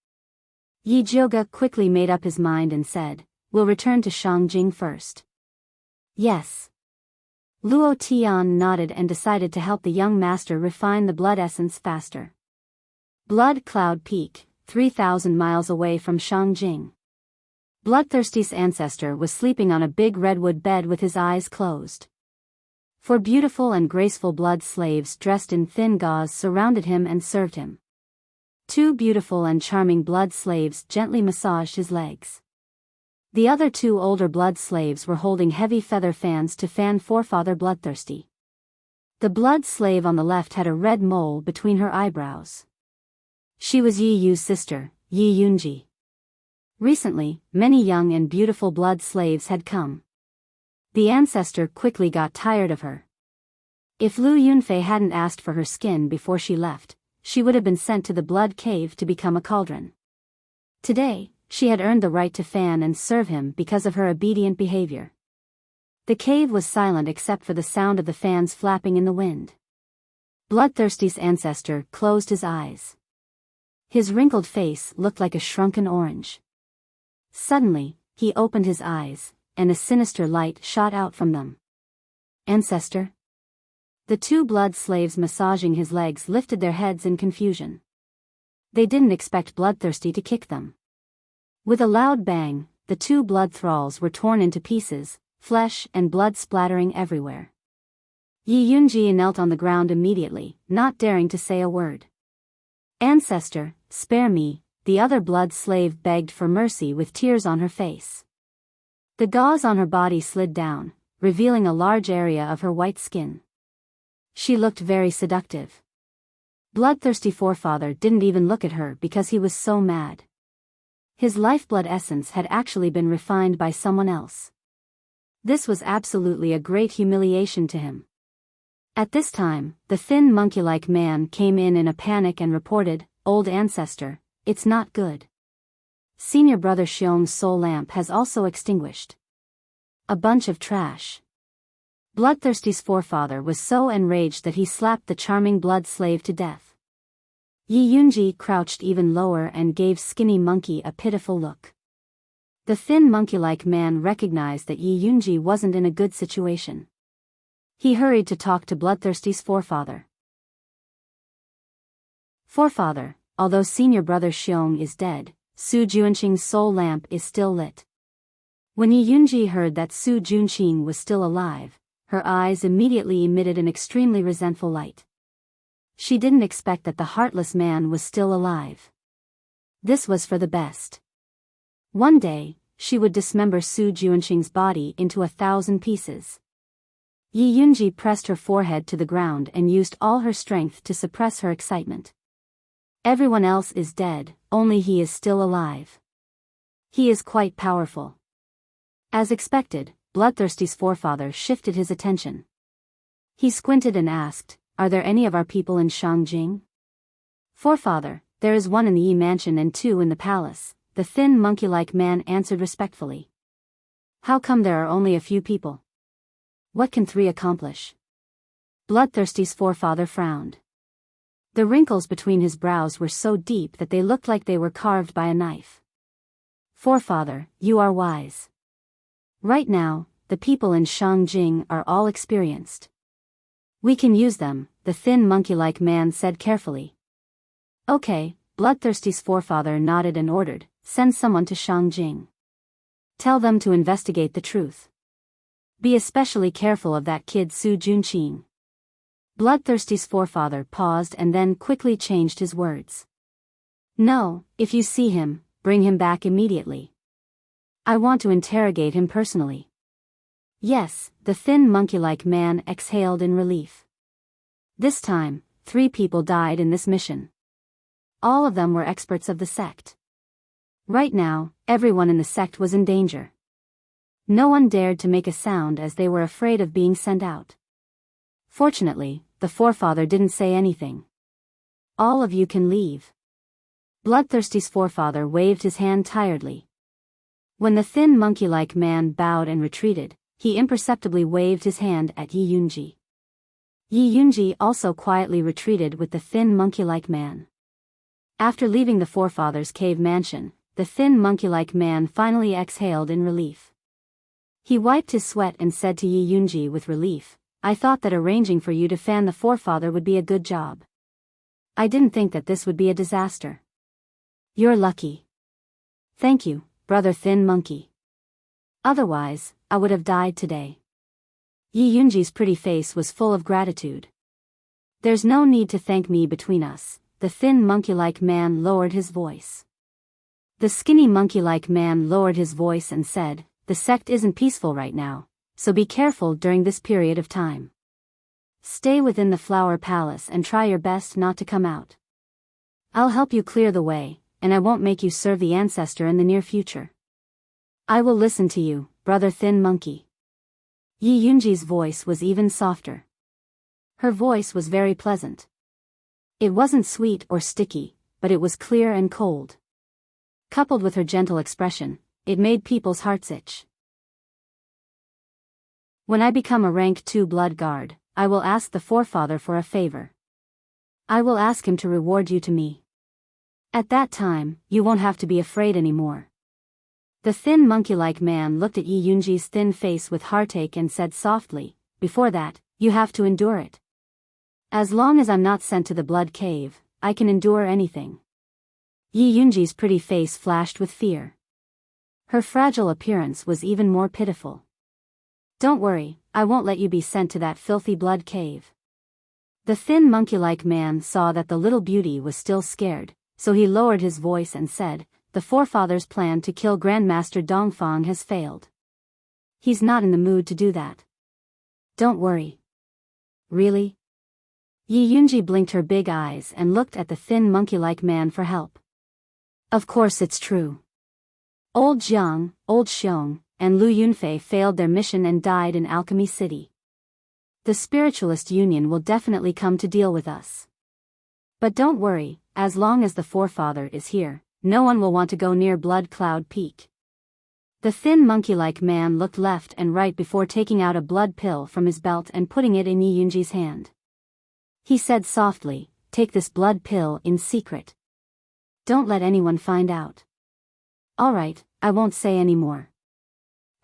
Yi Jioge quickly made up his mind and said, "We'll return to Shangjing first." Yes. Luo Tian nodded and decided to help the young master refine the blood essence faster. Blood Cloud Peak, 3,000 miles away from Shangjing. Bloodthirsty's ancestor was sleeping on a big redwood bed with his eyes closed. 4 beautiful and graceful blood slaves dressed in thin gauze surrounded him and served him. 2 beautiful and charming blood slaves gently massaged his legs. The other 2 older blood slaves were holding heavy feather fans to fan forefather Bloodthirsty. The blood slave on the left had a red mole between her eyebrows. She was Yi Yu's sister, Yi Yunji. Recently, many young and beautiful blood slaves had come. The ancestor quickly got tired of her. If Lu Yunfei hadn't asked for her skin before she left, she would have been sent to the blood cave to become a cauldron. Today, she had earned the right to fan and serve him because of her obedient behavior. The cave was silent except for the sound of the fans flapping in the wind. Bloodthirsty's ancestor closed his eyes. His wrinkled face looked like a shrunken orange. Suddenly, he opened his eyes, and a sinister light shot out from them. "Ancestor?" The 2 blood slaves massaging his legs lifted their heads in confusion. They didn't expect Bloodthirsty to kick them. With a loud bang, the 2 blood thralls were torn into pieces, flesh and blood splattering everywhere. Yi Yunji knelt on the ground immediately, not daring to say a word. "Ancestor, spare me," the other blood slave begged for mercy with tears on her face. The gauze on her body slid down, revealing a large area of her white skin. She looked very seductive. Bloodthirsty forefather didn't even look at her because he was so mad. His lifeblood essence had actually been refined by someone else. This was absolutely a great humiliation to him. At this time, the thin monkey-like man came in a panic and reported, "Old ancestor, it's not good. Senior brother Xiong's soul lamp has also extinguished. A bunch of trash." Bloodthirsty's forefather was so enraged that he slapped the charming blood slave to death. Yi Yunji crouched even lower and gave Skinny Monkey a pitiful look. The thin monkey-like man recognized that Yi Yunji wasn't in a good situation. He hurried to talk to Bloodthirsty's forefather. "Forefather, although senior brother Xiong is dead, Su Junqing's soul lamp is still lit." When Yi Yunji heard that Su Junqing was still alive, her eyes immediately emitted an extremely resentful light. She didn't expect that the heartless man was still alive. This was for the best. One day, she would dismember Su Junqing's body into 1,000 pieces. Yi Yunji pressed her forehead to the ground and used all her strength to suppress her excitement. Everyone else is dead, only he is still alive. He is quite powerful. As expected, Bloodthirsty's forefather shifted his attention. He squinted and asked, "Are there any of our people in Shangjing?" "Forefather, there is one in the Yi mansion and 2 in the palace," the thin monkey-like man answered respectfully. "How come there are only a few people? What can 3 accomplish?" Bloodthirsty's forefather frowned. The wrinkles between his brows were so deep that they looked like they were carved by a knife. "Forefather, you are wise. Right now, the people in Shangjing are all experienced. We can use them," the thin monkey-like man said carefully. "Okay," Bloodthirsty's forefather nodded and ordered, "Send someone to Shangjing. Tell them to investigate the truth. Be especially careful of that kid Su Junqing." Bloodthirsty's forefather paused and then quickly changed his words. "No, if you see him, bring him back immediately. I want to interrogate him personally." "Yes," the thin monkey-like man exhaled in relief. This time, 3 people died in this mission. All of them were experts of the sect. Right now, everyone in the sect was in danger. No one dared to make a sound as they were afraid of being sent out. Fortunately, the forefather didn't say anything. "All of you can leave." Bloodthirsty's forefather waved his hand tiredly. When the thin monkey-like man bowed and retreated, he imperceptibly waved his hand at Yi Yunji. Yi Yunji also quietly retreated with the thin monkey-like man. After leaving the forefather's cave mansion, the thin monkey-like man finally exhaled in relief. He wiped his sweat and said to Yi Yunji with relief, "I thought that arranging for you to fan the forefather would be a good job. I didn't think that this would be a disaster. You're lucky. Thank you, brother Thin Monkey. Otherwise, I would have died today." Yi Yunji's pretty face was full of gratitude. "There's no need to thank me between us," the thin monkey-like man lowered his voice. The skinny monkey-like man lowered his voice and said, "The sect isn't peaceful right now, so be careful during this period of time. Stay within the Flower Palace and try your best not to come out. I'll help you clear the way, and I won't make you serve the ancestor in the near future. I will listen to you, brother Thin Monkey." Yi Yunji's voice was even softer. Her voice was very pleasant. It wasn't sweet or sticky, but it was clear and cold. Coupled with her gentle expression, it made people's hearts itch. "When I become a rank 2 blood guard, I will ask the forefather for a favor. I will ask him to reward you to me. At that time, you won't have to be afraid anymore." The thin monkey-like man looked at Yi Yunji's thin face with heartache and said softly, "Before that, you have to endure it. As long as I'm not sent to the blood cave, I can endure anything." Yi Yunji's pretty face flashed with fear. Her fragile appearance was even more pitiful. "Don't worry, I won't let you be sent to that filthy blood cave." The thin monkey-like man saw that the little beauty was still scared, so he lowered his voice and said, "The forefather's plan to kill Grandmaster Dongfang has failed. He's not in the mood to do that. Don't worry." "Really?" Yi Yunji blinked her big eyes and looked at the thin monkey-like man for help. "Of course it's true. Old Jiang, Old Xiong, and Lu Yunfei failed their mission and died in Alchemy City. The Spiritualist Union will definitely come to deal with us. But don't worry, as long as the forefather is here, no one will want to go near Blood Cloud Peak. The thin monkey-like man looked left and right before taking out a blood pill from his belt and putting it in Yi Yunji's hand. He said softly, "Take this blood pill in secret. Don't let anyone find out." "All right, I won't say any more.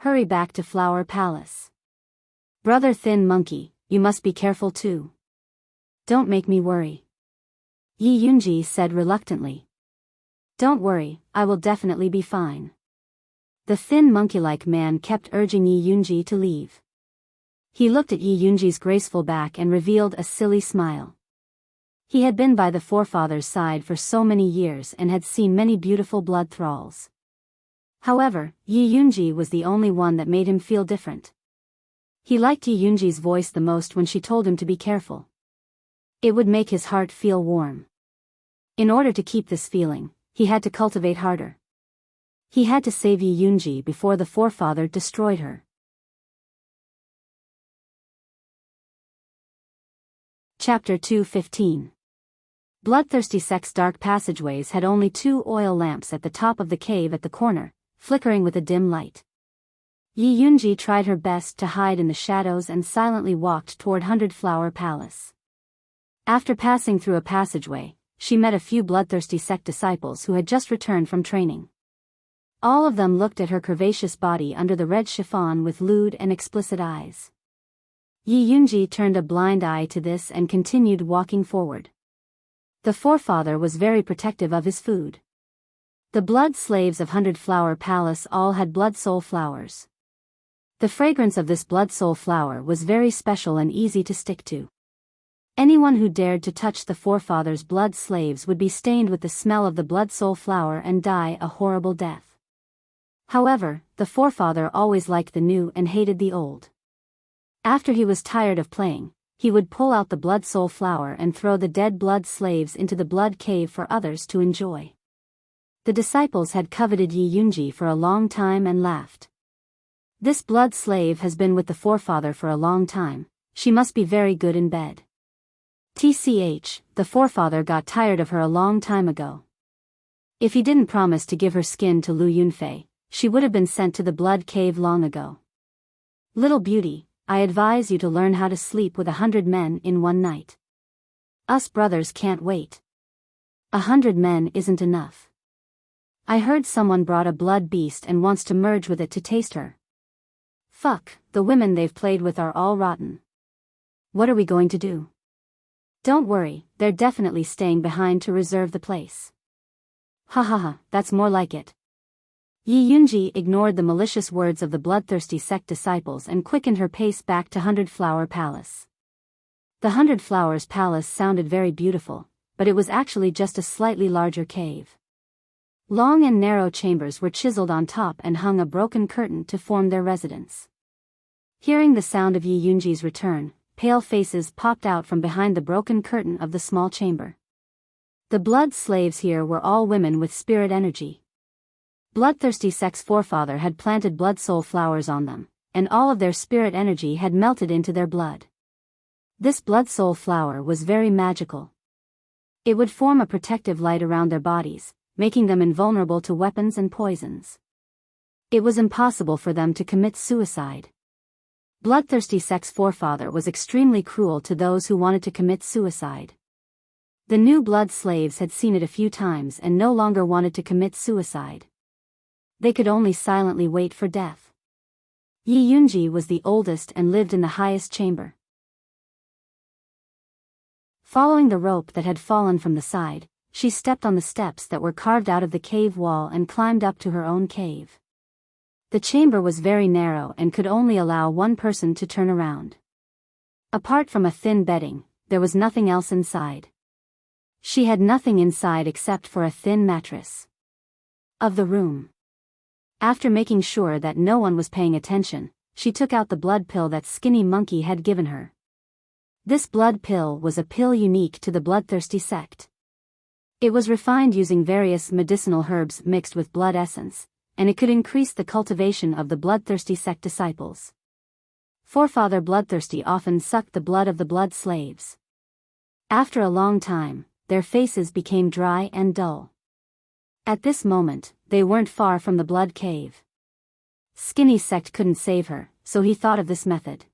Hurry back to Flower Palace. Brother Thin Monkey, you must be careful too. Don't make me worry." Yi Yunji said reluctantly. "Don't worry, I will definitely be fine." The thin monkey-like man kept urging Yi Yunji to leave. He looked at Yi Yunji's graceful back and revealed a silly smile. He had been by the forefather's side for so many years and had seen many beautiful blood thralls. However, Yi Yunji was the only one that made him feel different. He liked Yi Yunji's voice the most when she told him to be careful. It would make his heart feel warm. In order to keep this feeling, he had to cultivate harder. He had to save Yi Yunji before the forefather destroyed her. Chapter 2:15. Bloodthirsty Sect's dark passageways had only 2 oil lamps at the top of the cave at the corner, flickering with a dim light. Yi Yunji tried her best to hide in the shadows and silently walked toward 100 Flower Palace. After passing through a passageway, she met a few bloodthirsty sect disciples who had just returned from training. All of them looked at her curvaceous body under the red chiffon with lewd and explicit eyes. Yi Yunji turned a blind eye to this and continued walking forward. The forefather was very protective of his food. The blood slaves of 100 Flower Palace all had blood soul flowers. The fragrance of this blood soul flower was very special and easy to stick to. Anyone who dared to touch the forefather's blood slaves would be stained with the smell of the blood soul flower and die a horrible death. However, the forefather always liked the new and hated the old. After he was tired of playing, he would pull out the blood soul flower and throw the dead blood slaves into the blood cave for others to enjoy. The disciples had coveted Yi Yunji for a long time and laughed. "This blood slave has been with the forefather for a long time, she must be very good in bed. TCH, the forefather got tired of her a long time ago. If he didn't promise to give her skin to Lu Yunfei, she would have been sent to the blood cave long ago. Little beauty, I advise you to learn how to sleep with 100 men in one night. Us brothers can't wait. 100 men isn't enough. I heard someone brought a blood beast and wants to merge with it to taste her. Fuck, the women they've played with are all rotten. What are we going to do? Don't worry, they're definitely staying behind to reserve the place. Ha ha ha, that's more like it." Yi Yunji ignored the malicious words of the bloodthirsty sect disciples and quickened her pace back to 100 Flower Palace. The 100 Flowers Palace sounded very beautiful, but it was actually just a slightly larger cave. Long and narrow chambers were chiseled on top and hung a broken curtain to form their residence. Hearing the sound of Yi Yunji's return, pale faces popped out from behind the broken curtain of the small chamber. The blood slaves here were all women with spirit energy. Bloodthirsty sect's forefather had planted blood soul flowers on them, and all of their spirit energy had melted into their blood. This blood soul flower was very magical. It would form a protective light around their bodies, making them invulnerable to weapons and poisons. It was impossible for them to commit suicide. Bloodthirsty sect's forefather was extremely cruel to those who wanted to commit suicide. The new blood slaves had seen it a few times and no longer wanted to commit suicide. They could only silently wait for death. Yi Yunji was the oldest and lived in the highest chamber. Following the rope that had fallen from the side, she stepped on the steps that were carved out of the cave wall and climbed up to her own cave. The chamber was very narrow and could only allow one person to turn around. Apart from a thin bedding, there was nothing else inside. She had nothing inside except for a thin mattress. Of the room. After making sure that no one was paying attention, she took out the blood pill that Skinny Monkey had given her. This blood pill was a pill unique to the bloodthirsty sect. It was refined using various medicinal herbs mixed with blood essence, and it could increase the cultivation of the bloodthirsty sect disciples. Forefather Bloodthirsty often sucked the blood of the blood slaves. After a long time, their faces became dry and dull. At this moment, they weren't far from the blood cave. Skinny sect couldn't save her, so he thought of this method.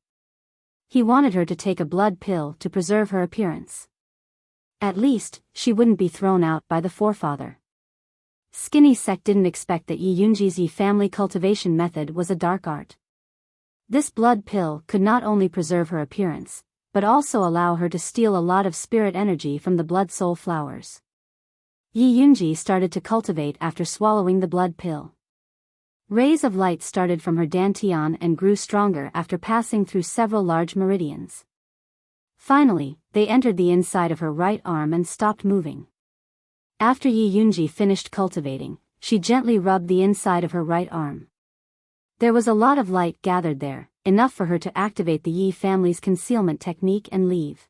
He wanted her to take a blood pill to preserve her appearance. At least, she wouldn't be thrown out by the forefather. Skinny sect didn't expect that Yi Yunji's family cultivation method was a dark art. This blood pill could not only preserve her appearance, but also allow her to steal a lot of spirit energy from the blood soul flowers. Yi Yunji started to cultivate after swallowing the blood pill. Rays of light started from her dantian and grew stronger after passing through several large meridians. Finally, they entered the inside of her right arm and stopped moving. After Yi Yunji finished cultivating, she gently rubbed the inside of her right arm. There was a lot of light gathered there, enough for her to activate the Yi family's concealment technique and leave.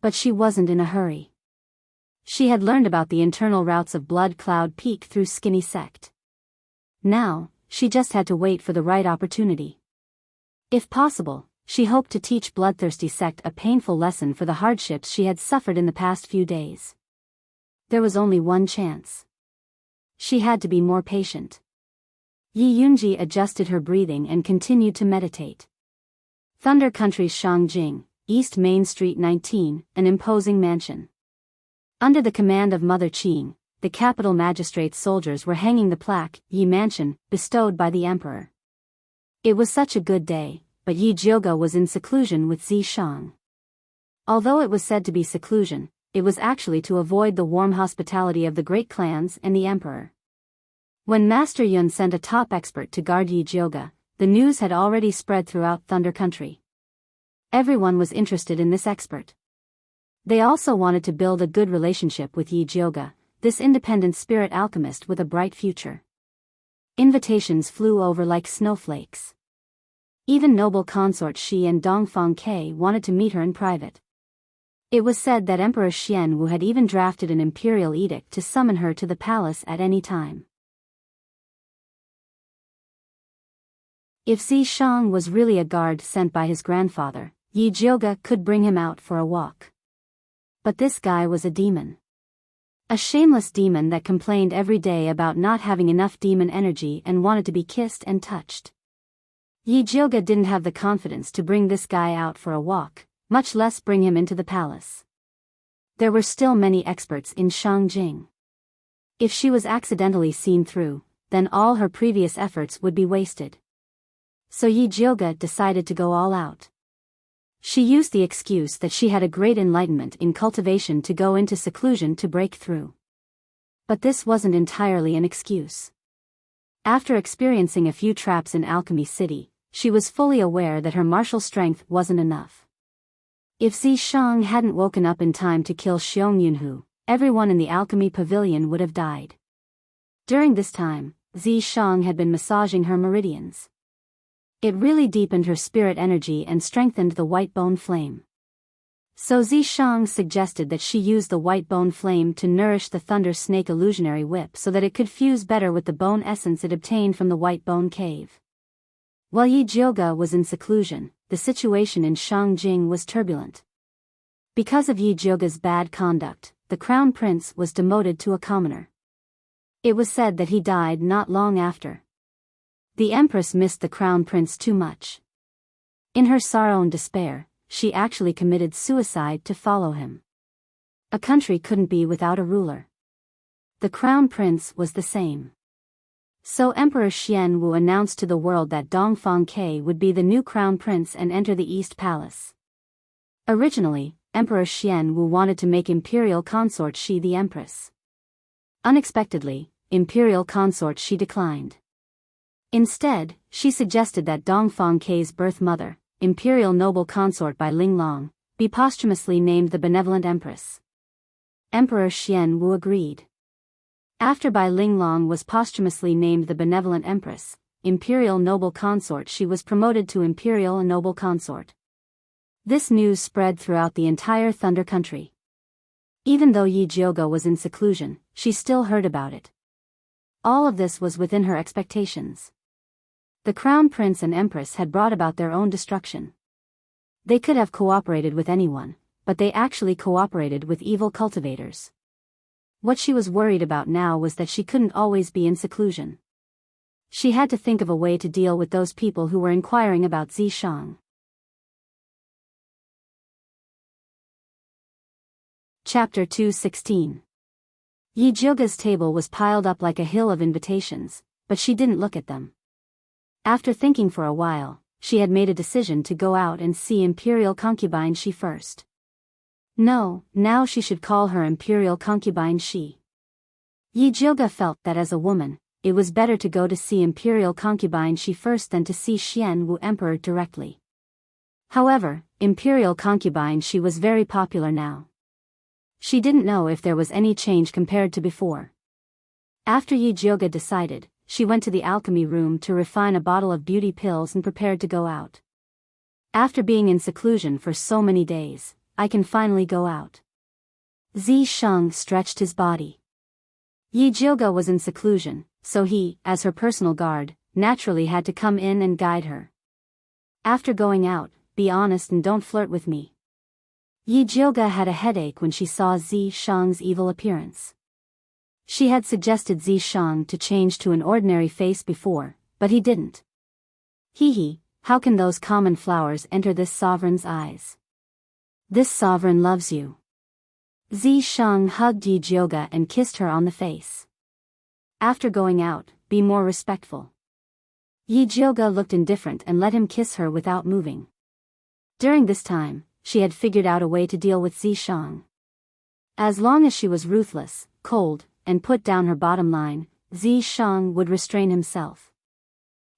But she wasn't in a hurry. She had learned about the internal routes of Blood Cloud Peak through Skinny Sect. Now, she just had to wait for the right opportunity. If possible, she hoped to teach Bloodthirsty Sect a painful lesson for the hardships she had suffered in the past few days. There was only one chance. She had to be more patient. Yi Yunji adjusted her breathing and continued to meditate. Thunder Country's Shangjing, East Main Street 19, an imposing mansion. Under the command of Mother Qing, the capital magistrate's soldiers were hanging the plaque, Yi Mansion, bestowed by the emperor. It was such a good day, but Yi Jioga was in seclusion with Zi Shang. Although it was said to be seclusion, it was actually to avoid the warm hospitality of the great clans and the emperor. When Master Yun sent a top expert to guard Yi Jioga, the news had already spread throughout Thunder Country. Everyone was interested in this expert. They also wanted to build a good relationship with Yi Jioga, this independent spirit alchemist with a bright future. Invitations flew over like snowflakes. Even noble consort Shi and Dongfang Ke wanted to meet her in private. It was said that Emperor Xianwu had even drafted an imperial edict to summon her to the palace at any time. If Zi Shang was really a guard sent by his grandfather, Yi Jioga could bring him out for a walk. But this guy was a demon. A shameless demon that complained every day about not having enough demon energy and wanted to be kissed and touched. Yi Jioga didn't have the confidence to bring this guy out for a walk, much less bring him into the palace. There were still many experts in Shangjing. If she was accidentally seen through, then all her previous efforts would be wasted. So Yi Jioga decided to go all out. She used the excuse that she had a great enlightenment in cultivation to go into seclusion to break through. But this wasn't entirely an excuse. After experiencing a few traps in Alchemy City, she was fully aware that her martial strength wasn't enough. If Zi Shang hadn't woken up in time to kill Xiong Yunhu, everyone in the Alchemy Pavilion would have died. During this time, Zi Shang had been massaging her meridians. It really deepened her spirit energy and strengthened the white bone flame. So Zi Shang suggested that she use the white bone flame to nourish the Thunder Snake illusionary whip so that it could fuse better with the bone essence it obtained from the white bone cave. While Yi Jioga was in seclusion, the situation in Shangjing was turbulent. Because of Yi Jioga's bad conduct, the crown prince was demoted to a commoner. It was said that he died not long after. The empress missed the crown prince too much. In her sorrow and despair, she actually committed suicide to follow him. A country couldn't be without a ruler. The crown prince was the same. So Emperor Xianwu announced to the world that Dongfang Ke would be the new crown prince and enter the East Palace. Originally, Emperor Xianwu wanted to make imperial consort Shi the empress. Unexpectedly, imperial consort Shi declined. Instead, she suggested that Dongfang Ke's birth mother, imperial noble consort by Linglong, be posthumously named the benevolent empress. Emperor Xianwu agreed. After Bai Linglong was posthumously named the benevolent empress, imperial noble consort she was promoted to imperial and noble consort. This news spread throughout the entire Thunder Country. Even though Yi Jioga was in seclusion, she still heard about it. All of this was within her expectations. The Crown Prince and Empress had brought about their own destruction. They could have cooperated with anyone, but they actually cooperated with evil cultivators. What she was worried about now was that she couldn't always be in seclusion. She had to think of a way to deal with those people who were inquiring about Zishang. Chapter 2:16. Yi Jioga's table was piled up like a hill of invitations, but she didn't look at them. After thinking for a while, she had made a decision to go out and see Imperial Concubine Shi first. No, now she should call her Imperial Concubine Shi. Yi Jioga felt that as a woman, it was better to go to see Imperial Concubine Shi first than to see Xian Wu Emperor directly. However, Imperial Concubine Shi was very popular now. She didn't know if there was any change compared to before. After Yi Jioga decided, she went to the alchemy room to refine a bottle of beauty pills and prepared to go out. After being in seclusion for so many days, I can finally go out. Zishang stretched his body. Yi Jioga was in seclusion, so he, as her personal guard, naturally had to come in and guide her. After going out, be honest and don't flirt with me. Yi Jioga had a headache when she saw Zishang's evil appearance. She had suggested Zishang to change to an ordinary face before, but he didn't. Hee, how can those common flowers enter this sovereign's eyes? This sovereign loves you. Zishang hugged Yi Jioga and kissed her on the face. After going out, be more respectful. Yi Jioga looked indifferent and let him kiss her without moving. During this time, she had figured out a way to deal with Zishang. As long as she was ruthless, cold, and put down her bottom line, Zishang would restrain himself.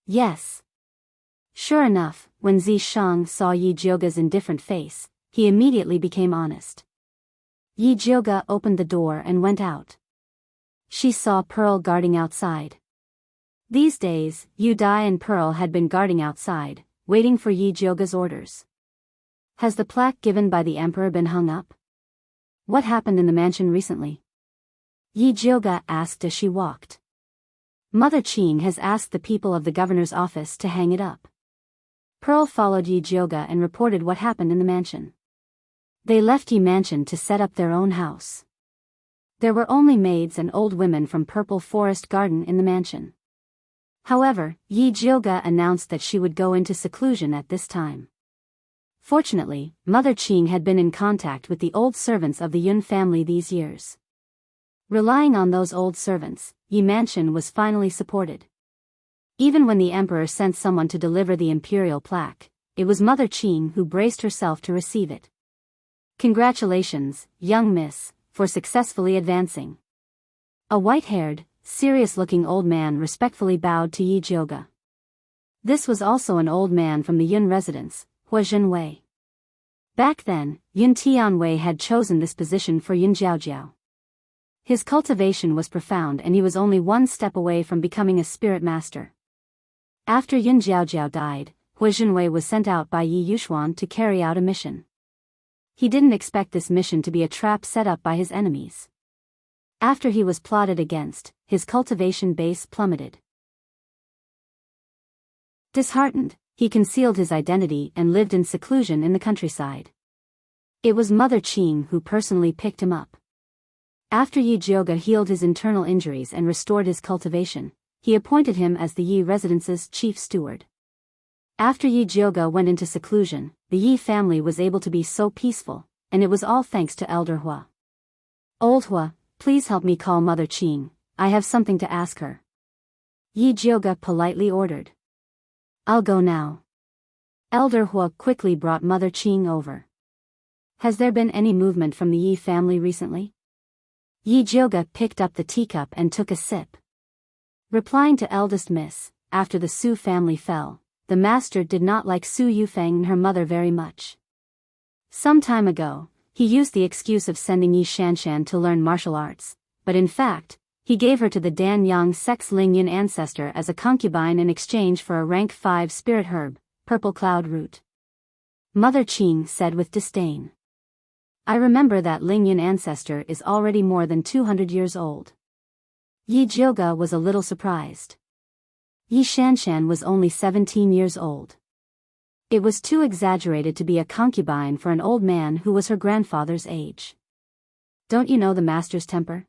Yes. Sure enough, when Zishang saw Yi Jioga's indifferent face, he immediately became honest. Yi Jioga opened the door and went out. She saw Pearl guarding outside. These days, Yu Dai and Pearl had been guarding outside, waiting for Yi Jioga's orders. Has the plaque given by the emperor been hung up? What happened in the mansion recently? Yi Jioga asked as she walked. Mother Qing has asked the people of the governor's office to hang it up. Pearl followed Yi Jioga and reported what happened in the mansion. They left Yi Mansion to set up their own house. There were only maids and old women from Purple Forest Garden in the mansion. However, Yi Jioga announced that she would go into seclusion at this time. Fortunately, Mother Qing had been in contact with the old servants of the Yun family these years. Relying on those old servants, Yi Mansion was finally supported. Even when the emperor sent someone to deliver the imperial plaque, it was Mother Qing who braced herself to receive it. Congratulations, young miss, for successfully advancing. A white-haired, serious-looking old man respectfully bowed to Yi Jioga. This was also an old man from the Yun residence, Hua Zhenwei. Back then, Yun Tianwei had chosen this position for Yun Jiaojiao. His cultivation was profound and he was only one step away from becoming a spirit master. After Yun Jiaojiao died, Hua Zhenwei was sent out by Yi Yuxuan to carry out a mission. He didn't expect this mission to be a trap set up by his enemies. After he was plotted against, his cultivation base plummeted. Disheartened, he concealed his identity and lived in seclusion in the countryside. It was Mother Qing who personally picked him up. After Yi Jioga healed his internal injuries and restored his cultivation, he appointed him as the Yi residence's chief steward. After Yi Jioga went into seclusion, the Yi family was able to be so peaceful, and it was all thanks to Elder Hua. Old Hua, please help me call Mother Qing, I have something to ask her. Yi Jioga politely ordered. I'll go now. Elder Hua quickly brought Mother Qing over. Has there been any movement from the Yi family recently? Yi Jioga picked up the teacup and took a sip. Replying to eldest miss, after the Su family fell, the master did not like Su Yufeng and her mother very much. Some time ago, he used the excuse of sending Yi Shanshan to learn martial arts, but in fact, he gave her to the Danyang Sex Lingyan ancestor as a concubine in exchange for a rank 5 spirit herb, purple cloud root. Mother Qing said with disdain. I remember that Lingyan ancestor is already more than 200 years old. Yi Jiuge was a little surprised. Yi Shanshan was only 17 years old. It was too exaggerated to be a concubine for an old man who was her grandfather's age. Don't you know the master's temper?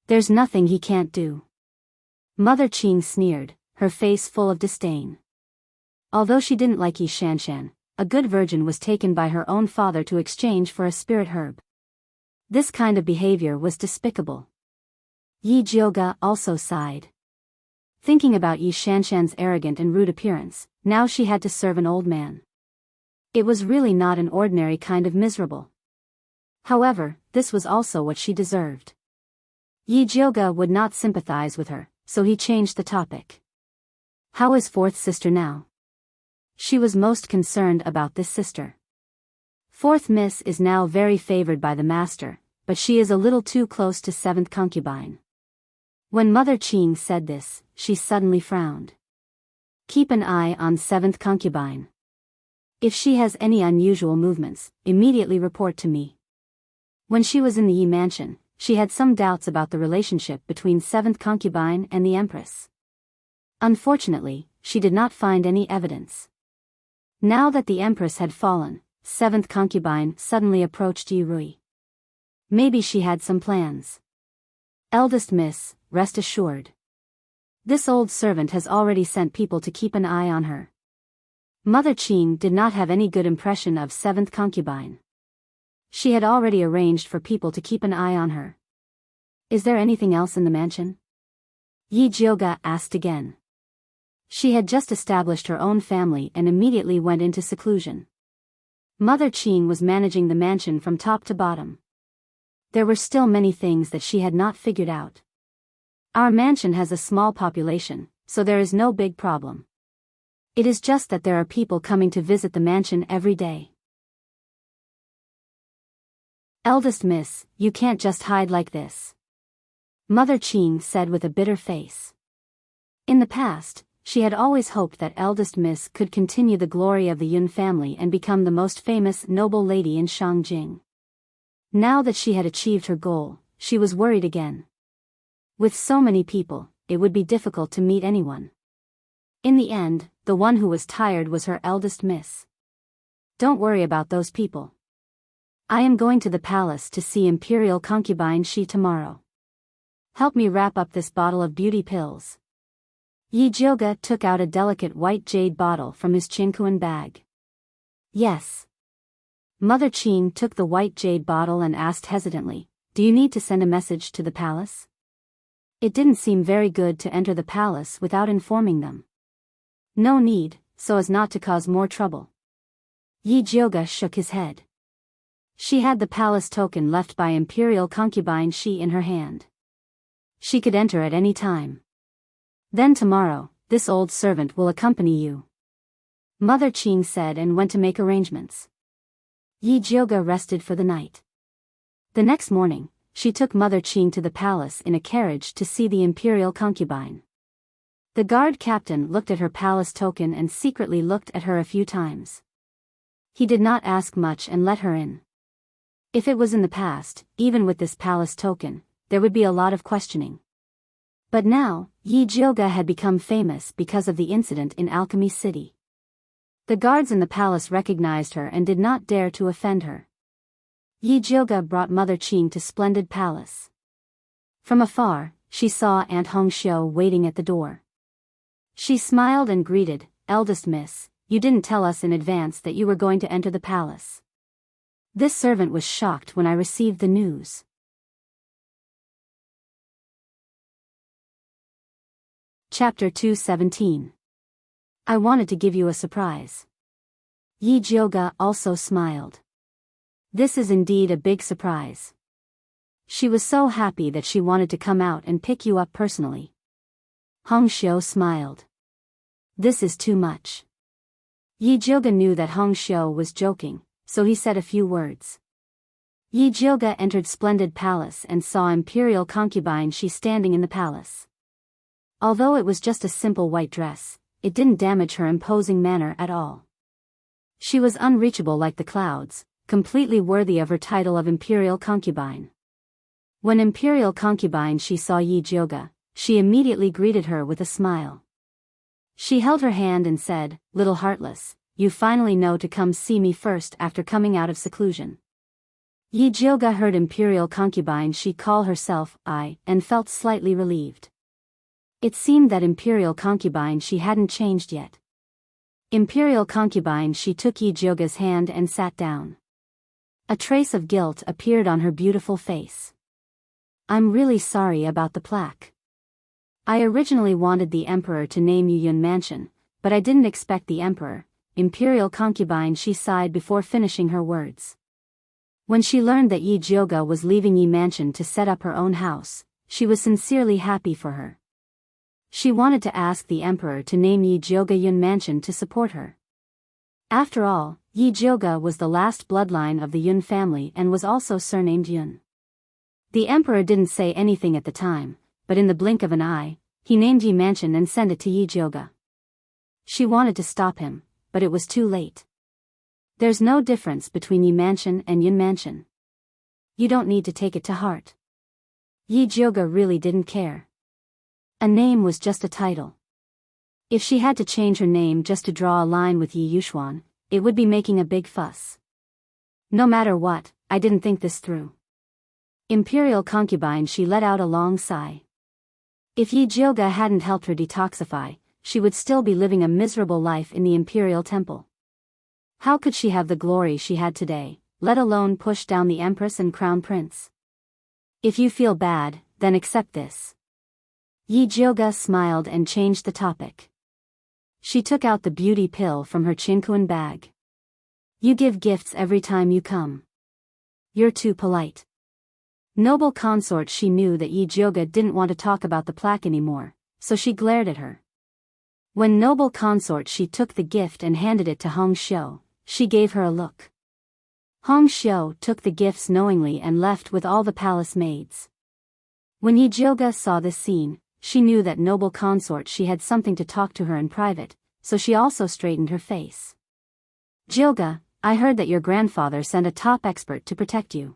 There's nothing he can't do. Mother Qing sneered, her face full of disdain. Although she didn't like Yi Shanshan, a good virgin was taken by her own father to exchange for a spirit herb. This kind of behavior was despicable. Yi Jiuge also sighed. Thinking about Yi Shanshan's arrogant and rude appearance, now she had to serve an old man. It was really not an ordinary kind of miserable. However, this was also what she deserved. Yi Jiuge would not sympathize with her, so he changed the topic. How is fourth sister now? She was most concerned about this sister. Fourth miss is now very favored by the master, but she is a little too close to seventh concubine. When Mother Qing said this, she suddenly frowned. Keep an eye on seventh concubine. If she has any unusual movements, immediately report to me. When she was in the Yi mansion, she had some doubts about the relationship between seventh concubine and the empress. Unfortunately, she did not find any evidence. Now that the empress had fallen, seventh concubine suddenly approached Yi Rui. Maybe she had some plans. Eldest miss, rest assured. This old servant has already sent people to keep an eye on her. Mother Qing did not have any good impression of seventh concubine. She had already arranged for people to keep an eye on her. Is there anything else in the mansion? Yi Jiuge asked again. She had just established her own family and immediately went into seclusion. Mother Qing was managing the mansion from top to bottom. There were still many things that she had not figured out. Our mansion has a small population, so there is no big problem. It is just that there are people coming to visit the mansion every day. Eldest miss, you can't just hide like this. Mother Qing said with a bitter face. In the past, she had always hoped that eldest miss could continue the glory of the Yun family and become the most famous noble lady in Shangjing. Now that she had achieved her goal, she was worried again. With so many people, it would be difficult to meet anyone. In the end, the one who was tired was her eldest miss. Don't worry about those people. I am going to the palace to see Imperial Concubine Shi tomorrow. Help me wrap up this bottle of beauty pills. Yi Jiuge took out a delicate white jade bottle from his Qingkuan bag. Yes. Mother Qing took the white jade bottle and asked hesitantly, do you need to send a message to the palace? It didn't seem very good to enter the palace without informing them. No need, so as not to cause more trouble. Yi Jiuge shook his head. She had the palace token left by Imperial Concubine Shi in her hand. She could enter at any time. Then tomorrow, this old servant will accompany you. Mother Qing said and went to make arrangements. Yi Jiuge rested for the night. The next morning, she took Mother Qing to the palace in a carriage to see the Imperial Concubine. The guard captain looked at her palace token and secretly looked at her a few times. He did not ask much and let her in. If it was in the past, even with this palace token, there would be a lot of questioning. But now, Yi Jiuge had become famous because of the incident in Alchemy City. The guards in the palace recognized her and did not dare to offend her. Yi Jiuge brought Mother Qing to Splendid Palace. From afar, she saw Aunt Hongxiu waiting at the door. She smiled and greeted, eldest miss, you didn't tell us in advance that you were going to enter the palace. This servant was shocked when I received the news. Chapter 217. I wanted to give you a surprise. Yi Jiuge also smiled. This is indeed a big surprise. She was so happy that she wanted to come out and pick you up personally. Hongxiu smiled. This is too much. Yi Jiuge knew that Hongxiu was joking, so he said a few words. Yi Jiuge entered Splendid Palace and saw Imperial Concubine Shi standing in the palace. Although it was just a simple white dress, it didn't damage her imposing manner at all. She was unreachable like the clouds, completely worthy of her title of Imperial Concubine. When Imperial Concubine Shi saw Yi Jiuge, she immediately greeted her with a smile. She held her hand and said, "Little Heartless, you finally know to come see me first after coming out of seclusion." Yi Jioga heard Imperial Concubine she call herself I and felt slightly relieved. It seemed that Imperial Concubine she hadn't changed yet. Imperial Concubine she took Yi Jioga's hand and sat down. A trace of guilt appeared on her beautiful face. "I'm really sorry about the plaque. I originally wanted the Emperor to name you Yun Mansion, but I didn't expect the Emperor." Imperial Concubine she sighed before finishing her words. When she learned that Yi Jioga was leaving Yi Mansion to set up her own house, she was sincerely happy for her. She wanted to ask the Emperor to name Yi Jioga Yun Mansion to support her. After all, Yi Jioga was the last bloodline of the Yun family and was also surnamed Yun. The Emperor didn't say anything at the time, but in the blink of an eye, he named Yi Mansion and sent it to Yi Jioga. She wanted to stop him, but it was too late. There's no difference between Yi Mansion and Yun Mansion. You don't need to take it to heart. Yi Jioga really didn't care. A name was just a title. If she had to change her name just to draw a line with Yi Yuxuan, it would be making a big fuss. No matter what, I didn't think this through. Imperial Concubine she let out a long sigh. If Yi Jioga hadn't helped her detoxify, she would still be living a miserable life in the Imperial Temple. How could she have the glory she had today, let alone push down the Empress and Crown Prince? If you feel bad, then accept this. Yi Jioga smiled and changed the topic. She took out the beauty pill from her Chinkuan bag. You give gifts every time you come. You're too polite. Noble consort she knew that Yi Jioga didn't want to talk about the plaque anymore, so she glared at her. When noble consort she took the gift and handed it to Hong Xiu, she gave her a look. Hong Xiu took the gifts knowingly and left with all the palace maids. When Yi Jioga saw this scene, she knew that noble consort she had something to talk to her in private, so she also straightened her face. Jioga, I heard that your grandfather sent a top expert to protect you.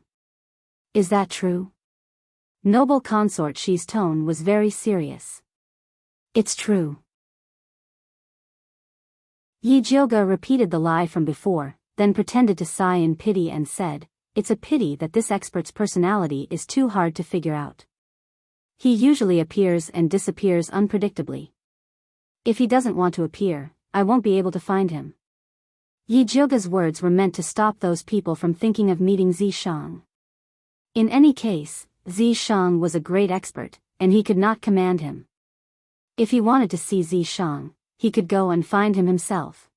Is that true? Noble consort she's tone was very serious. It's true. Yi Jioga repeated the lie from before, then pretended to sigh in pity and said, "It's a pity that this expert's personality is too hard to figure out. He usually appears and disappears unpredictably. If he doesn't want to appear, I won't be able to find him." Yi Jioga's words were meant to stop those people from thinking of meeting Zishang. In any case, Zishang was a great expert, and he could not command him. If he wanted to see Zishang, he could go and find him himself.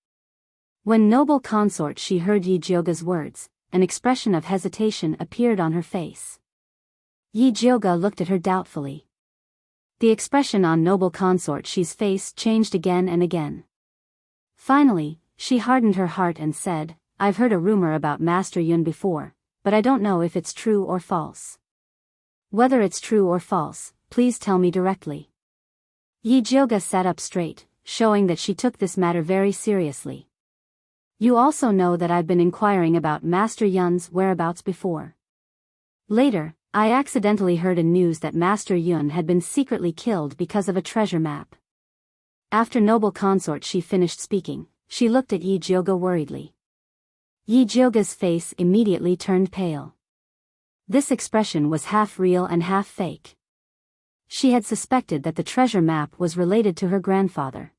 When noble consort she heard Yi Jioga's words, an expression of hesitation appeared on her face. Yi Jioga looked at her doubtfully. The expression on noble consort she's face changed again and again. Finally, she hardened her heart and said, "I've heard a rumor about Master Yun before, but I don't know if it's true or false. Whether it's true or false, please tell me directly." Yi Jioga sat up straight, showing that she took this matter very seriously. "You also know that I've been inquiring about Master Yun's whereabouts before. Later, I accidentally heard a news that Master Yun had been secretly killed because of a treasure map." After noble consort she finished speaking, she looked at Yi Jioga worriedly. Yi Jioga's face immediately turned pale. This expression was half real and half fake. She had suspected that the treasure map was related to her grandfather.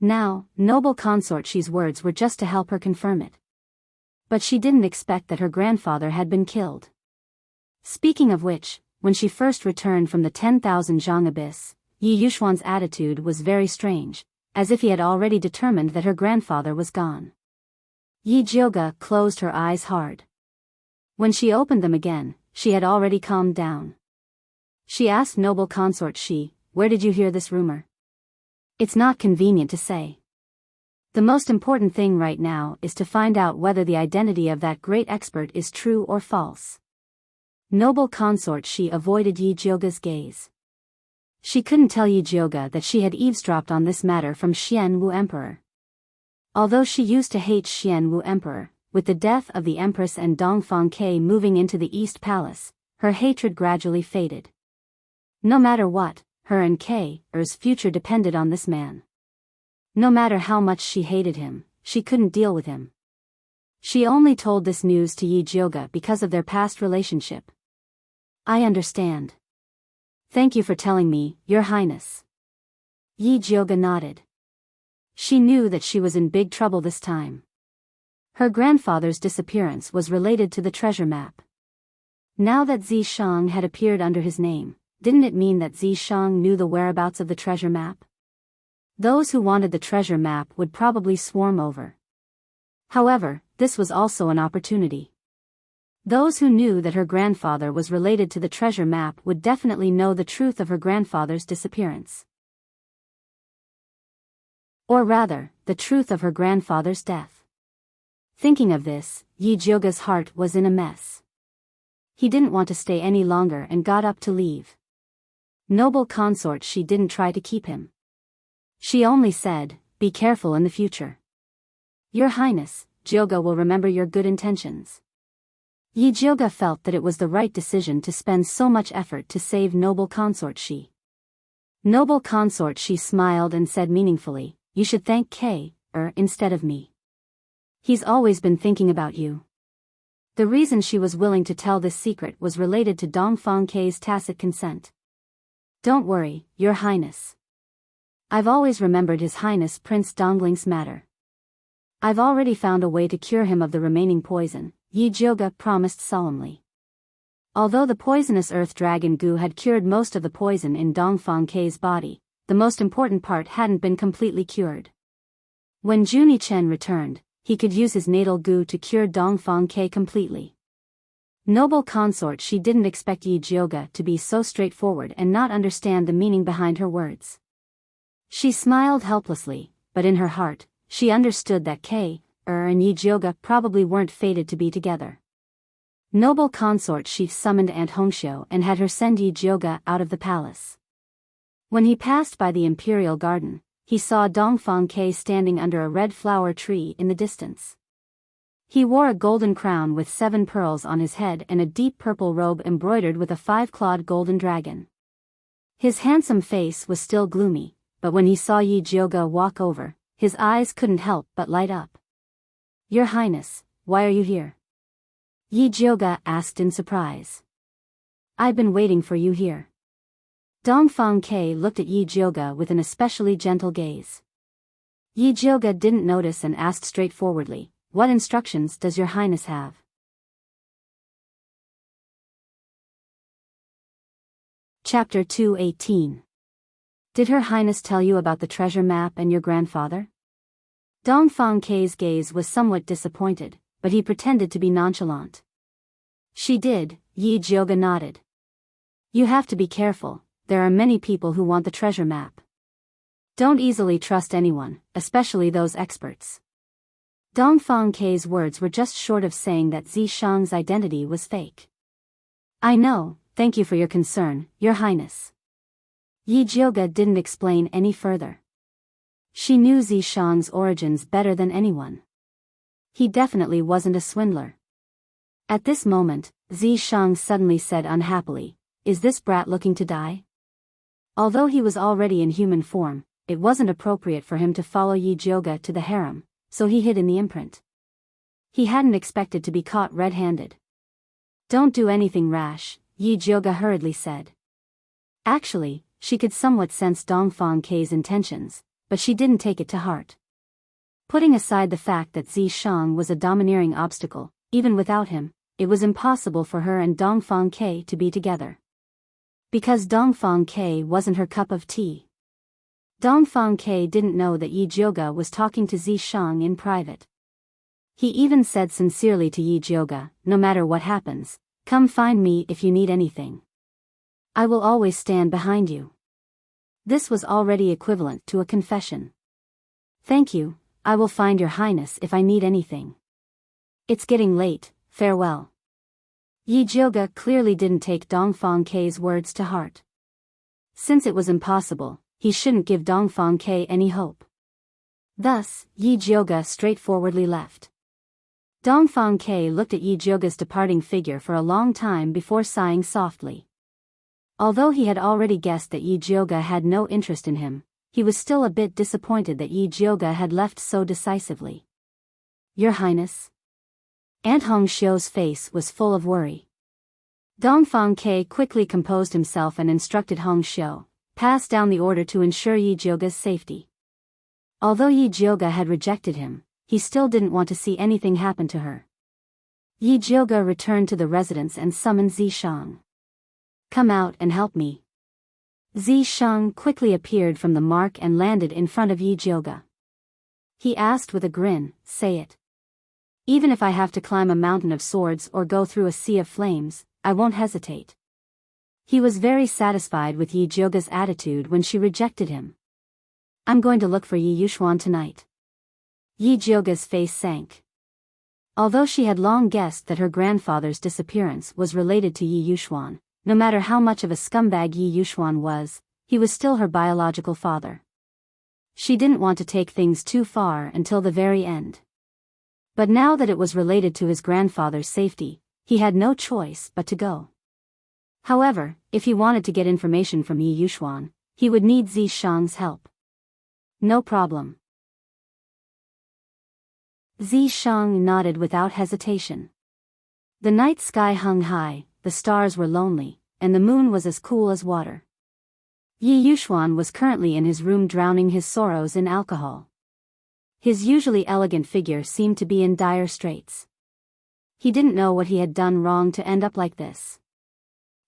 Now, noble consort she's words were just to help her confirm it. But she didn't expect that her grandfather had been killed. Speaking of which, when she first returned from the 10,000 Zhang abyss, Yi Yuxuan's attitude was very strange, as if he had already determined that her grandfather was gone. Yi Jioga closed her eyes hard. When she opened them again, she had already calmed down. She asked noble consort she, "Where did you hear this rumor?" "It's not convenient to say. The most important thing right now is to find out whether the identity of that great expert is true or false." Noble consort she avoided Yi Jioga's gaze. She couldn't tell Yi Jioga that she had eavesdropped on this matter from Xian Wu Emperor. Although she used to hate Xian Wu Emperor, with the death of the Empress and Dongfang Ke moving into the East Palace, her hatred gradually faded. No matter what, her and K's future depended on this man. No matter how much she hated him, she couldn't deal with him. She only told this news to Yi Jioga because of their past relationship. I understand. Thank you for telling me, Your Highness. Yi Jioga nodded. She knew that she was in big trouble this time. Her grandfather's disappearance was related to the treasure map. Now that Zishang had appeared under his name, didn't it mean that Zishang knew the whereabouts of the treasure map? Those who wanted the treasure map would probably swarm over. However, this was also an opportunity. Those who knew that her grandfather was related to the treasure map would definitely know the truth of her grandfather's disappearance. Or rather, the truth of her grandfather's death. Thinking of this, Yi Jioga's heart was in a mess. He didn't want to stay any longer and got up to leave. Noble consort, she didn't try to keep him. She only said, "Be careful in the future. Your Highness, Jioga will remember your good intentions." Yi Jioga felt that it was the right decision to spend so much effort to save noble consort she. Noble consort, she smiled and said meaningfully, "You should thank instead of me. He's always been thinking about you." The reason she was willing to tell this secret was related to Dongfang K's tacit consent. "Don't worry, Your Highness. I've always remembered His Highness Prince Dongling's matter. I've already found a way to cure him of the remaining poison," Yi Jioga promised solemnly. Although the poisonous earth dragon goo had cured most of the poison in Dongfang K's body, the most important part hadn't been completely cured. When Juni Chen returned, he could use his natal goo to cure Dongfang K completely. Noble consort, she didn't expect Yi Jioga to be so straightforward and not understand the meaning behind her words. She smiled helplessly, but in her heart, she understood that and Yi Jioga probably weren't fated to be together. Noble consort, she summoned Aunt Hongxiu and had her send Yi Jioga out of the palace. When he passed by the imperial garden, he saw Dongfang K standing under a red flower tree in the distance. He wore a golden crown with 7 pearls on his head and a deep purple robe embroidered with a 5-clawed golden dragon. His handsome face was still gloomy, but when he saw Yi Jioga walk over, his eyes couldn't help but light up. "Your Highness, why are you here?" Yi Jioga asked in surprise. "I've been waiting for you here." Dongfang K looked at Yi Jioga with an especially gentle gaze. Yi Jioga didn't notice and asked straightforwardly, "What instructions does Your Highness have?" Chapter 218. Did Her Highness tell you about the treasure map and your grandfather? Dongfang K's gaze was somewhat disappointed, but he pretended to be nonchalant. "She did," Yi Jioga nodded. "You have to be careful. There are many people who want the treasure map. Don't easily trust anyone, especially those experts." Dongfang K's words were just short of saying that Zishang's identity was fake. "I know, thank you for your concern, Your Highness." Yi Jioga didn't explain any further. She knew Zishang's origins better than anyone. He definitely wasn't a swindler. At this moment, Zishang suddenly said unhappily, "Is this brat looking to die?" Although he was already in human form, it wasn't appropriate for him to follow Yi Jioga to the harem, so he hid in the imprint. He hadn't expected to be caught red-handed. "Don't do anything rash," Yi Jioga hurriedly said. Actually, she could somewhat sense Dongfang K's intentions, but she didn't take it to heart. Putting aside the fact that Zishang was a domineering obstacle, even without him, it was impossible for her and Dongfang K to be together. Because Dongfang K wasn't her cup of tea. Dongfang K didn't know that Yi Jioga was talking to Zishang in private. He even said sincerely to Yi Jioga, "No matter what happens, come find me if you need anything. I will always stand behind you." This was already equivalent to a confession. "Thank you, I will find Your Highness if I need anything. It's getting late, farewell." Yi Jioga clearly didn't take Dongfang K's words to heart. Since it was impossible, he shouldn't give Dongfang K any hope. Thus, Yi Jioga straightforwardly left. Dongfang K looked at Yi Jioga's departing figure for a long time before sighing softly. Although he had already guessed that Yi Jioga had no interest in him, he was still a bit disappointed that Yi Jioga had left so decisively. Your Highness? Aunt Hong Xiu's face was full of worry. Dongfang Ke quickly composed himself and instructed Hong Xiu, pass down the order to ensure Yi Jioga's safety. Although Yi Jioga had rejected him, he still didn't want to see anything happen to her. Yi Jioga returned to the residence and summoned Zishang. Come out and help me. Zishang quickly appeared from the mark and landed in front of Yi Jioga. He asked with a grin, say it. Even if I have to climb a mountain of swords or go through a sea of flames, I won't hesitate. He was very satisfied with Yi Jioga's attitude when she rejected him. I'm going to look for Yi Yuxuan tonight. Yi Jioga's face sank. Although she had long guessed that her grandfather's disappearance was related to Yi Yuxuan, no matter how much of a scumbag Yi Yuxuan was, he was still her biological father. She didn't want to take things too far until the very end. But now that it was related to his grandfather's safety, he had no choice but to go. However, if he wanted to get information from Yi Yuxuan, he would need Zishang's help. No problem. Zishang nodded without hesitation. The night sky hung high, the stars were lonely, and the moon was as cool as water. Yi Yuxuan was currently in his room drowning his sorrows in alcohol. His usually elegant figure seemed to be in dire straits. He didn't know what he had done wrong to end up like this.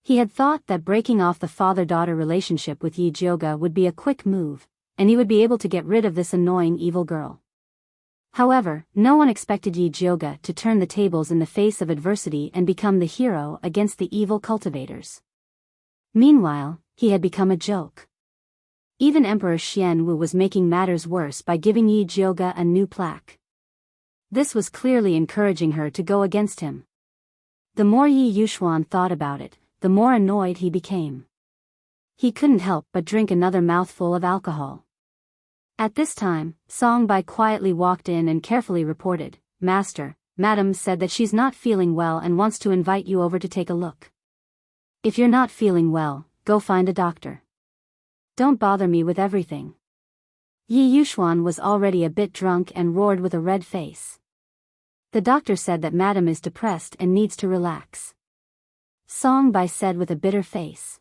He had thought that breaking off the father-daughter relationship with Yi Jioga would be a quick move, and he would be able to get rid of this annoying evil girl. However, no one expected Yi Jioga to turn the tables in the face of adversity and become the hero against the evil cultivators. Meanwhile, he had become a joke. Even Emperor Xian Wu was making matters worse by giving Yi Jioga a new plaque. This was clearly encouraging her to go against him. The more Yi Yuxuan thought about it, the more annoyed he became. He couldn't help but drink another mouthful of alcohol. At this time, Song Bai quietly walked in and carefully reported, Master, Madam said that she's not feeling well and wants to invite you over to take a look. If you're not feeling well, go find a doctor. Don't bother me with everything. Yi Yuxuan was already a bit drunk and roared with a red face. The doctor said that Madam is depressed and needs to relax. Song Bai said with a bitter face.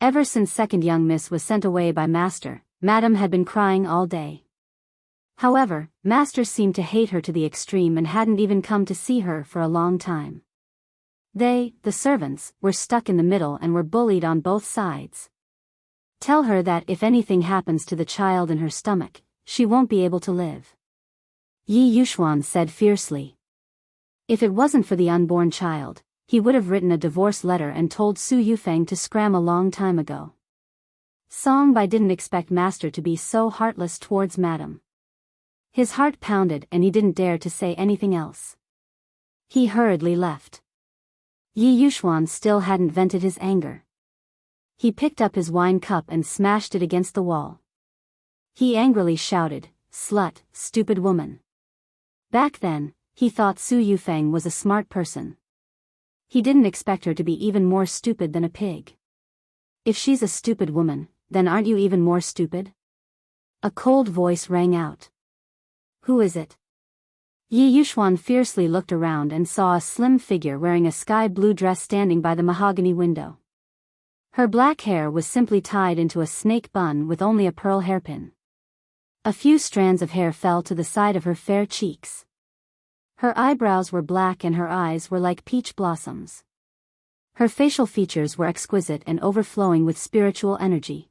Ever since second young miss was sent away by Master, Madam had been crying all day. However, Master seemed to hate her to the extreme and hadn't even come to see her for a long time. They, the servants, were stuck in the middle and were bullied on both sides. Tell her that if anything happens to the child in her stomach, she won't be able to live. Yi Yuxuan said fiercely. If it wasn't for the unborn child, he would have written a divorce letter and told Su Yufeng to scram a long time ago. Song Bai didn't expect Master to be so heartless towards Madam. His heart pounded and he didn't dare to say anything else. He hurriedly left. Yi Yuxuan still hadn't vented his anger. He picked up his wine cup and smashed it against the wall. He angrily shouted, Slut, stupid woman. Back then, he thought Su Yufeng was a smart person. He didn't expect her to be even more stupid than a pig. If she's a stupid woman, then aren't you even more stupid? A cold voice rang out. Who is it? Yi Yuxuan fiercely looked around and saw a slim figure wearing a sky-blue dress standing by the mahogany window. Her black hair was simply tied into a snake bun with only a pearl hairpin. A few strands of hair fell to the side of her fair cheeks. Her eyebrows were black and her eyes were like peach blossoms. Her facial features were exquisite and overflowing with spiritual energy.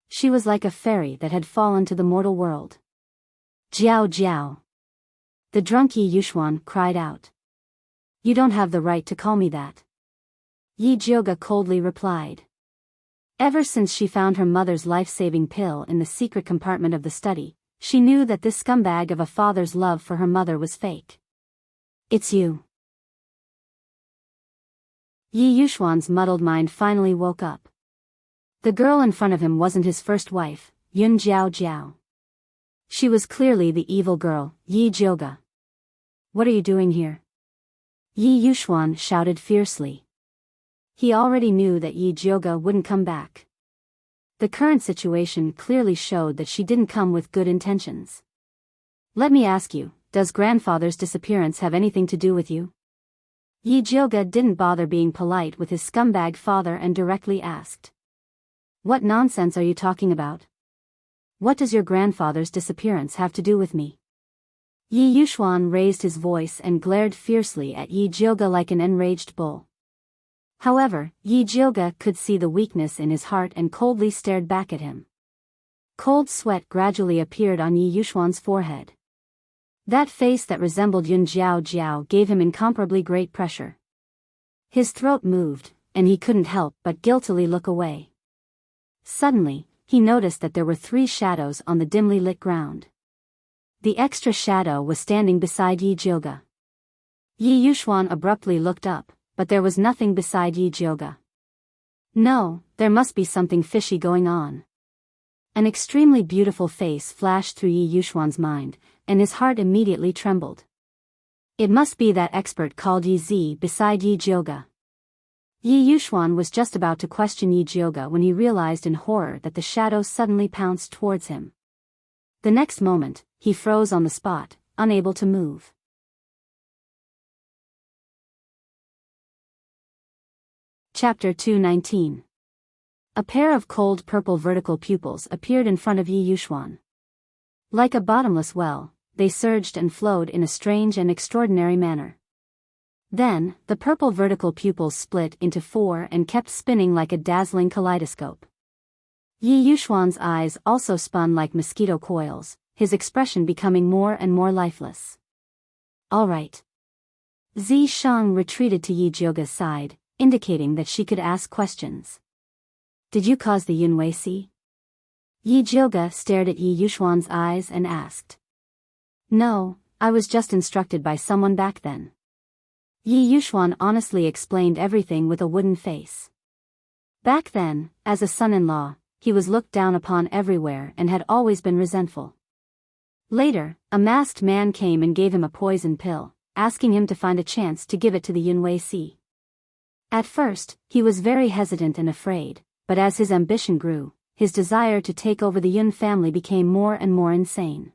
She was like a fairy that had fallen to the mortal world. Jiao Jiao. The drunk Yi Yuxuan cried out. You don't have the right to call me that. Yi Jioga coldly replied. Ever since she found her mother's life-saving pill in the secret compartment of the study, she knew that this scumbag of a father's love for her mother was fake. It's you. Yi Yuxuan's muddled mind finally woke up. The girl in front of him wasn't his first wife, Yun Jiao Jiao. She was clearly the evil girl, Yi Jioga. What are you doing here? Yi Yuxuan shouted fiercely. He already knew that Yi Jioga wouldn't come back. The current situation clearly showed that she didn't come with good intentions. Let me ask you, does grandfather's disappearance have anything to do with you? Yi Jioga didn't bother being polite with his scumbag father and directly asked. What nonsense are you talking about? What does your grandfather's disappearance have to do with me? Yi Yuxuan raised his voice and glared fiercely at Yi Jioga like an enraged bull. However, Yi Jioga could see the weakness in his heart and coldly stared back at him. Cold sweat gradually appeared on Yi Yuxuan's forehead. That face that resembled Yun Jiao Jiao gave him incomparably great pressure. His throat moved, and he couldn't help but guiltily look away. Suddenly, he noticed that there were 3 shadows on the dimly lit ground. The extra shadow was standing beside Yi Jioga. Yi Yuxuan abruptly looked up, but there was nothing beside Yi Jioga. No, there must be something fishy going on. An extremely beautiful face flashed through Yi Yuxuan's mind, and his heart immediately trembled. It must be that expert called Yi Zi beside Yi Jioga. Yi Yuxuan was just about to question Yi Jioga when he realized in horror that the shadow suddenly pounced towards him. The next moment, he froze on the spot, unable to move. Chapter 219. A pair of cold purple vertical pupils appeared in front of Yi Yuxuan. Like a bottomless well, they surged and flowed in a strange and extraordinary manner. Then, the purple vertical pupils split into 4 and kept spinning like a dazzling kaleidoscope. Yi Yuxuan's eyes also spun like mosquito coils, his expression becoming more and more lifeless. All right. Zi Shang retreated to Yi Jioga's side, indicating that she could ask questions. Did you cause the Yunwei Sea? Yi Jioga stared at Yi Yuxuan's eyes and asked. No, I was just instructed by someone back then. Yi Yuxuan honestly explained everything with a wooden face. Back then, as a son-in-law, he was looked down upon everywhere and had always been resentful. Later, a masked man came and gave him a poison pill, asking him to find a chance to give it to the Yunwei Sea. At first, he was very hesitant and afraid, but as his ambition grew, his desire to take over the Yun family became more and more insane.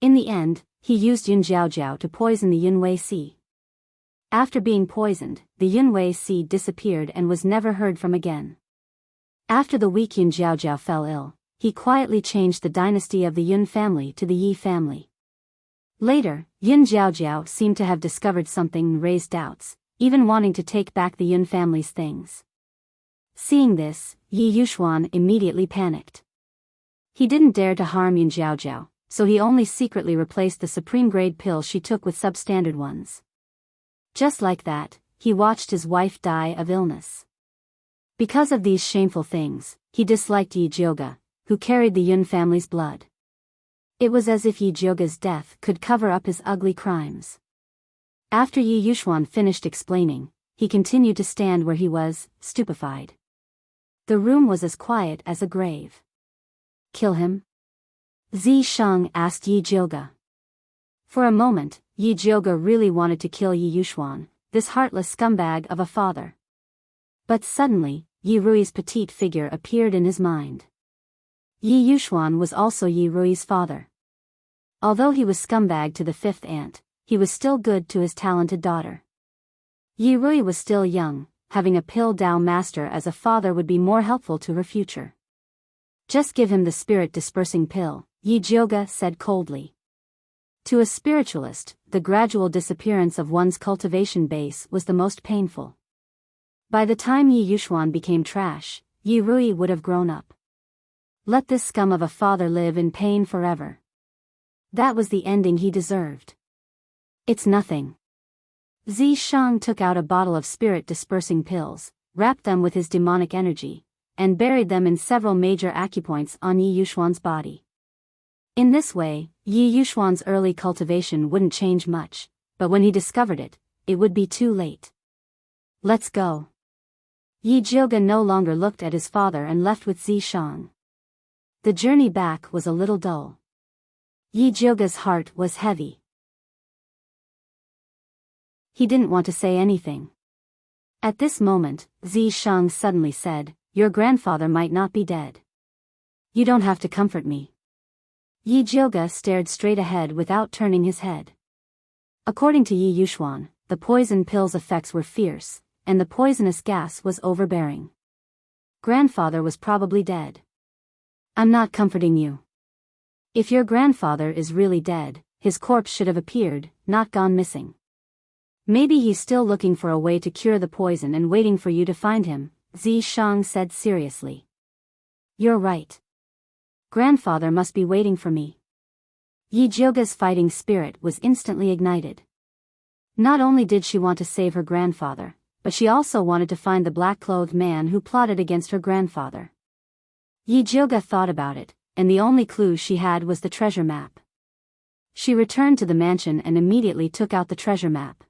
In the end, he used Yun Jiaojiao to poison the Yunwei Sea. After being poisoned, the Yunwei Sea disappeared and was never heard from again. After the weak Yun Jiaojiao fell ill, he quietly changed the dynasty of the Yun family to the Yi family. Later, Yun Jiaojiao seemed to have discovered something and raised doubts, even wanting to take back the Yun family's things. Seeing this, Yi Yuxuan immediately panicked. He didn't dare to harm Yun Jiaojiao, so he only secretly replaced the supreme-grade pill she took with substandard ones. Just like that, he watched his wife die of illness. Because of these shameful things, he disliked Yi Jioga, who carried the Yun family's blood. It was as if Yi Jioga's death could cover up his ugly crimes. After Yi Yuxuan finished explaining, he continued to stand where he was, stupefied. The room was as quiet as a grave. Kill him? Zi Shang asked Yi Jioga. For a moment, Yi Jioga really wanted to kill Yi Yuxuan, this heartless scumbag of a father. But suddenly, Yi Rui's petite figure appeared in his mind. Yi Yuxuan was also Yi Rui's father. Although he was scumbag to the 5th aunt, he was still good to his talented daughter. Yi Rui was still young, having a pill Dao master as a father would be more helpful to her future. Just give him the spirit-dispersing pill, Yi Jioga said coldly. To a spiritualist, the gradual disappearance of one's cultivation base was the most painful. By the time Yi Yuxuan became trash, Yi Rui would have grown up. Let this scum of a father live in pain forever. That was the ending he deserved. It's nothing. Zi Shang took out a bottle of spirit-dispersing pills, wrapped them with his demonic energy, and buried them in several major acupoints on Yi Yuxuan's body. In this way, Yi Yuxuan's early cultivation wouldn't change much, but when he discovered it, it would be too late. Let's go. Yi Jioga no longer looked at his father and left with Zi Shang. The journey back was a little dull. Yi Jioga's heart was heavy. He didn't want to say anything. At this moment, Zi Shang suddenly said, "Your grandfather might not be dead. You don't have to comfort me." Yi Jioga stared straight ahead without turning his head. According to Yi Yuxuan, the poison pill's effects were fierce, and the poisonous gas was overbearing. Grandfather was probably dead. I'm not comforting you. If your grandfather is really dead, his corpse should have appeared, not gone missing. Maybe he's still looking for a way to cure the poison and waiting for you to find him, Zi Shang said seriously. You're right. Grandfather must be waiting for me. Yi Jioga's fighting spirit was instantly ignited. Not only did she want to save her grandfather, but she also wanted to find the black-clothed man who plotted against her grandfather. Yi Jioga thought about it, and the only clue she had was the treasure map. She returned to the mansion and immediately took out the treasure map.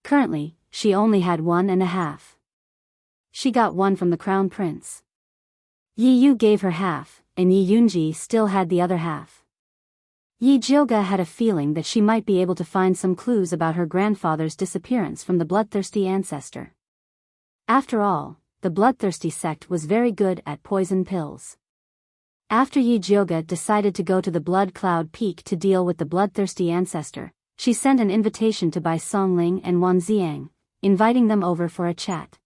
Currently, she only had 1.5. She got one from the crown prince. Yi Yu gave her half, and Yi Yunji still had the other half. Yi Jioga had a feeling that she might be able to find some clues about her grandfather's disappearance from the bloodthirsty ancestor. After all, the bloodthirsty sect was very good at poison pills. After Yi Jioga decided to go to the Blood Cloud Peak to deal with the bloodthirsty ancestor, she sent an invitation to Bai Songling and Wan Xiang, inviting them over for a chat.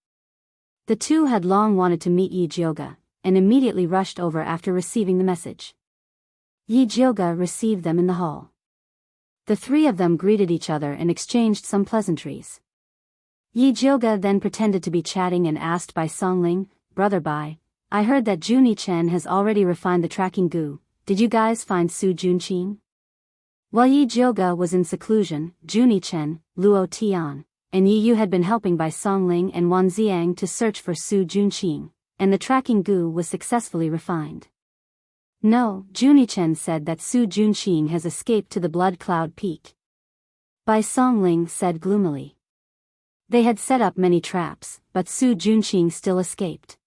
The two had long wanted to meet Yi Jioga, and immediately rushed over after receiving the message. Yi Jioga received them in the hall. The three of them greeted each other and exchanged some pleasantries. Yi Jioga then pretended to be chatting and asked Bai Songling, "Brother Bai, I heard that Juni Chen has already refined the tracking goo. Did you guys find Su Junqing?" While Yi Jioga was in seclusion, Juni Chen, Luo Tian, and Yi Yu had been helping Bai Songling and Wan Xiang to search for Su Junqing, and the tracking goo was successfully refined. No, Juni Chen said that Su Junqing has escaped to the Blood Cloud Peak. Bai Songling said gloomily. They had set up many traps, but Su Junqing still escaped.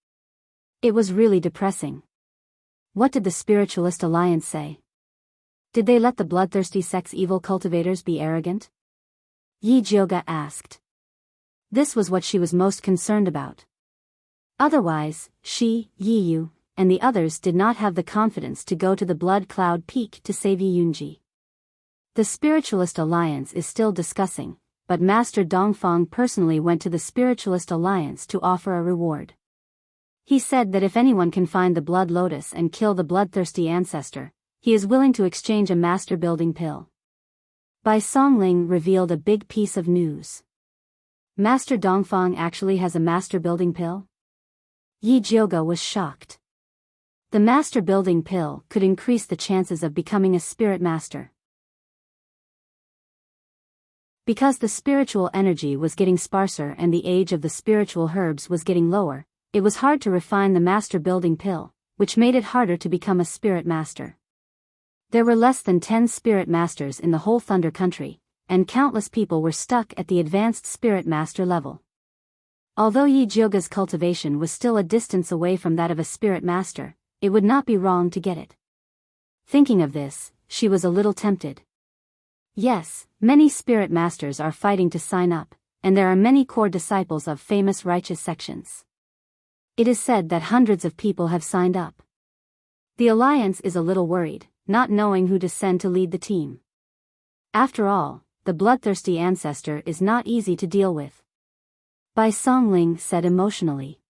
It was really depressing. What did the Spiritualist Alliance say? Did they let the bloodthirsty sect's evil cultivators be arrogant? Yi Jioga asked. This was what she was most concerned about. Otherwise, she, Yi Yu, and the others did not have the confidence to go to the Blood Cloud Peak to save Yi Yunji. The Spiritualist Alliance is still discussing, but Master Dongfang personally went to the Spiritualist Alliance to offer a reward. He said that if anyone can find the Blood Lotus and kill the bloodthirsty ancestor, he is willing to exchange a master building pill. Bai Songling revealed a big piece of news. Master Dongfang actually has a master building pill? Yi Jioga was shocked. The master building pill could increase the chances of becoming a spirit master. Because the spiritual energy was getting sparser and the age of the spiritual herbs was getting lower, it was hard to refine the master building pill, which made it harder to become a spirit master. There were less than 10 spirit masters in the whole Thunder Country, and countless people were stuck at the advanced spirit master level. Although Yi Jioga's cultivation was still a distance away from that of a spirit master, it would not be wrong to get it. Thinking of this, she was a little tempted. Yes, many spirit masters are fighting to sign up, and there are many core disciples of famous righteous sections. It is said that hundreds of people have signed up. The Alliance is a little worried, not knowing who to send to lead the team. After all, the bloodthirsty ancestor is not easy to deal with. Bai Songling said emotionally.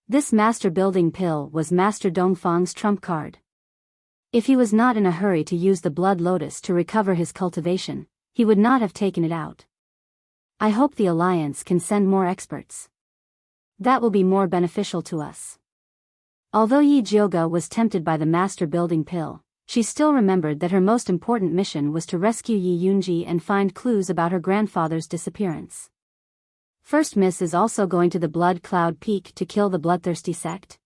This master building pill was Master Dongfang's trump card. If he was not in a hurry to use the blood lotus to recover his cultivation, he would not have taken it out. I hope the Alliance can send more experts. That will be more beneficial to us. Although Yi Jioga was tempted by the master building pill, she still remembered that her most important mission was to rescue Yi Yunji and find clues about her grandfather's disappearance. First Miss is also going to the Blood Cloud Peak to kill the bloodthirsty sect?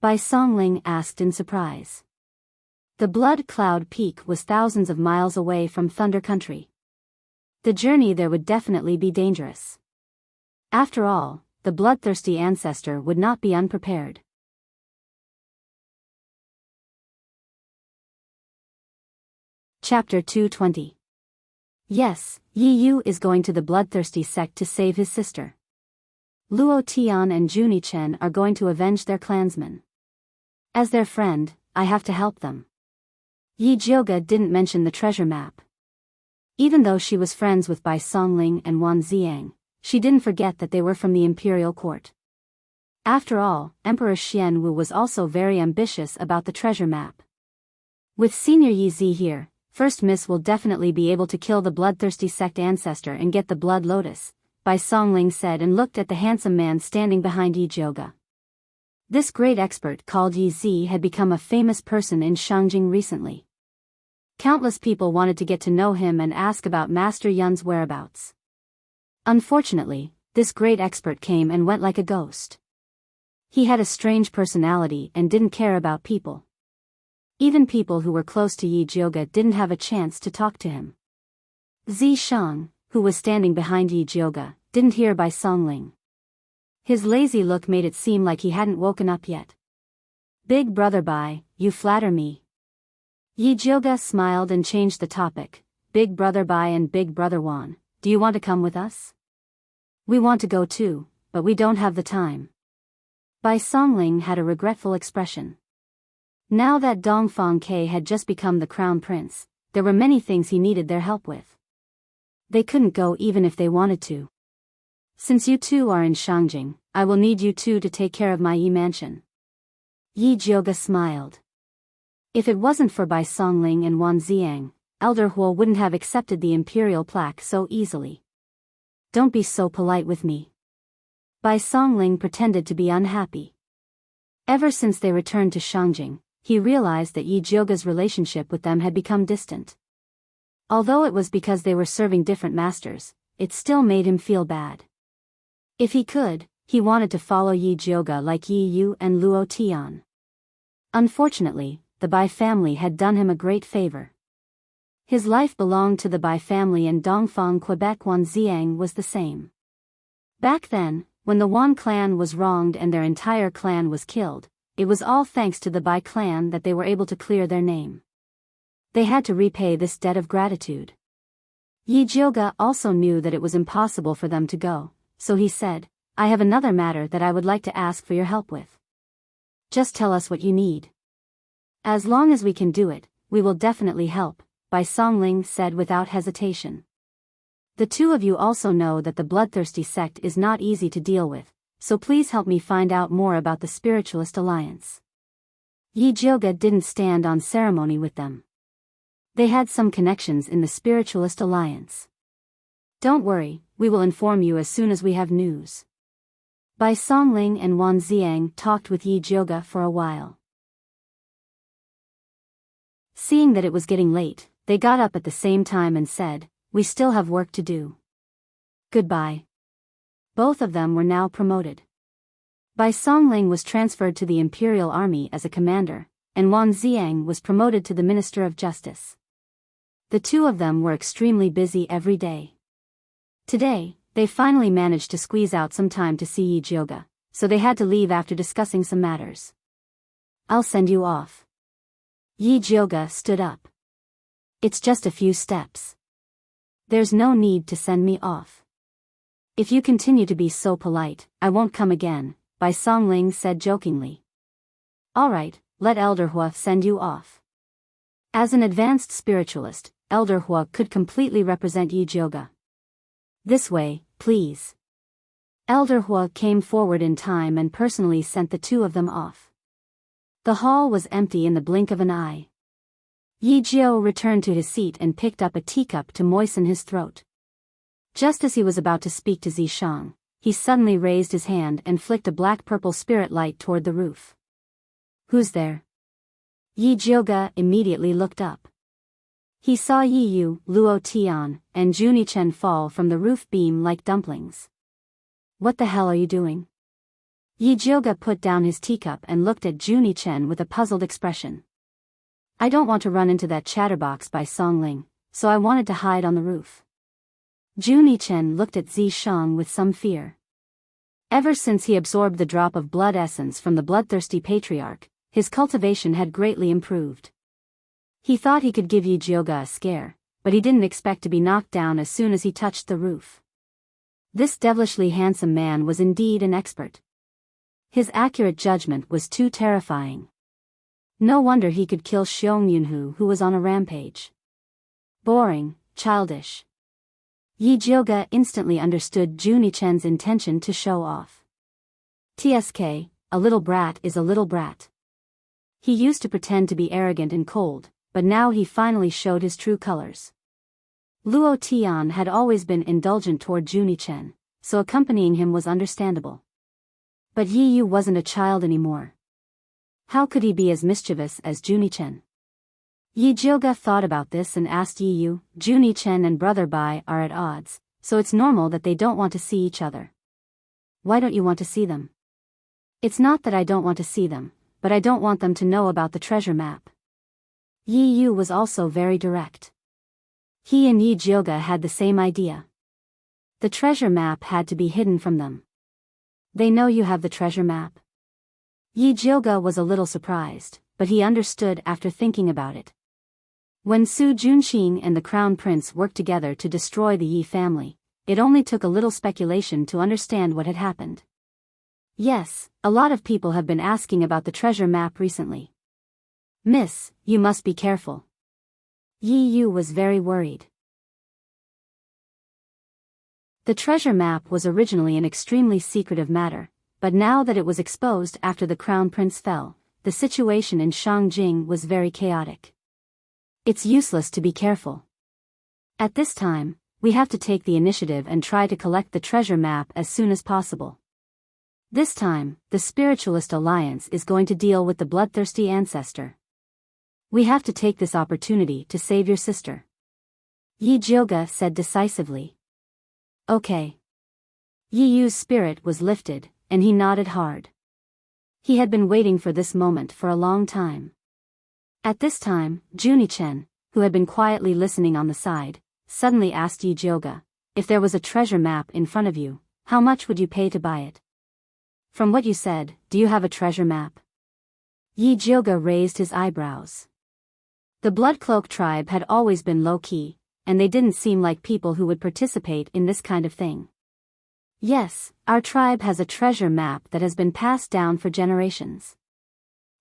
Bai Songling asked in surprise. The Blood Cloud Peak was thousands of miles away from Thunder Country. The journey there would definitely be dangerous. After all, the bloodthirsty ancestor would not be unprepared. Chapter 220. Yes, Yi Yu is going to the bloodthirsty sect to save his sister. Luo Tian and Juni Chen are going to avenge their clansmen. As their friend, I have to help them. Yi Jioga didn't mention the treasure map. Even though she was friends with Bai Songling and Wan Ziang, she didn't forget that they were from the imperial court. After all, Emperor Xian Wu was also very ambitious about the treasure map. With Senior Yi Zi here, First Miss will definitely be able to kill the bloodthirsty sect ancestor and get the blood lotus, Bai Songling said and looked at the handsome man standing behind Yi Jioga. This great expert called Yi Zi had become a famous person in Shangjing recently. Countless people wanted to get to know him and ask about Master Yun's whereabouts. Unfortunately, this great expert came and went like a ghost. He had a strange personality and didn't care about people. Even people who were close to Yi Jioga didn't have a chance to talk to him. Zi Shang, who was standing behind Yi Jioga, didn't hear Bai Songling. His lazy look made it seem like he hadn't woken up yet. Big brother Bai, you flatter me. Yi Jioga smiled and changed the topic. Big brother Bai and big brother Wan, do you want to come with us? We want to go too, but we don't have the time. Bai Songling had a regretful expression. Now that Dongfang Ke had just become the crown prince, there were many things he needed their help with. They couldn't go even if they wanted to. Since you two are in Shangjing, I will need you two to take care of my Yi mansion. Yi Jioga smiled. If it wasn't for Bai Songling and Wan Ziang, Elder Huo wouldn't have accepted the imperial plaque so easily. Don't be so polite with me. Bai Songling pretended to be unhappy. Ever since they returned to Shangjing, he realized that Yi Jioga's relationship with them had become distant. Although it was because they were serving different masters, it still made him feel bad. If he could, he wanted to follow Yi Jioga like Yi Yu and Luo Tian. Unfortunately, the Bai family had done him a great favor. His life belonged to the Bai family and Dongfang Quebec Wan Ziang was the same. Back then, when the Wan clan was wronged and their entire clan was killed, it was all thanks to the Bai clan that they were able to clear their name. They had to repay this debt of gratitude. Yi Jioga also knew that it was impossible for them to go, so he said, I have another matter that I would like to ask for your help with. Just tell us what you need. As long as we can do it, we will definitely help, Bai Songling said without hesitation. The two of you also know that the bloodthirsty sect is not easy to deal with, so please help me find out more about the Spiritualist Alliance. Yi Jioga didn't stand on ceremony with them. They had some connections in the Spiritualist Alliance. Don't worry, we will inform you as soon as we have news. Bai Songling and Wan Ziang talked with Yi Jioga for a while. Seeing that it was getting late, they got up at the same time and said, we still have work to do. Goodbye. Both of them were now promoted. Bai Songling was transferred to the Imperial Army as a commander, and Wan Ziang was promoted to the Minister of Justice. The two of them were extremely busy every day. Today, they finally managed to squeeze out some time to see Yi Jioga, so they had to leave after discussing some matters. I'll send you off. Yi Jioga stood up. It's just a few steps. There's no need to send me off. If you continue to be so polite, I won't come again, Bai Songling said jokingly. Alright, let Elder Hua send you off. As an advanced spiritualist, Elder Hua could completely represent Yi Jioga. This way, please. Elder Hua came forward in time and personally sent the two of them off. The hall was empty in the blink of an eye. Yi Jiao returned to his seat and picked up a teacup to moisten his throat. Just as he was about to speak to Zi Shang, he suddenly raised his hand and flicked a black-purple spirit light toward the roof. Who's there? Yi Jioga immediately looked up. He saw Yi Yu, Luo Tian, and Juni Chen fall from the roof beam like dumplings. What the hell are you doing? Yi Jioga put down his teacup and looked at Juni Chen with a puzzled expression. I don't want to run into that chatterbox Bai Songling, so I wanted to hide on the roof. Juni Chen looked at Zi Shang with some fear. Ever since he absorbed the drop of blood essence from the bloodthirsty patriarch, his cultivation had greatly improved. He thought he could give Yi Jioga a scare, but he didn't expect to be knocked down as soon as he touched the roof. This devilishly handsome man was indeed an expert. His accurate judgment was too terrifying. No wonder he could kill Xiong Yunhu, who was on a rampage. Boring, childish. Yi Jioga instantly understood Juni Chen's intention to show off. TSK, a little brat is a little brat. He used to pretend to be arrogant and cold, but now he finally showed his true colors. Luo Tian had always been indulgent toward Juni Chen, so accompanying him was understandable. But Yi Yu wasn't a child anymore. How could he be as mischievous as Juni Chen? Yi Jioga thought about this and asked Yi Yu, Juni Chen and Brother Bai are at odds, so it's normal that they don't want to see each other. Why don't you want to see them? It's not that I don't want to see them, but I don't want them to know about the treasure map. Yi Yu was also very direct. He and Yi Jioga had the same idea. The treasure map had to be hidden from them. They know you have the treasure map? Yi Jioga was a little surprised, but he understood after thinking about it. When Su Junxing and the Crown Prince worked together to destroy the Yi family, it only took a little speculation to understand what had happened. Yes, a lot of people have been asking about the treasure map recently. Miss, you must be careful. Yi Yu was very worried. The treasure map was originally an extremely secretive matter, but now that it was exposed after the Crown Prince fell, the situation in Shangjing was very chaotic. It's useless to be careful. At this time, we have to take the initiative and try to collect the treasure map as soon as possible. This time, the Spiritualist Alliance is going to deal with the bloodthirsty ancestor. We have to take this opportunity to save your sister. Yi Jioga said decisively. Okay. Yi Yu's spirit was lifted, and he nodded hard. He had been waiting for this moment for a long time. At this time, Juni Chen, who had been quietly listening on the side, suddenly asked Yi Jioga, if there was a treasure map in front of you, how much would you pay to buy it? From what you said, do you have a treasure map? Yi Jioga raised his eyebrows. The Bloodcloak tribe had always been low-key, and they didn't seem like people who would participate in this kind of thing. Yes, our tribe has a treasure map that has been passed down for generations.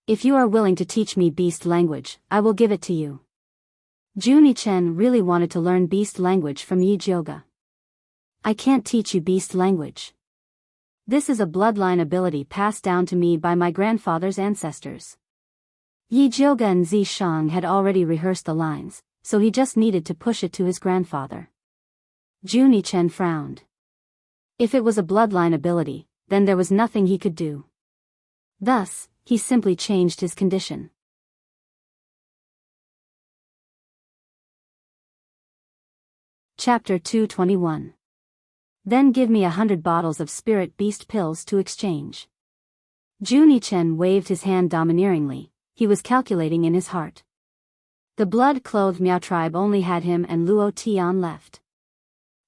If you are willing to teach me beast language, I will give it to you. Juni Chen really wanted to learn beast language from Yi Jioga. I can't teach you beast language. This is a bloodline ability passed down to me by my grandfather's ancestors. Yi Jioga and Zi Shang had already rehearsed the lines, so he just needed to push it to his grandfather. Juni Chen frowned. If it was a bloodline ability, then there was nothing he could do. Thus, he simply changed his condition. Chapter 221. Then give me 100 bottles of spirit beast pills to exchange. Juni Chen waved his hand domineeringly. He was calculating in his heart. The blood-clothed Miao tribe only had him and Luo Tian left.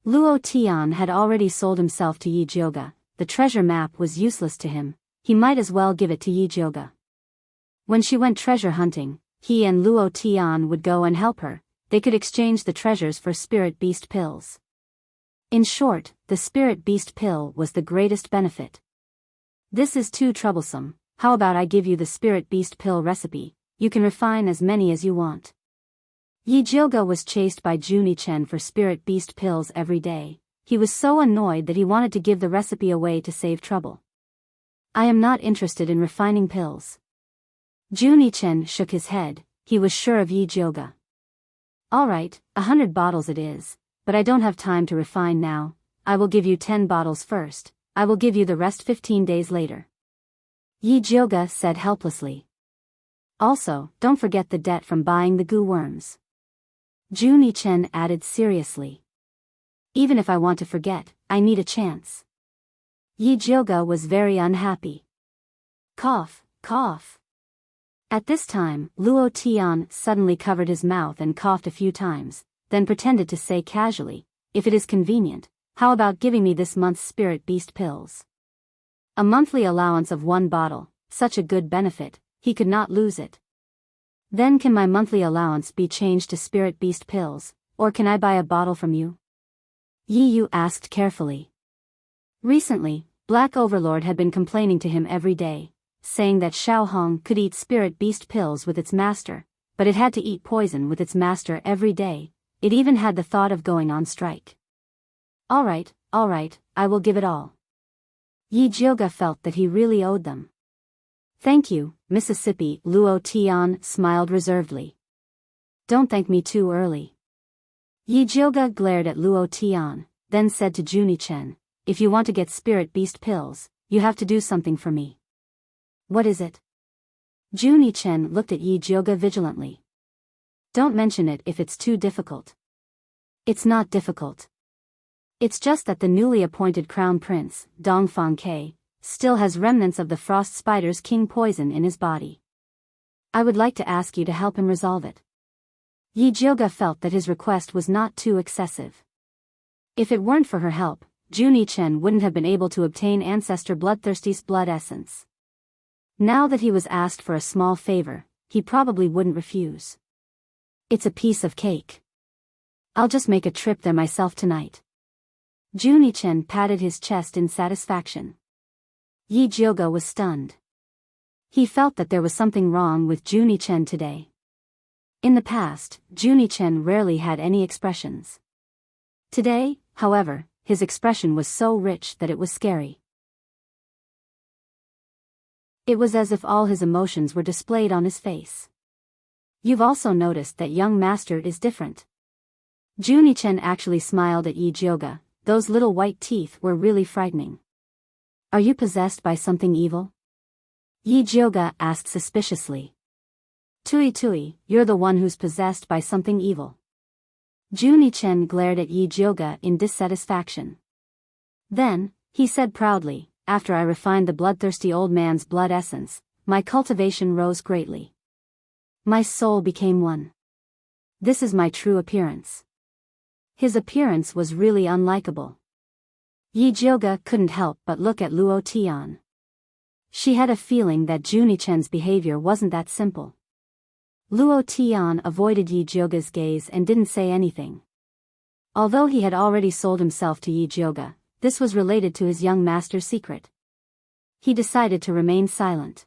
Luo Tian had already sold himself to Yi Jioga. The treasure map was useless to him. He might as well give it to Yi Jioga. When she went treasure hunting, he and Luo Tian would go and help her. They could exchange the treasures for spirit beast pills. In short, the spirit beast pill was the greatest benefit. This is too troublesome. How about I give you the spirit beast pill recipe? You can refine as many as you want. Yi Jioga was chased by Juni Chen for spirit beast pills every day. He was so annoyed that he wanted to give the recipe away to save trouble. I am not interested in refining pills. Juni Chen shook his head. He was sure of Yi Jioga. Alright, 100 bottles it is, but I don't have time to refine now. I will give you 10 bottles first. I will give you the rest 15 days later. Yi Jioga said helplessly. Also, don't forget the debt from buying the goo worms. Juni Chen added seriously. Even if I want to forget, I need a chance. Yi Jioga was very unhappy. Cough, cough. At this time, Luo Tian suddenly covered his mouth and coughed a few times, then pretended to say casually, if it is convenient, how about giving me this month's spirit beast pills? A monthly allowance of 1 bottle, such a good benefit, he could not lose it. Then can my monthly allowance be changed to spirit beast pills, or can I buy a bottle from you? Yi Yu asked carefully. Recently, Black Overlord had been complaining to him every day, saying that Xiao Hong could eat spirit beast pills with its master, but it had to eat poison with its master every day. It even had the thought of going on strike. All right, I will give it all. Yi Jiuge felt that he really owed them. Thank you, Mississippi. Luo Tian smiled reservedly. Don't thank me too early. Yi Jiuge glared at Luo Tian, then said to Juni Chen, if you want to get spirit beast pills, you have to do something for me. What is it? Juni Chen looked at Yi Jiuge vigilantly. Don't mention it if it's too difficult. It's not difficult. It's just that the newly appointed crown prince, Dongfang Ke, still has remnants of the frost spider's king poison in his body. I would like to ask you to help him resolve it. Yi Jiuge felt that his request was not too excessive. If it weren't for her help, Juni Chen wouldn't have been able to obtain Ancestor Bloodthirsty's blood essence. Now that he was asked for a small favor, he probably wouldn't refuse. It's a piece of cake. I'll just make a trip there myself tonight. Juni Chen patted his chest in satisfaction. Yi Jiuge was stunned. He felt that there was something wrong with Juni Chen today. In the past, Juni Chen rarely had any expressions. Today, however, his expression was so rich that it was scary. It was as if all his emotions were displayed on his face. You've also noticed that young master is different. Juni Chen actually smiled at Yi Jiuge. Those little white teeth were really frightening. Are you possessed by something evil? Yi Jiuge asked suspiciously. Tui, you're the one who's possessed by something evil. Juni Chen glared at Yi Jiuge in dissatisfaction. Then, he said proudly, after I refined the bloodthirsty old man's blood essence, my cultivation rose greatly. My soul became one. This is my true appearance. His appearance was really unlikable. Yi Jiuge couldn't help but look at Luo Tian. She had a feeling that Juni Chen's behavior wasn't that simple. Luo Tian avoided Yi Jiuge's gaze and didn't say anything. Although he had already sold himself to Yi Jiuge, this was related to his young master's secret. He decided to remain silent.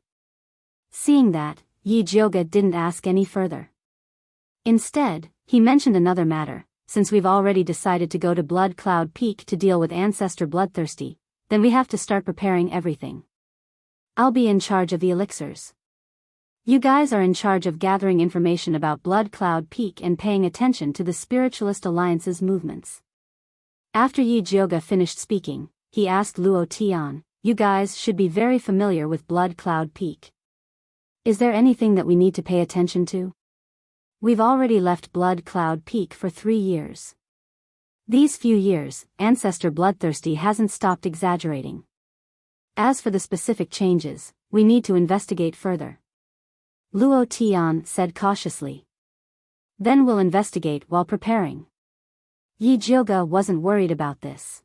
Seeing that, Yi Jiuge didn't ask any further. Instead, he mentioned another matter. Since we've already decided to go to Blood Cloud Peak to deal with Ancestor Bloodthirsty, then we have to start preparing everything. I'll be in charge of the elixirs. You guys are in charge of gathering information about Blood Cloud Peak and paying attention to the Spiritualist Alliance's movements. After Yi Jiuge finished speaking, he asked Luo Tian, you guys should be very familiar with Blood Cloud Peak. Is there anything that we need to pay attention to? We've already left Blood Cloud Peak for 3 years. These few years, Ancestor Bloodthirsty hasn't stopped exaggerating. As for the specific changes, we need to investigate further. Luo Tian said cautiously. Then we'll investigate while preparing. Yi Jiuge wasn't worried about this.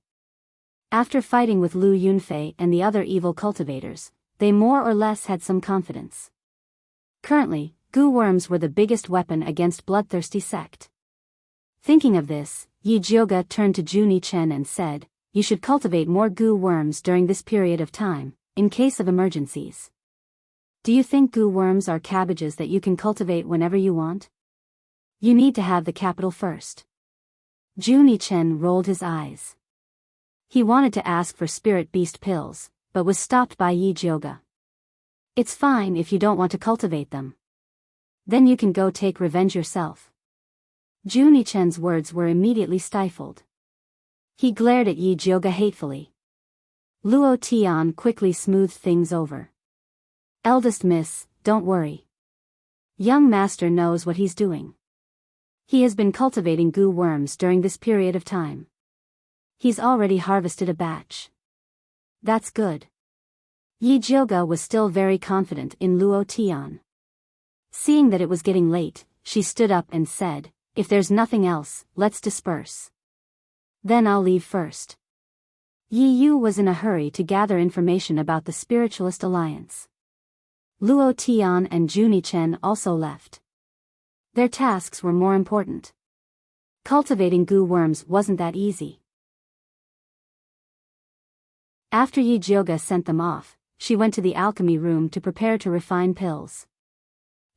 After fighting with Lu Yunfei and the other evil cultivators, they more or less had some confidence. Currently, goo worms were the biggest weapon against Bloodthirsty sect. Thinking of this, Yi Jiuge turned to Juni Chen and said, you should cultivate more goo worms during this period of time, in case of emergencies. Do you think goo worms are cabbages that you can cultivate whenever you want? You need to have the capital first. Juni Chen rolled his eyes. He wanted to ask for spirit beast pills, but was stopped by Yi Jiuge. It's fine if you don't want to cultivate them. Then you can go take revenge yourself. Juni Chen's words were immediately stifled. He glared at Yi Jiuge hatefully. Luo Tian quickly smoothed things over. Eldest miss, don't worry. Young master knows what he's doing. He has been cultivating goo worms during this period of time. He's already harvested a batch. That's good. Yi Jiuge was still very confident in Luo Tian. Seeing that it was getting late, she stood up and said, if there's nothing else, let's disperse. Then I'll leave first. Yi Yu was in a hurry to gather information about the Spiritualist Alliance. Luo Tian and Juni Chen also left. Their tasks were more important. Cultivating goo worms wasn't that easy. After Yi Jioga sent them off, she went to the alchemy room to prepare to refine pills.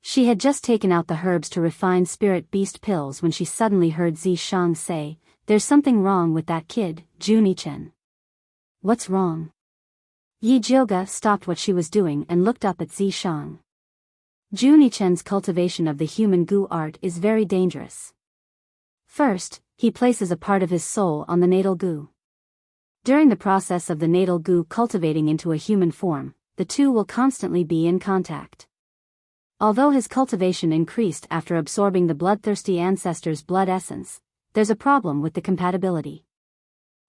She had just taken out the herbs to refine spirit beast pills when she suddenly heard Zishang say, "There's something wrong with that kid, Junichen." "What's wrong?" Yi Jioga stopped what she was doing and looked up at Zishang. Junichen's cultivation of the human goo art is very dangerous. First, he places a part of his soul on the natal goo. During the process of the natal goo cultivating into a human form, the two will constantly be in contact. Although his cultivation increased after absorbing the bloodthirsty ancestor's blood essence, there's a problem with the compatibility.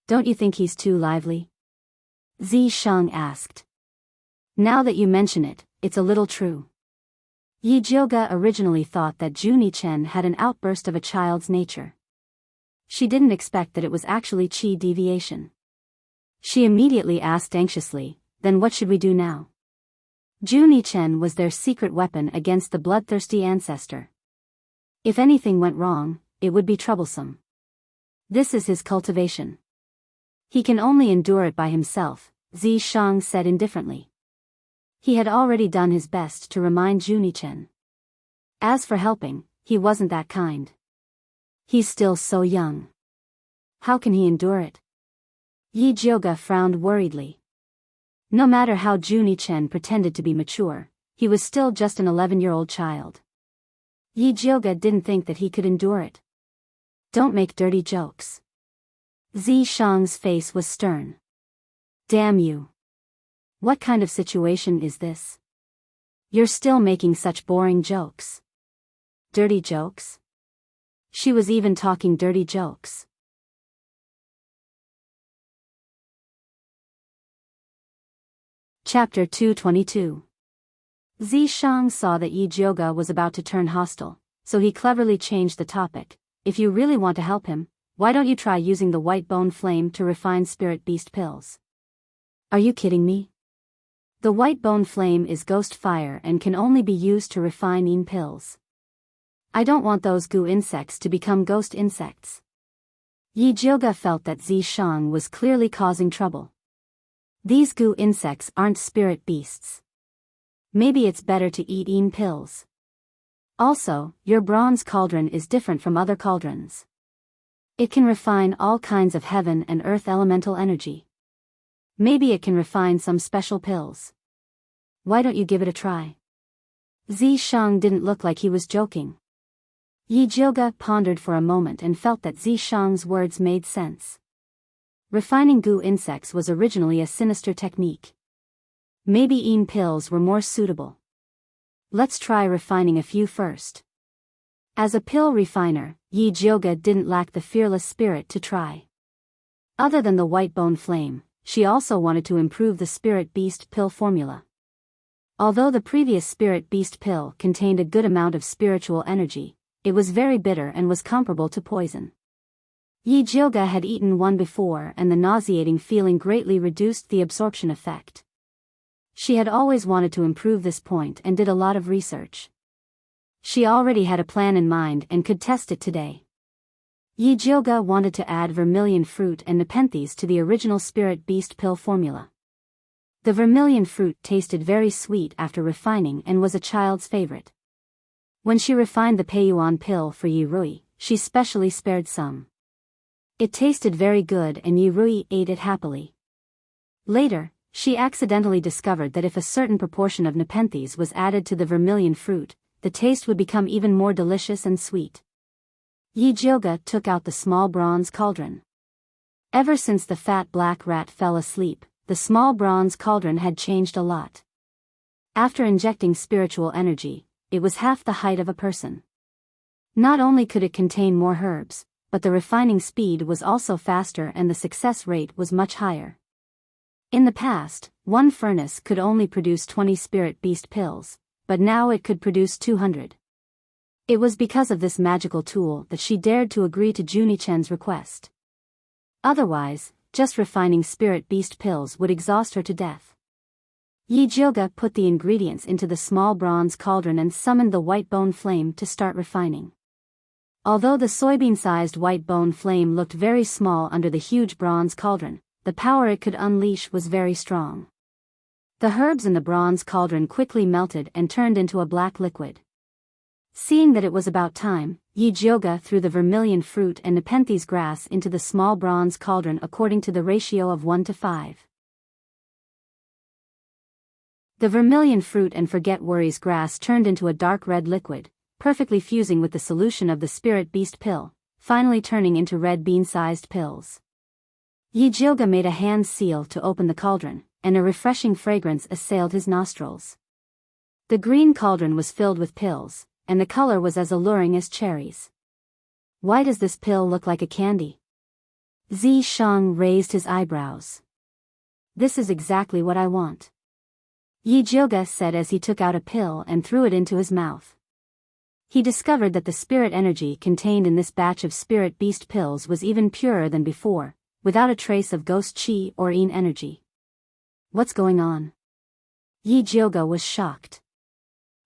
"Don't you think he's too lively?" Zishang asked. "Now that you mention it, it's a little true." Yi Jioga originally thought that Junichen had an outburst of a child's nature. She didn't expect that it was actually chi deviation. She immediately asked anxiously, "Then what should we do now?" Junichen was their secret weapon against the bloodthirsty ancestor. If anything went wrong, it would be troublesome. This is his cultivation. He can only endure it by himself, Zishang said indifferently. He had already done his best to remind Junichen. As for helping, he wasn't that kind. He's still so young. How can he endure it? Yi Jioga frowned worriedly. No matter how Junichen pretended to be mature, he was still just an 11-year-old child. Yi Jioga didn't think that he could endure it. "Don't make dirty jokes." Zishang's face was stern. "Damn you. What kind of situation is this? You're still making such boring jokes." "Dirty jokes?" She was even talking dirty jokes. Chapter 222. Zishang saw that Yi Jioga was about to turn hostile, so he cleverly changed the topic. "If you really want to help him, why don't you try using the white bone flame to refine spirit beast pills?" "Are you kidding me? The white bone flame is ghost fire and can only be used to refine pills. I don't want those goo insects to become ghost insects." Yi Jioga felt that Zishang was clearly causing trouble. These goo insects aren't spirit beasts. Maybe it's better to eat pills. Also, your bronze cauldron is different from other cauldrons. It can refine all kinds of heaven and earth elemental energy. Maybe it can refine some special pills. Why don't you give it a try? Zishang didn't look like he was joking. Yi Jioga pondered for a moment and felt that Zishang's words made sense. Refining goo insects was originally a sinister technique. Maybe pills were more suitable. Let's try refining a few first. As a pill refiner, Yi Jioga didn't lack the fearless spirit to try. Other than the white bone flame, she also wanted to improve the spirit beast pill formula. Although the previous spirit beast pill contained a good amount of spiritual energy, it was very bitter and was comparable to poison. Yi Jioga had eaten one before and the nauseating feeling greatly reduced the absorption effect. She had always wanted to improve this point and did a lot of research. She already had a plan in mind and could test it today. Yi Jioga wanted to add vermilion fruit and nepenthes to the original spirit beast pill formula. The vermilion fruit tasted very sweet after refining and was a child's favorite. When she refined the Peiyuan pill for Yi Rui, she specially spared some. It tasted very good and Yi Rui ate it happily. Later, she accidentally discovered that if a certain proportion of nepenthes was added to the vermilion fruit, the taste would become even more delicious and sweet. Yi Jioga took out the small bronze cauldron. Ever since the fat black rat fell asleep, the small bronze cauldron had changed a lot. After injecting spiritual energy, it was half the height of a person. Not only could it contain more herbs, but the refining speed was also faster and the success rate was much higher. In the past, one furnace could only produce 20 spirit beast pills, but now it could produce 200. It was because of this magical tool that she dared to agree to Junichen's request. Otherwise, just refining spirit beast pills would exhaust her to death. Yi Jioga put the ingredients into the small bronze cauldron and summoned the white bone flame to start refining. Although the soybean-sized white bone flame looked very small under the huge bronze cauldron, the power it could unleash was very strong. The herbs in the bronze cauldron quickly melted and turned into a black liquid. Seeing that it was about time, Yijioga threw the vermilion fruit and nepenthes grass into the small bronze cauldron according to the ratio of 1 to 5. The vermilion fruit and forget worries grass turned into a dark red liquid, perfectly fusing with the solution of the spirit beast pill, finally turning into red bean-sized pills. Yijioga made a hand seal to open the cauldron, and a refreshing fragrance assailed his nostrils. The green cauldron was filled with pills, and the color was as alluring as cherries. Why does this pill look like a candy? Zishang raised his eyebrows. This is exactly what I want. Yijioga said as he took out a pill and threw it into his mouth. He discovered that the spirit energy contained in this batch of spirit beast pills was even purer than before, without a trace of ghost chi or yin energy. What's going on? Yijioga was shocked.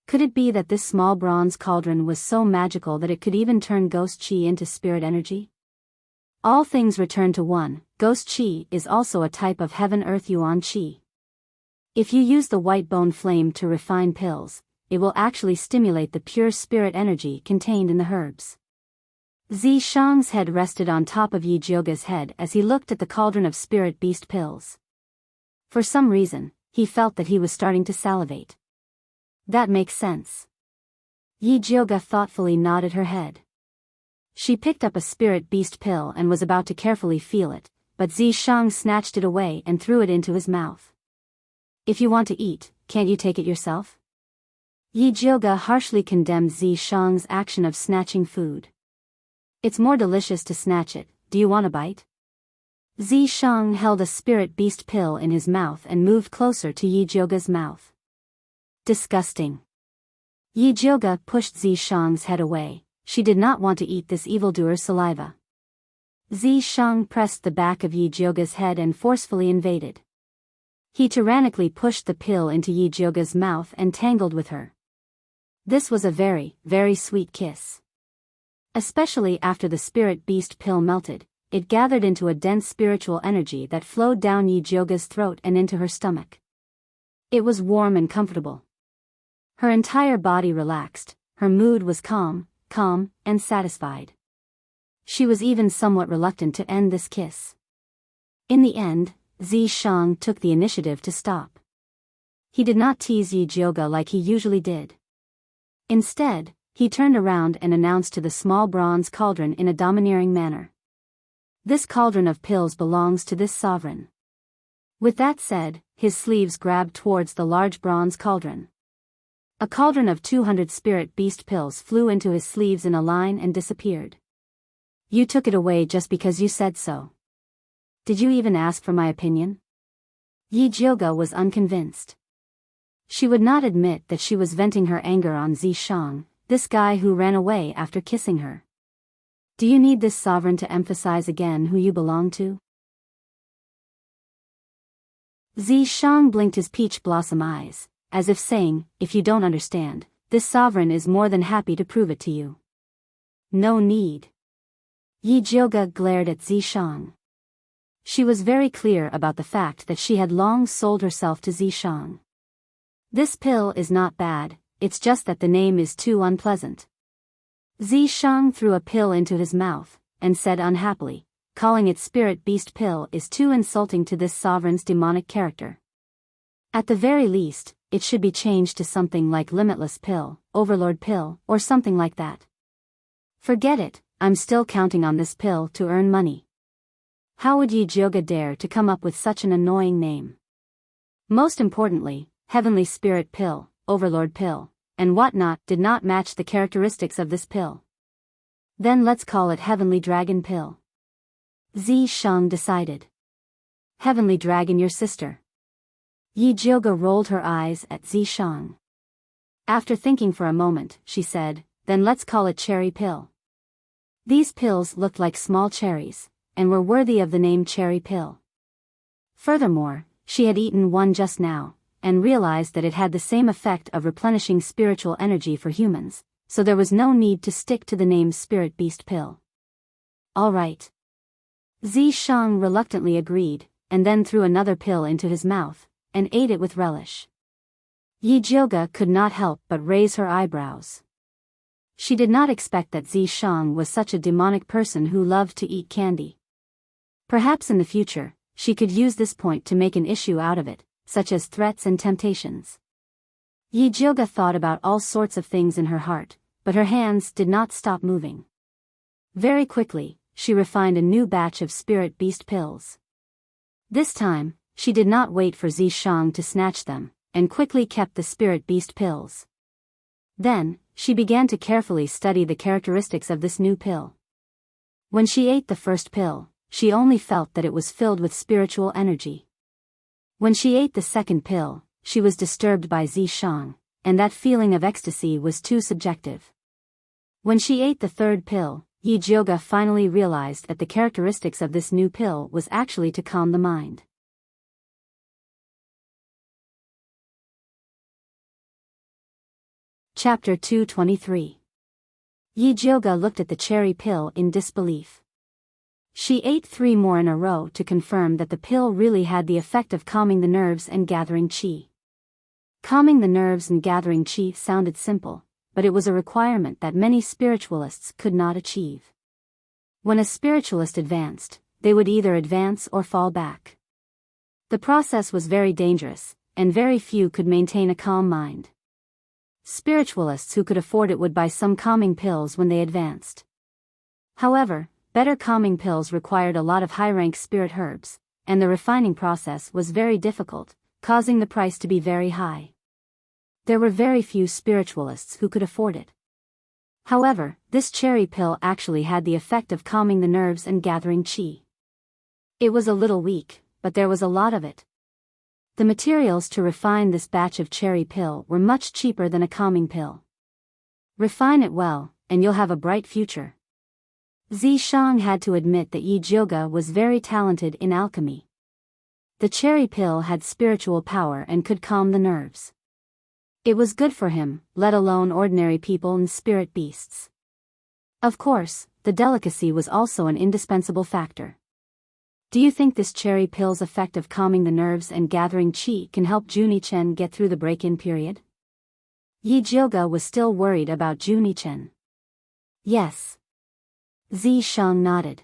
Could it be that this small bronze cauldron was so magical that it could even turn ghost chi into spirit energy? All things return to one. Ghost chi is also a type of heaven-earth yuan chi. If you use the white bone flame to refine pills, it will actually stimulate the pure spirit energy contained in the herbs. Zishang's head rested on top of Yijioga's head as he looked at the cauldron of spirit beast pills. For some reason, he felt that he was starting to salivate. That makes sense. Yijioga thoughtfully nodded her head. She picked up a spirit beast pill and was about to carefully feel it, but Zishang snatched it away and threw it into his mouth. If you want to eat, can't you take it yourself? Yijioga harshly condemned Zishang's action of snatching food. It's more delicious to snatch it, do you want a bite? Zishang held a spirit beast pill in his mouth and moved closer to Yijioga's mouth. Disgusting. Yijioga pushed Zishang's head away. She did not want to eat this evildoer's saliva. Zishang pressed the back of Yijioga's head and forcefully invaded. He tyrannically pushed the pill into Yijioga's mouth and tangled with her. This was a very, very sweet kiss. Especially after the spirit beast pill melted, it gathered into a dense spiritual energy that flowed down Yijioga's throat and into her stomach. It was warm and comfortable. Her entire body relaxed, her mood was calm, and satisfied. She was even somewhat reluctant to end this kiss. In the end, Zishang took the initiative to stop. He did not tease Yijioga like he usually did. Instead, he turned around and announced to the small bronze cauldron in a domineering manner. This cauldron of pills belongs to this sovereign. With that said, his sleeves grabbed towards the large bronze cauldron. A cauldron of 200 spirit beast pills flew into his sleeves in a line and disappeared. You took it away just because you said so. Did you even ask for my opinion? Yijioga was unconvinced. She would not admit that she was venting her anger on Zishang, this guy who ran away after kissing her. Do you need this sovereign to emphasize again who you belong to? Zishang blinked his peach blossom eyes, as if saying, if you don't understand, this sovereign is more than happy to prove it to you. No need. Yijioga glared at Zishang. She was very clear about the fact that she had long sold herself to Zishang. This pill is not bad, it's just that the name is too unpleasant. Zishang threw a pill into his mouth, and said unhappily, calling it spirit beast pill is too insulting to this sovereign's demonic character. At the very least, it should be changed to something like limitless pill, overlord pill, or something like that. Forget it, I'm still counting on this pill to earn money. How would Yijioga dare to come up with such an annoying name? Most importantly, heavenly spirit pill, overlord pill, and whatnot did not match the characteristics of this pill. Then let's call it heavenly dragon pill. Zishang decided. Heavenly dragon your sister. Yijioga rolled her eyes at Zishang. After thinking for a moment, she said, then let's call it cherry pill. These pills looked like small cherries, and were worthy of the name cherry pill. Furthermore, she had eaten one just now, and realized that it had the same effect of replenishing spiritual energy for humans, so there was no need to stick to the name spirit beast pill. All right. Zishang reluctantly agreed, and then threw another pill into his mouth, and ate it with relish. Yijioga could not help but raise her eyebrows. She did not expect that Zishang was such a demonic person who loved to eat candy. Perhaps in the future, she could use this point to make an issue out of it, such as threats and temptations. Yijioga thought about all sorts of things in her heart, but her hands did not stop moving. Very quickly, she refined a new batch of spirit beast pills. This time, she did not wait for Zishang to snatch them, and quickly kept the spirit beast pills. Then, she began to carefully study the characteristics of this new pill. When she ate the first pill, she only felt that it was filled with spiritual energy. When she ate the second pill, she was disturbed by Zishang, and that feeling of ecstasy was too subjective. When she ate the third pill, Yijioga finally realized that the characteristics of this new pill was actually to calm the mind. Chapter 223. Yijioga looked at the cherry pill in disbelief. She ate 3 more in a row to confirm that the pill really had the effect of calming the nerves and gathering qi. Calming the nerves and gathering qi sounded simple, but it was a requirement that many spiritualists could not achieve. When a spiritualist advanced, they would either advance or fall back. The process was very dangerous, and very few could maintain a calm mind. Spiritualists who could afford it would buy some calming pills when they advanced. However, better calming pills required a lot of high-rank spirit herbs, and the refining process was very difficult, causing the price to be very high. There were very few spiritualists who could afford it. However, this cherry pill actually had the effect of calming the nerves and gathering qi. It was a little weak, but there was a lot of it. The materials to refine this batch of cherry pill were much cheaper than a calming pill. Refine it well, and you'll have a bright future. Zishang had to admit that Yijioga was very talented in alchemy. The cherry pill had spiritual power and could calm the nerves. It was good for him, let alone ordinary people and spirit beasts. Of course, the delicacy was also an indispensable factor. Do you think this cherry pill's effect of calming the nerves and gathering qi can help Junichen get through the break-in period? Yijioga was still worried about Junichen. Yes. Zishang nodded.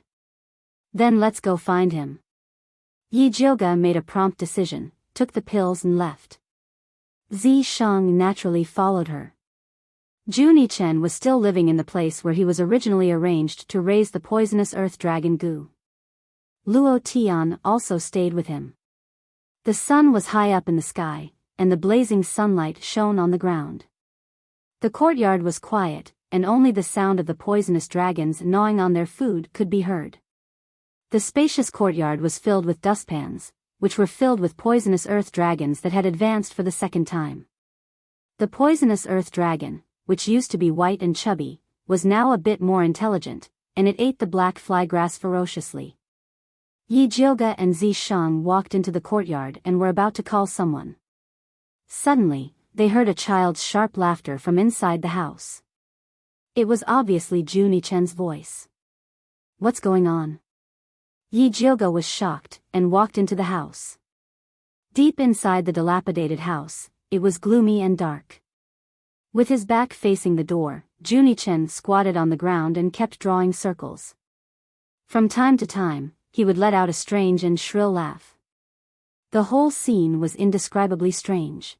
Then let's go find him. Yijioga made a prompt decision, took the pills and left. Zishang naturally followed her. Junichen was still living in the place where he was originally arranged to raise the poisonous earth dragon Gu. Luo Tian also stayed with him. The sun was high up in the sky, and the blazing sunlight shone on the ground. The courtyard was quiet, and only the sound of the poisonous dragons gnawing on their food could be heard. The spacious courtyard was filled with dustpans, which were filled with poisonous earth dragons that had advanced for the second time. The poisonous earth dragon, which used to be white and chubby, was now a bit more intelligent, and it ate the black flygrass ferociously. Yijioga and Zishang walked into the courtyard and were about to call someone. Suddenly, they heard a child's sharp laughter from inside the house. It was obviously Junichen's voice. What's going on? Yijioga was shocked, and walked into the house. Deep inside the dilapidated house, it was gloomy and dark. With his back facing the door, Junichen squatted on the ground and kept drawing circles. From time to time, he would let out a strange and shrill laugh. The whole scene was indescribably strange.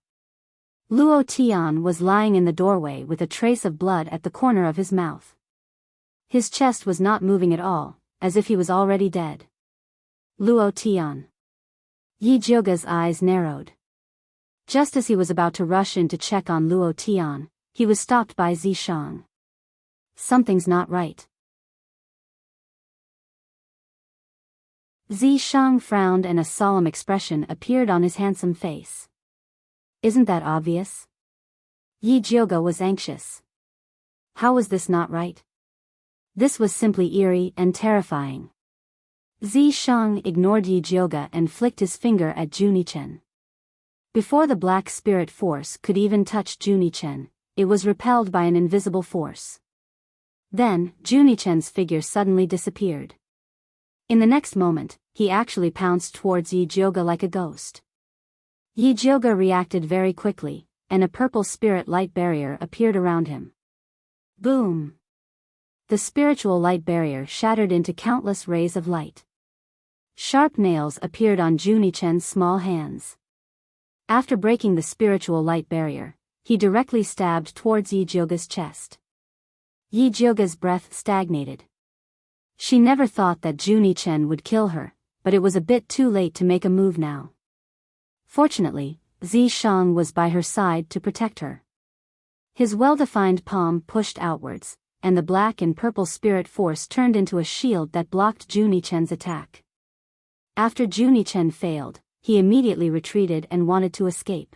Luo Tian was lying in the doorway with a trace of blood at the corner of his mouth. His chest was not moving at all, as if he was already dead. Luo Tian. Yijioga's eyes narrowed. Just as he was about to rush in to check on Luo Tian, he was stopped by Zishang. Something's not right. Zishang frowned and a solemn expression appeared on his handsome face. Isn't that obvious? Yijioga was anxious. How was this not right? This was simply eerie and terrifying. Zishang ignored Yijioga and flicked his finger at Junichen. Before the black spirit force could even touch Junichen, it was repelled by an invisible force. Then, Junichen's figure suddenly disappeared. In the next moment, he actually pounced towards Yi Jioga like a ghost. Yi Jioga reacted very quickly, and a purple spirit light barrier appeared around him. Boom! The spiritual light barrier shattered into countless rays of light. Sharp nails appeared on Junichen's small hands. After breaking the spiritual light barrier, he directly stabbed towards Yi Jioga's chest. Yi Jioga's breath stagnated. She never thought that Junichen would kill her, but it was a bit too late to make a move now. Fortunately, Zishang was by her side to protect her. His well-defined palm pushed outwards, and the black and purple spirit force turned into a shield that blocked Junichen's attack. After Junichen failed, he immediately retreated and wanted to escape.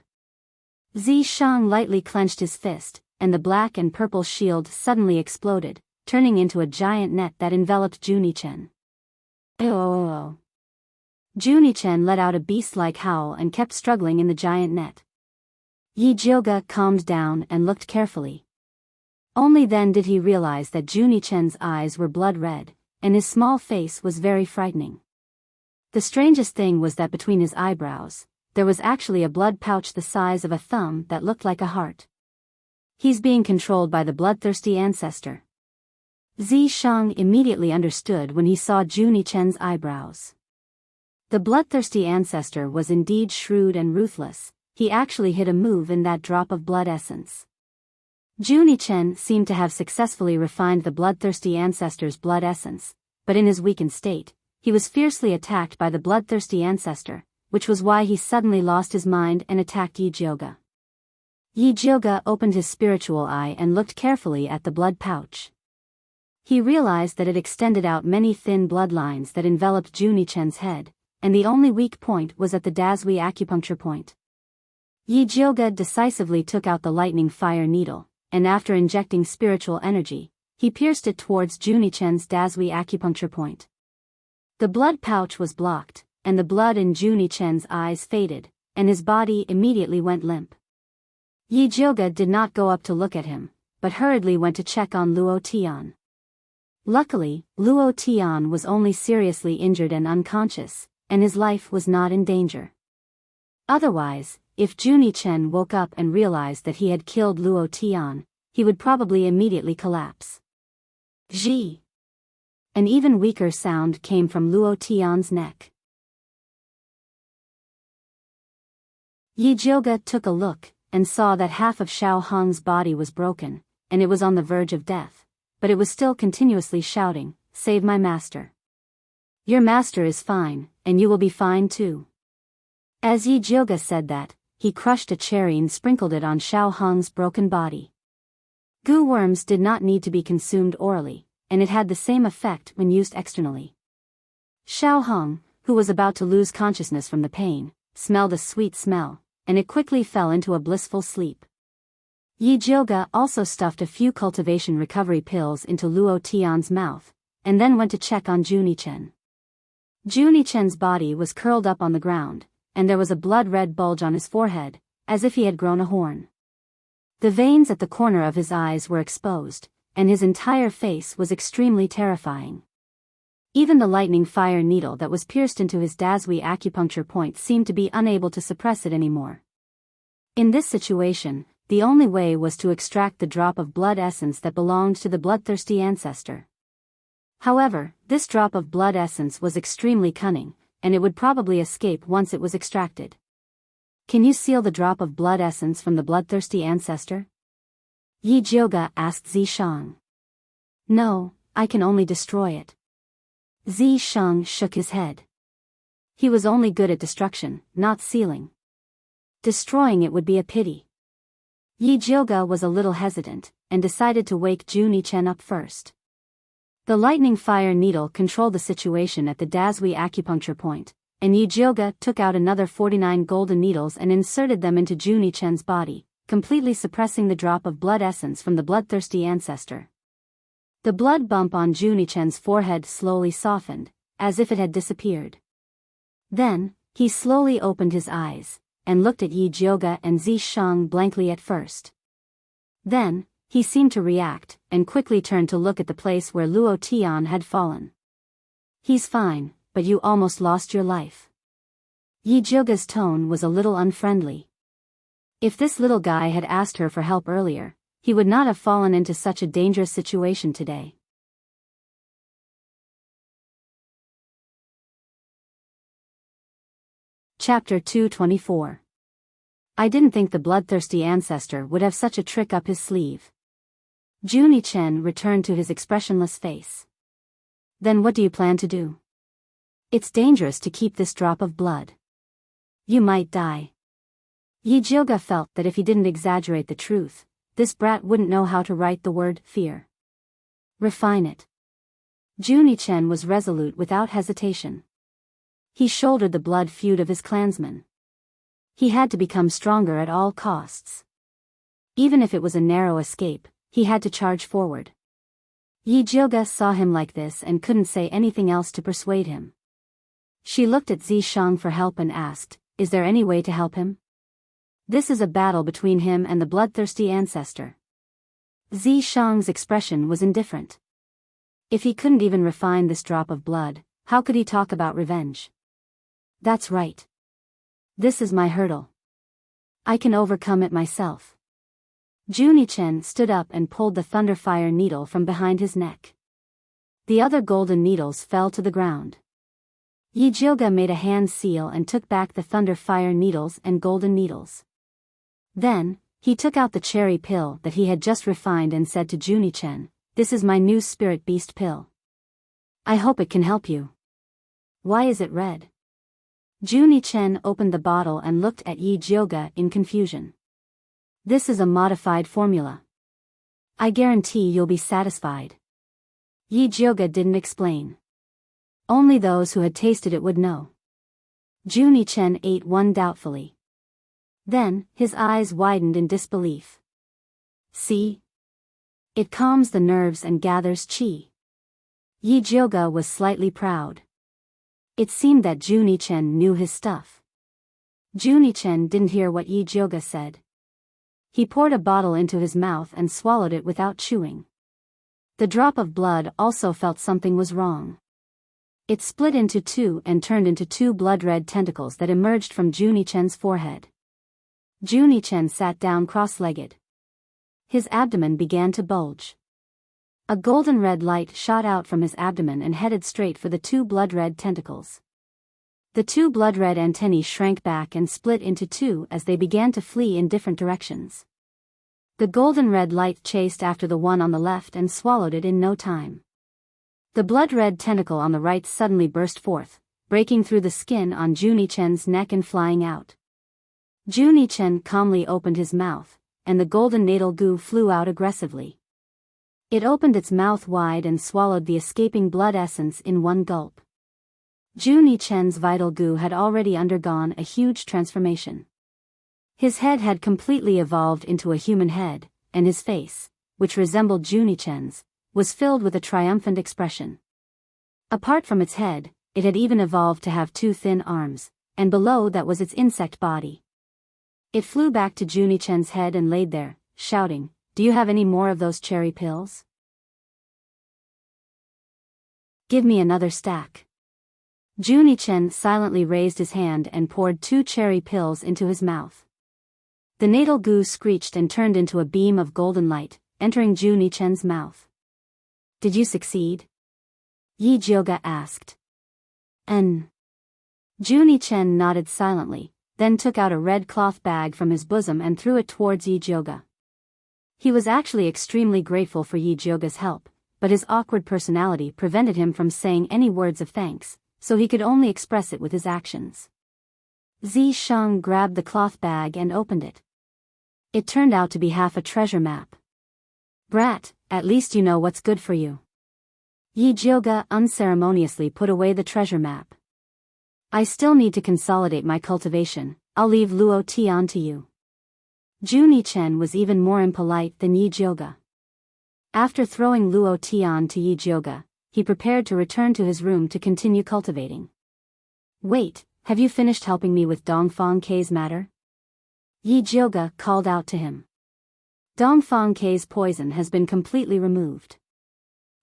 Zishang lightly clenched his fist, and the black and purple shield suddenly exploded, turning into a giant net that enveloped Junichen. Oh! Junichen let out a beast-like howl and kept struggling in the giant net. Yi Jioga calmed down and looked carefully. Only then did he realize that Junichen's eyes were blood red, and his small face was very frightening. The strangest thing was that between his eyebrows, there was actually a blood pouch the size of a thumb that looked like a heart. He's being controlled by the bloodthirsty ancestor. Zishang immediately understood when he saw Junichen's eyebrows. The bloodthirsty ancestor was indeed shrewd and ruthless. He actually hid a move in that drop of blood essence. Junichen seemed to have successfully refined the bloodthirsty ancestor's blood essence, but in his weakened state, he was fiercely attacked by the bloodthirsty ancestor, which was why he suddenly lost his mind and attacked Yi Jioga. Yi Jioga opened his spiritual eye and looked carefully at the blood pouch. He realized that it extended out many thin bloodlines that enveloped Junichen's head, and the only weak point was at the Dazui acupuncture point. Yi Jioga decisively took out the lightning fire needle, and after injecting spiritual energy, he pierced it towards Junichen's Dazui acupuncture point. The blood pouch was blocked, and the blood in Junichen's eyes faded, and his body immediately went limp. Yi Jioga did not go up to look at him, but hurriedly went to check on Luo Tian. Luckily, Luo Tian was only seriously injured and unconscious, and his life was not in danger. Otherwise, if Junichen woke up and realized that he had killed Luo Tian, he would probably immediately collapse. Zhi! An even weaker sound came from Luo Tian's neck. Yi Jioga took a look, and saw that half of Xiao Hong's body was broken, and it was on the verge of death, but it was still continuously shouting, "Save my master. Your master is fine, and you will be fine too." As Yi Jioga said that, he crushed a cherry and sprinkled it on Xiao Hong's broken body. Goo worms did not need to be consumed orally, and it had the same effect when used externally. Xiao Hong, who was about to lose consciousness from the pain, smelled a sweet smell, and it quickly fell into a blissful sleep. Yi Jioga also stuffed a few cultivation recovery pills into Luo Tian's mouth, and then went to check on Junichen. Junichen's body was curled up on the ground, and there was a blood-red bulge on his forehead, as if he had grown a horn. The veins at the corner of his eyes were exposed, and his entire face was extremely terrifying. Even the lightning fire needle that was pierced into his Dazui acupuncture point seemed to be unable to suppress it anymore. In this situation, the only way was to extract the drop of blood essence that belonged to the bloodthirsty ancestor. However, this drop of blood essence was extremely cunning, and it would probably escape once it was extracted. "Can you seal the drop of blood essence from the bloodthirsty ancestor?" Yi Jioga asked Zishang. "No, I can only destroy it." Zishang shook his head. He was only good at destruction, not sealing. Destroying it would be a pity. Yi Jioga was a little hesitant, and decided to wake Junichen up first. The lightning fire needle controlled the situation at the Dazui acupuncture point, and Yi Jioga took out another 49 golden needles and inserted them into Junichen's body, completely suppressing the drop of blood essence from the bloodthirsty ancestor. The blood bump on Junichen's forehead slowly softened, as if it had disappeared. Then, he slowly opened his eyes, and looked at Yi Jioga and Zishang blankly at first. Then, he seemed to react, and quickly turned to look at the place where Luo Tian had fallen. "He's fine, but you almost lost your life. Yi Jioga's tone was a little unfriendly. If this little guy had asked her for help earlier, he would not have fallen into such a dangerous situation today. Chapter 224. I didn't think the bloodthirsty ancestor would have such a trick up his sleeve. Junie Chen returned to his expressionless face. Then what do you plan to do? It's dangerous to keep this drop of blood. You might die. Yi Jioga felt that if he didn't exaggerate the truth, this brat wouldn't know how to write the word fear. Refine it. Junie Chen was resolute without hesitation. He shouldered the blood feud of his clansmen. He had to become stronger at all costs. Even if it was a narrow escape, he had to charge forward. Yi Jioga saw him like this and couldn't say anything else to persuade him. She looked at Zi Shang for help and asked, "Is there any way to help him? This is a battle between him and the bloodthirsty ancestor." Zi Shang's expression was indifferent. If he couldn't even refine this drop of blood, how could he talk about revenge? That's right. This is my hurdle. I can overcome it myself. Junie Chen stood up and pulled the thunderfire needle from behind his neck. The other golden needles fell to the ground. Yi Jioga made a hand seal and took back the thunderfire needles and golden needles. Then, he took out the cherry pill that he had just refined and said to Junie Chen, "This is my new spirit beast pill. I hope it can help you." "Why is it red?" Junie Chen opened the bottle and looked at Yi Jioga in confusion. "This is a modified formula. I guarantee you'll be satisfied." Yi Jioga didn't explain. Only those who had tasted it would know. Junie Chen ate one doubtfully. Then, his eyes widened in disbelief. "See? It calms the nerves and gathers qi." Yi Jioga was slightly proud. It seemed that Junie Chen knew his stuff. Junie Chen didn't hear what Yi Jioga said. He poured a bottle into his mouth and swallowed it without chewing. The drop of blood also felt something was wrong. It split into two and turned into two blood-red tentacles that emerged from Junie Chen's forehead. Junie Chen sat down cross-legged. His abdomen began to bulge. A golden red light shot out from his abdomen and headed straight for the two blood-red tentacles. The two blood-red antennae shrank back and split into two as they began to flee in different directions. The golden red light chased after the one on the left and swallowed it in no time. The blood-red tentacle on the right suddenly burst forth, breaking through the skin on Junie Chen's neck and flying out. Junie Chen calmly opened his mouth, and the golden natal goo flew out aggressively. It opened its mouth wide and swallowed the escaping blood essence in one gulp. Junie Chen's vital goo had already undergone a huge transformation. His head had completely evolved into a human head, and his face, which resembled Junie Chen's, was filled with a triumphant expression. Apart from its head, it had even evolved to have two thin arms, and below that was its insect body. It flew back to Junie Chen's head and laid there, shouting, "Do you have any more of those cherry pills? Give me another stack." Junie Chen silently raised his hand and poured two cherry pills into his mouth. The natal goo screeched and turned into a beam of golden light, entering Junie Chen's mouth. "Did you succeed?" Yi Jioga asked. Junie Chen nodded silently, then took out a red cloth bag from his bosom and threw it towards Yi Jioga. He was actually extremely grateful for Yi Jioga's help, but his awkward personality prevented him from saying any words of thanks, so he could only express it with his actions. Zi Shang grabbed the cloth bag and opened it. It turned out to be half a treasure map. "Brat, at least you know what's good for you." Yi Jioga unceremoniously put away the treasure map. "I still need to consolidate my cultivation. I'll leave Luo Tian to you." Junie Chen was even more impolite than Yi Jioga. After throwing Luo Tian to Yi Jioga, he prepared to return to his room to continue cultivating. "Wait, have you finished helping me with Dongfang K's matter?" Yi Jioga called out to him. "Dongfang K's poison has been completely removed."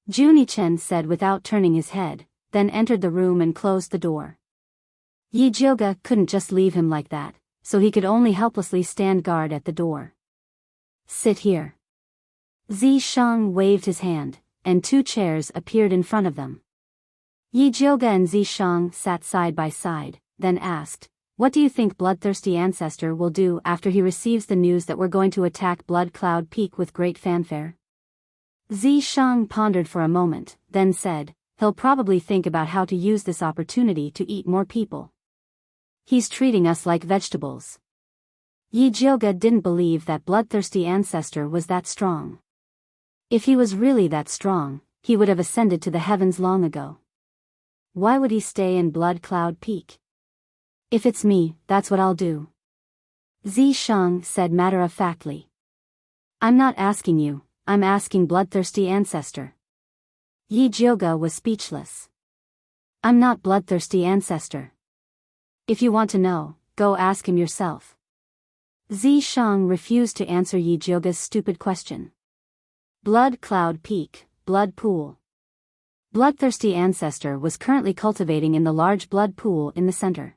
Junie Chen said without turning his head, then entered the room and closed the door. Yi Jioga couldn't just leave him like that, so he could only helplessly stand guard at the door. Sit here. Zi Shang waved his hand, and 2 chairs appeared in front of them. Yi Jioga and Zi Shang sat side by side, then asked, "What do you think Bloodthirsty Ancestor will do after he receives the news that we're going to attack Blood Cloud Peak with great fanfare?" Zi Shang pondered for a moment, then said, "He'll probably think about how to use this opportunity to eat more people. He's treating us like vegetables." Yi Jioga didn't believe that Bloodthirsty Ancestor was that strong. If he was really that strong, he would have ascended to the heavens long ago. Why would he stay in Blood Cloud Peak? "If it's me, that's what I'll do," Zi Shang said matter-of-factly. "I'm not asking you, I'm asking Bloodthirsty Ancestor." Yi Jioga was speechless. "I'm not Bloodthirsty Ancestor. If you want to know, go ask him yourself." Zi Shang refused to answer Yi Jioga's stupid question. Blood Cloud Peak, Blood Pool. Bloodthirsty Ancestor was currently cultivating in the large blood pool in the center.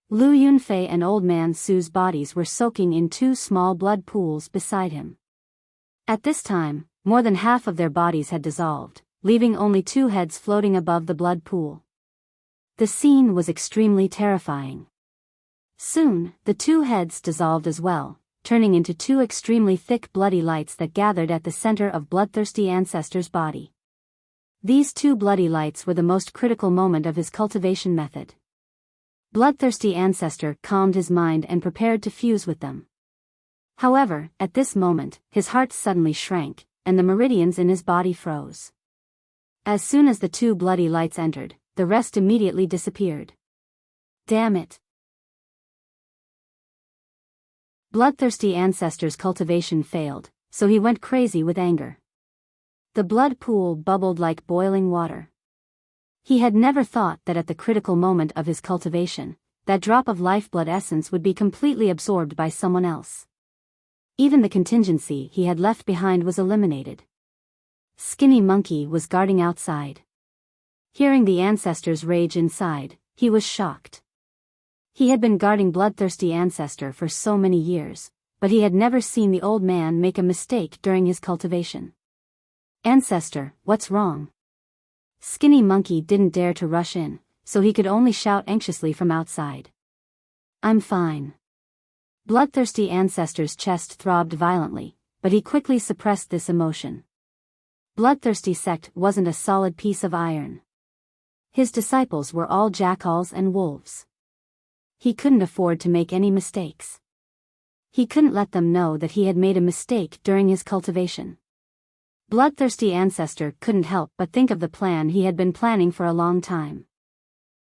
Lu Yunfei and Old Man Su's bodies were soaking in 2 small blood pools beside him. At this time, more than half of their bodies had dissolved, leaving only 2 heads floating above the blood pool. The scene was extremely terrifying. Soon, the 2 heads dissolved as well, turning into 2 extremely thick bloody lights that gathered at the center of Bloodthirsty Ancestor's body. These 2 bloody lights were the most critical moment of his cultivation method. Bloodthirsty Ancestor calmed his mind and prepared to fuse with them. However, at this moment, his heart suddenly shrank, and the meridians in his body froze. As soon as the 2 bloody lights entered, the rest immediately disappeared. Damn it! Bloodthirsty Ancestor's cultivation failed, so he went crazy with anger. The blood pool bubbled like boiling water. He had never thought that at the critical moment of his cultivation, that drop of lifeblood essence would be completely absorbed by someone else. Even the contingency he had left behind was eliminated. Skinny Monkey was guarding outside. Hearing the ancestor's rage inside, he was shocked. He had been guarding Bloodthirsty Ancestor for so many years, but he had never seen the old man make a mistake during his cultivation. "Ancestor, what's wrong?" Skinny Monkey didn't dare to rush in, so he could only shout anxiously from outside. "I'm fine." Bloodthirsty Ancestor's chest throbbed violently, but he quickly suppressed this emotion. Bloodthirsty Sect wasn't a solid piece of iron. His disciples were all jackals and wolves. He couldn't afford to make any mistakes. He couldn't let them know that he had made a mistake during his cultivation. Bloodthirsty Ancestor couldn't help but think of the plan he had been planning for a long time.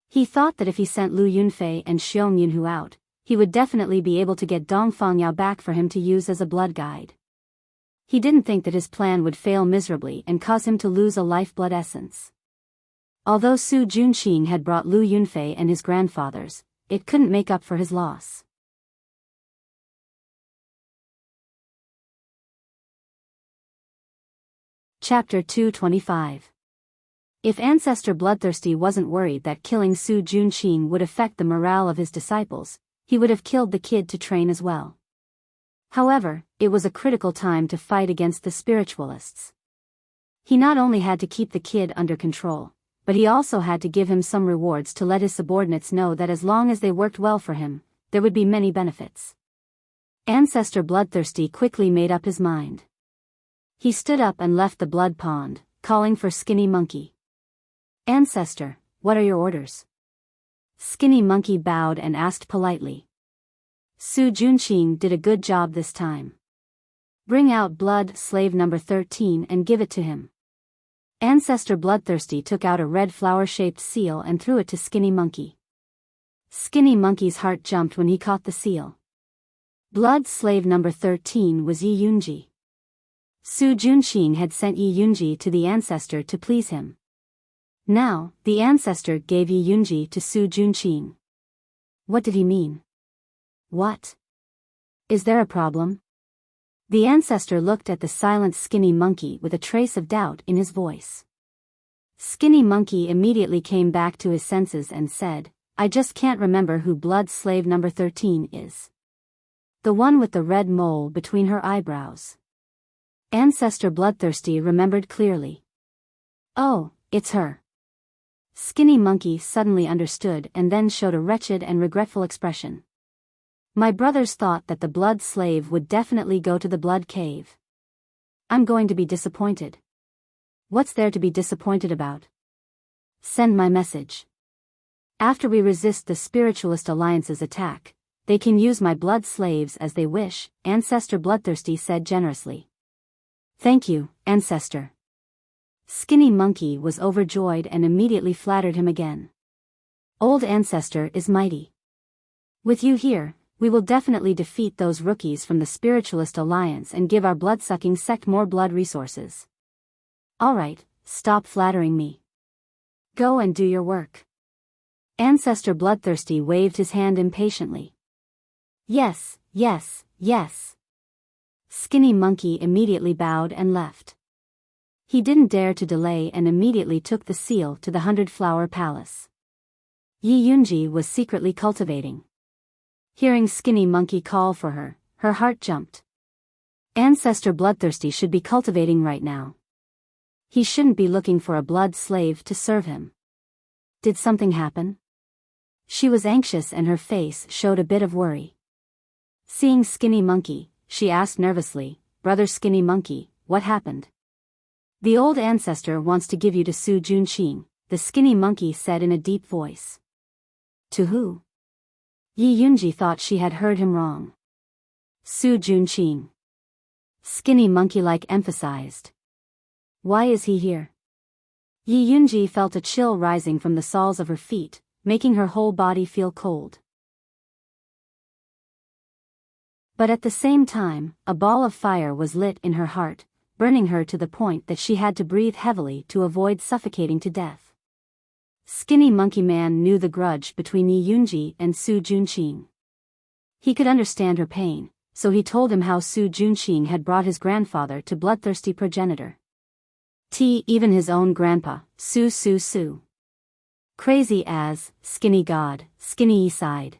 He thought that if he sent Lu Yunfei and Xiong Yunhu out, he would definitely be able to get Dongfang Yao back for him to use as a blood guide. He didn't think that his plan would fail miserably and cause him to lose a lifeblood essence. Although Su Junqing had brought Lu Yunfei and his grandfathers, it couldn't make up for his loss. Chapter 225. If Ancestor Bloodthirsty wasn't worried that killing Su Junqing would affect the morale of his disciples, he would have killed the kid to train as well. However, it was a critical time to fight against the spiritualists. He not only had to keep the kid under control, but he also had to give him some rewards to let his subordinates know that as long as they worked well for him, there would be many benefits. Ancestor Bloodthirsty quickly made up his mind. He stood up and left the blood pond, calling for Skinny Monkey. "Ancestor, what are your orders?" Skinny Monkey bowed and asked politely. "Su Junqing did a good job this time. Bring out blood slave number 13 and give it to him." Ancestor Bloodthirsty took out a red flower-shaped seal and threw it to Skinny Monkey. Skinny Monkey's heart jumped when he caught the seal. Blood slave number 13 was Yi Yunji. Su Junqing had sent Yi Yunji to the ancestor to please him. Now, the ancestor gave Yi Yunji to Su Junqing. What did he mean? What? Is there a problem? The ancestor looked at the silent Skinny Monkey with a trace of doubt in his voice. Skinny Monkey immediately came back to his senses and said, I just can't remember who blood slave number 13 is. The one with the red mole between her eyebrows. Ancestor Bloodthirsty remembered clearly. Oh, it's her. Skinny Monkey suddenly understood and then showed a wretched and regretful expression. My brothers thought that the blood slave would definitely go to the blood cave. I'm going to be disappointed. What's there to be disappointed about? Send my message. After we resist the Spiritualist Alliance's attack, they can use my blood slaves as they wish, Ancestor Bloodthirsty said generously. Thank you, Ancestor. Skinny Monkey was overjoyed and immediately flattered him again. Old Ancestor is mighty. With you here, we will definitely defeat those rookies from the Spiritualist Alliance and give our blood-sucking sect more blood resources. Alright, stop flattering me. Go and do your work. Ancestor Bloodthirsty waved his hand impatiently. Yes, yes, yes. Skinny Monkey immediately bowed and left. He didn't dare to delay and immediately took the seal to the 100-Flower Palace. Yi Yunji was secretly cultivating. Hearing Skinny Monkey call for her, her heart jumped. Ancestor Bloodthirsty should be cultivating right now. He shouldn't be looking for a blood slave to serve him. Did something happen? She was anxious and her face showed a bit of worry. Seeing Skinny Monkey, she asked nervously, Brother Skinny Monkey, what happened? The old ancestor wants to give you to Su Junqing, the Skinny Monkey said in a deep voice. To who? Yi Yunji thought she had heard him wrong. Su Junqing. Skinny Monkey-like emphasized. Why is he here? Yi Yunji felt a chill rising from the soles of her feet, making her whole body feel cold. But at the same time, a ball of fire was lit in her heart, burning her to the point that she had to breathe heavily to avoid suffocating to death. Skinny Monkey Man knew the grudge between Yi Yunji and Su Junqing. He could understand her pain, so he told him how Su Junqing had brought his grandfather to bloodthirsty progenitor. Even his own grandpa, Su. Crazy as, Skinny God, Skinny sighed.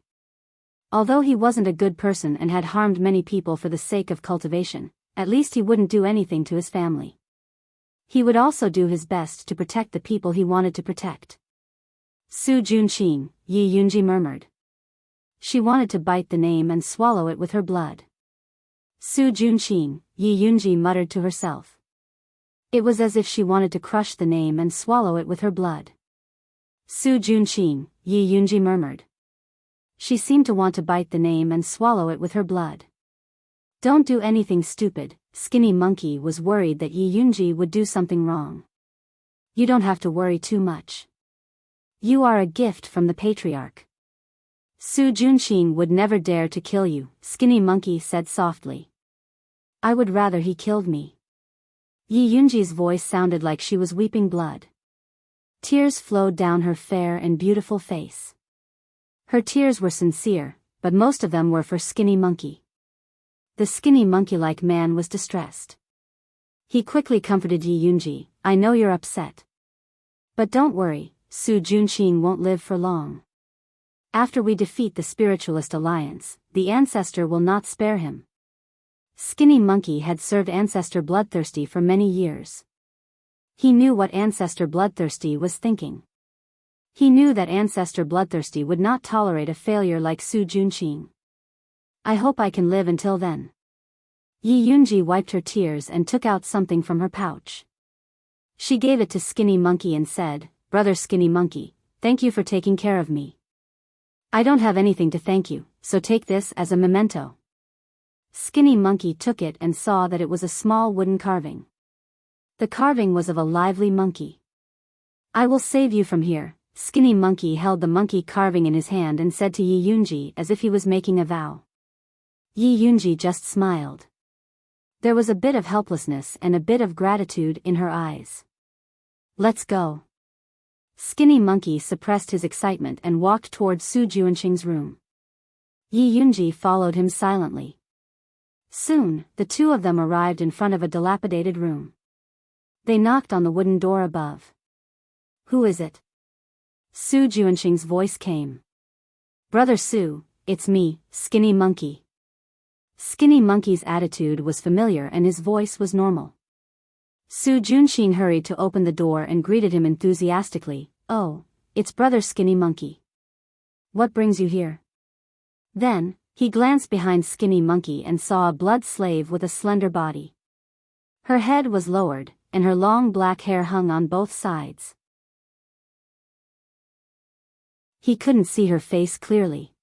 Although he wasn't a good person and had harmed many people for the sake of cultivation, at least he wouldn't do anything to his family. He would also do his best to protect the people he wanted to protect. Su Junqing, Yi Yunji murmured. She wanted to bite the name and swallow it with her blood. Su Junqing, Yi Yunji muttered to herself. It was as if she wanted to crush the name and swallow it with her blood. Su Junqing, Yi Yunji murmured. She seemed to want to bite the name and swallow it with her blood. Don't do anything stupid, Skinny Monkey was worried that Yi Yunji would do something wrong. You don't have to worry too much. You are a gift from the patriarch. Su Junqing would never dare to kill you, Skinny Monkey said softly. I would rather he killed me. Yi Yunji's voice sounded like she was weeping blood. Tears flowed down her fair and beautiful face. Her tears were sincere, but most of them were for Skinny Monkey. The Skinny Monkey-like man was distressed. He quickly comforted Yi Yunji, I know you're upset. But don't worry, Su Junqing won't live for long. After we defeat the Spiritualist Alliance, the ancestor will not spare him. Skinny Monkey had served Ancestor Bloodthirsty for many years. He knew what Ancestor Bloodthirsty was thinking. He knew that Ancestor Bloodthirsty would not tolerate a failure like Su Junqing. I hope I can live until then. Yi Yunji wiped her tears and took out something from her pouch. She gave it to Skinny Monkey and said, Brother Skinny Monkey, thank you for taking care of me. I don't have anything to thank you, so take this as a memento. Skinny Monkey took it and saw that it was a small wooden carving. The carving was of a lively monkey. I will save you from here. Skinny Monkey held the monkey carving in his hand and said to Yi Yunji as if he was making a vow. Yi Yunji just smiled. There was a bit of helplessness and a bit of gratitude in her eyes. Let's go. Skinny Monkey suppressed his excitement and walked toward Su Junqing's room. Yi Yunji followed him silently. Soon, the two of them arrived in front of a dilapidated room. They knocked on the wooden door above. Who is it? Su Juanqing's voice came. Brother Su, it's me, Skinny Monkey. Skinny Monkey's attitude was familiar and his voice was normal. Su Juanqing hurried to open the door and greeted him enthusiastically. Oh, it's Brother Skinny Monkey. What brings you here? Then, he glanced behind Skinny Monkey and saw a blood slave with a slender body. Her head was lowered, and her long black hair hung on both sides. He couldn't see her face clearly.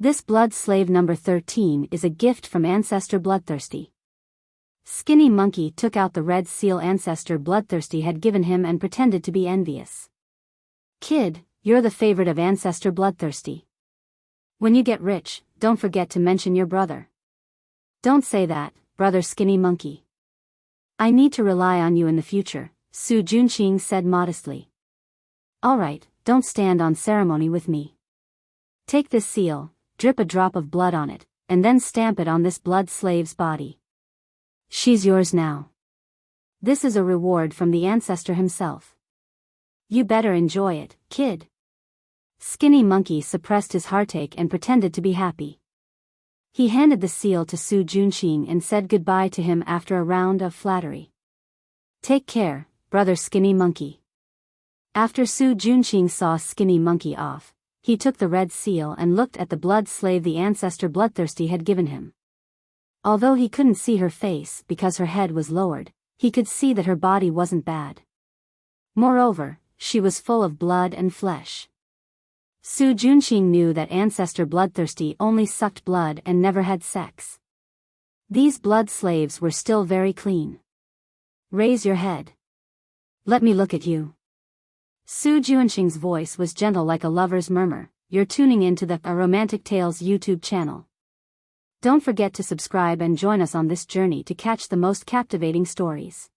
This blood slave number 13 is a gift from Ancestor Bloodthirsty. Skinny Monkey took out the red seal Ancestor Bloodthirsty had given him and pretended to be envious. Kid, you're the favorite of Ancestor Bloodthirsty. When you get rich, don't forget to mention your brother. Don't say that, Brother Skinny Monkey. I need to rely on you in the future, Su Juanqing said modestly. Alright, don't stand on ceremony with me. Take this seal, drip a drop of blood on it, and then stamp it on this blood slave's body. She's yours now. This is a reward from the ancestor himself. You better enjoy it, kid. Skinny Monkey suppressed his heartache and pretended to be happy. He handed the seal to Su Juanqing and said goodbye to him after a round of flattery. Take care, Brother Skinny Monkey. After Su Juanqing saw Skinny Monkey off, he took the red seal and looked at the blood slave the Ancestor Bloodthirsty had given him. Although he couldn't see her face because her head was lowered, he could see that her body wasn't bad. Moreover, she was full of blood and flesh. Su Juanqing knew that Ancestor Bloodthirsty only sucked blood and never had sex. These blood slaves were still very clean. Raise your head. Let me look at you. Su Juanqing's voice was gentle like a lover's murmur. You're tuning into the A Romantic Tales YouTube channel. Don't forget to subscribe and join us on this journey to catch the most captivating stories.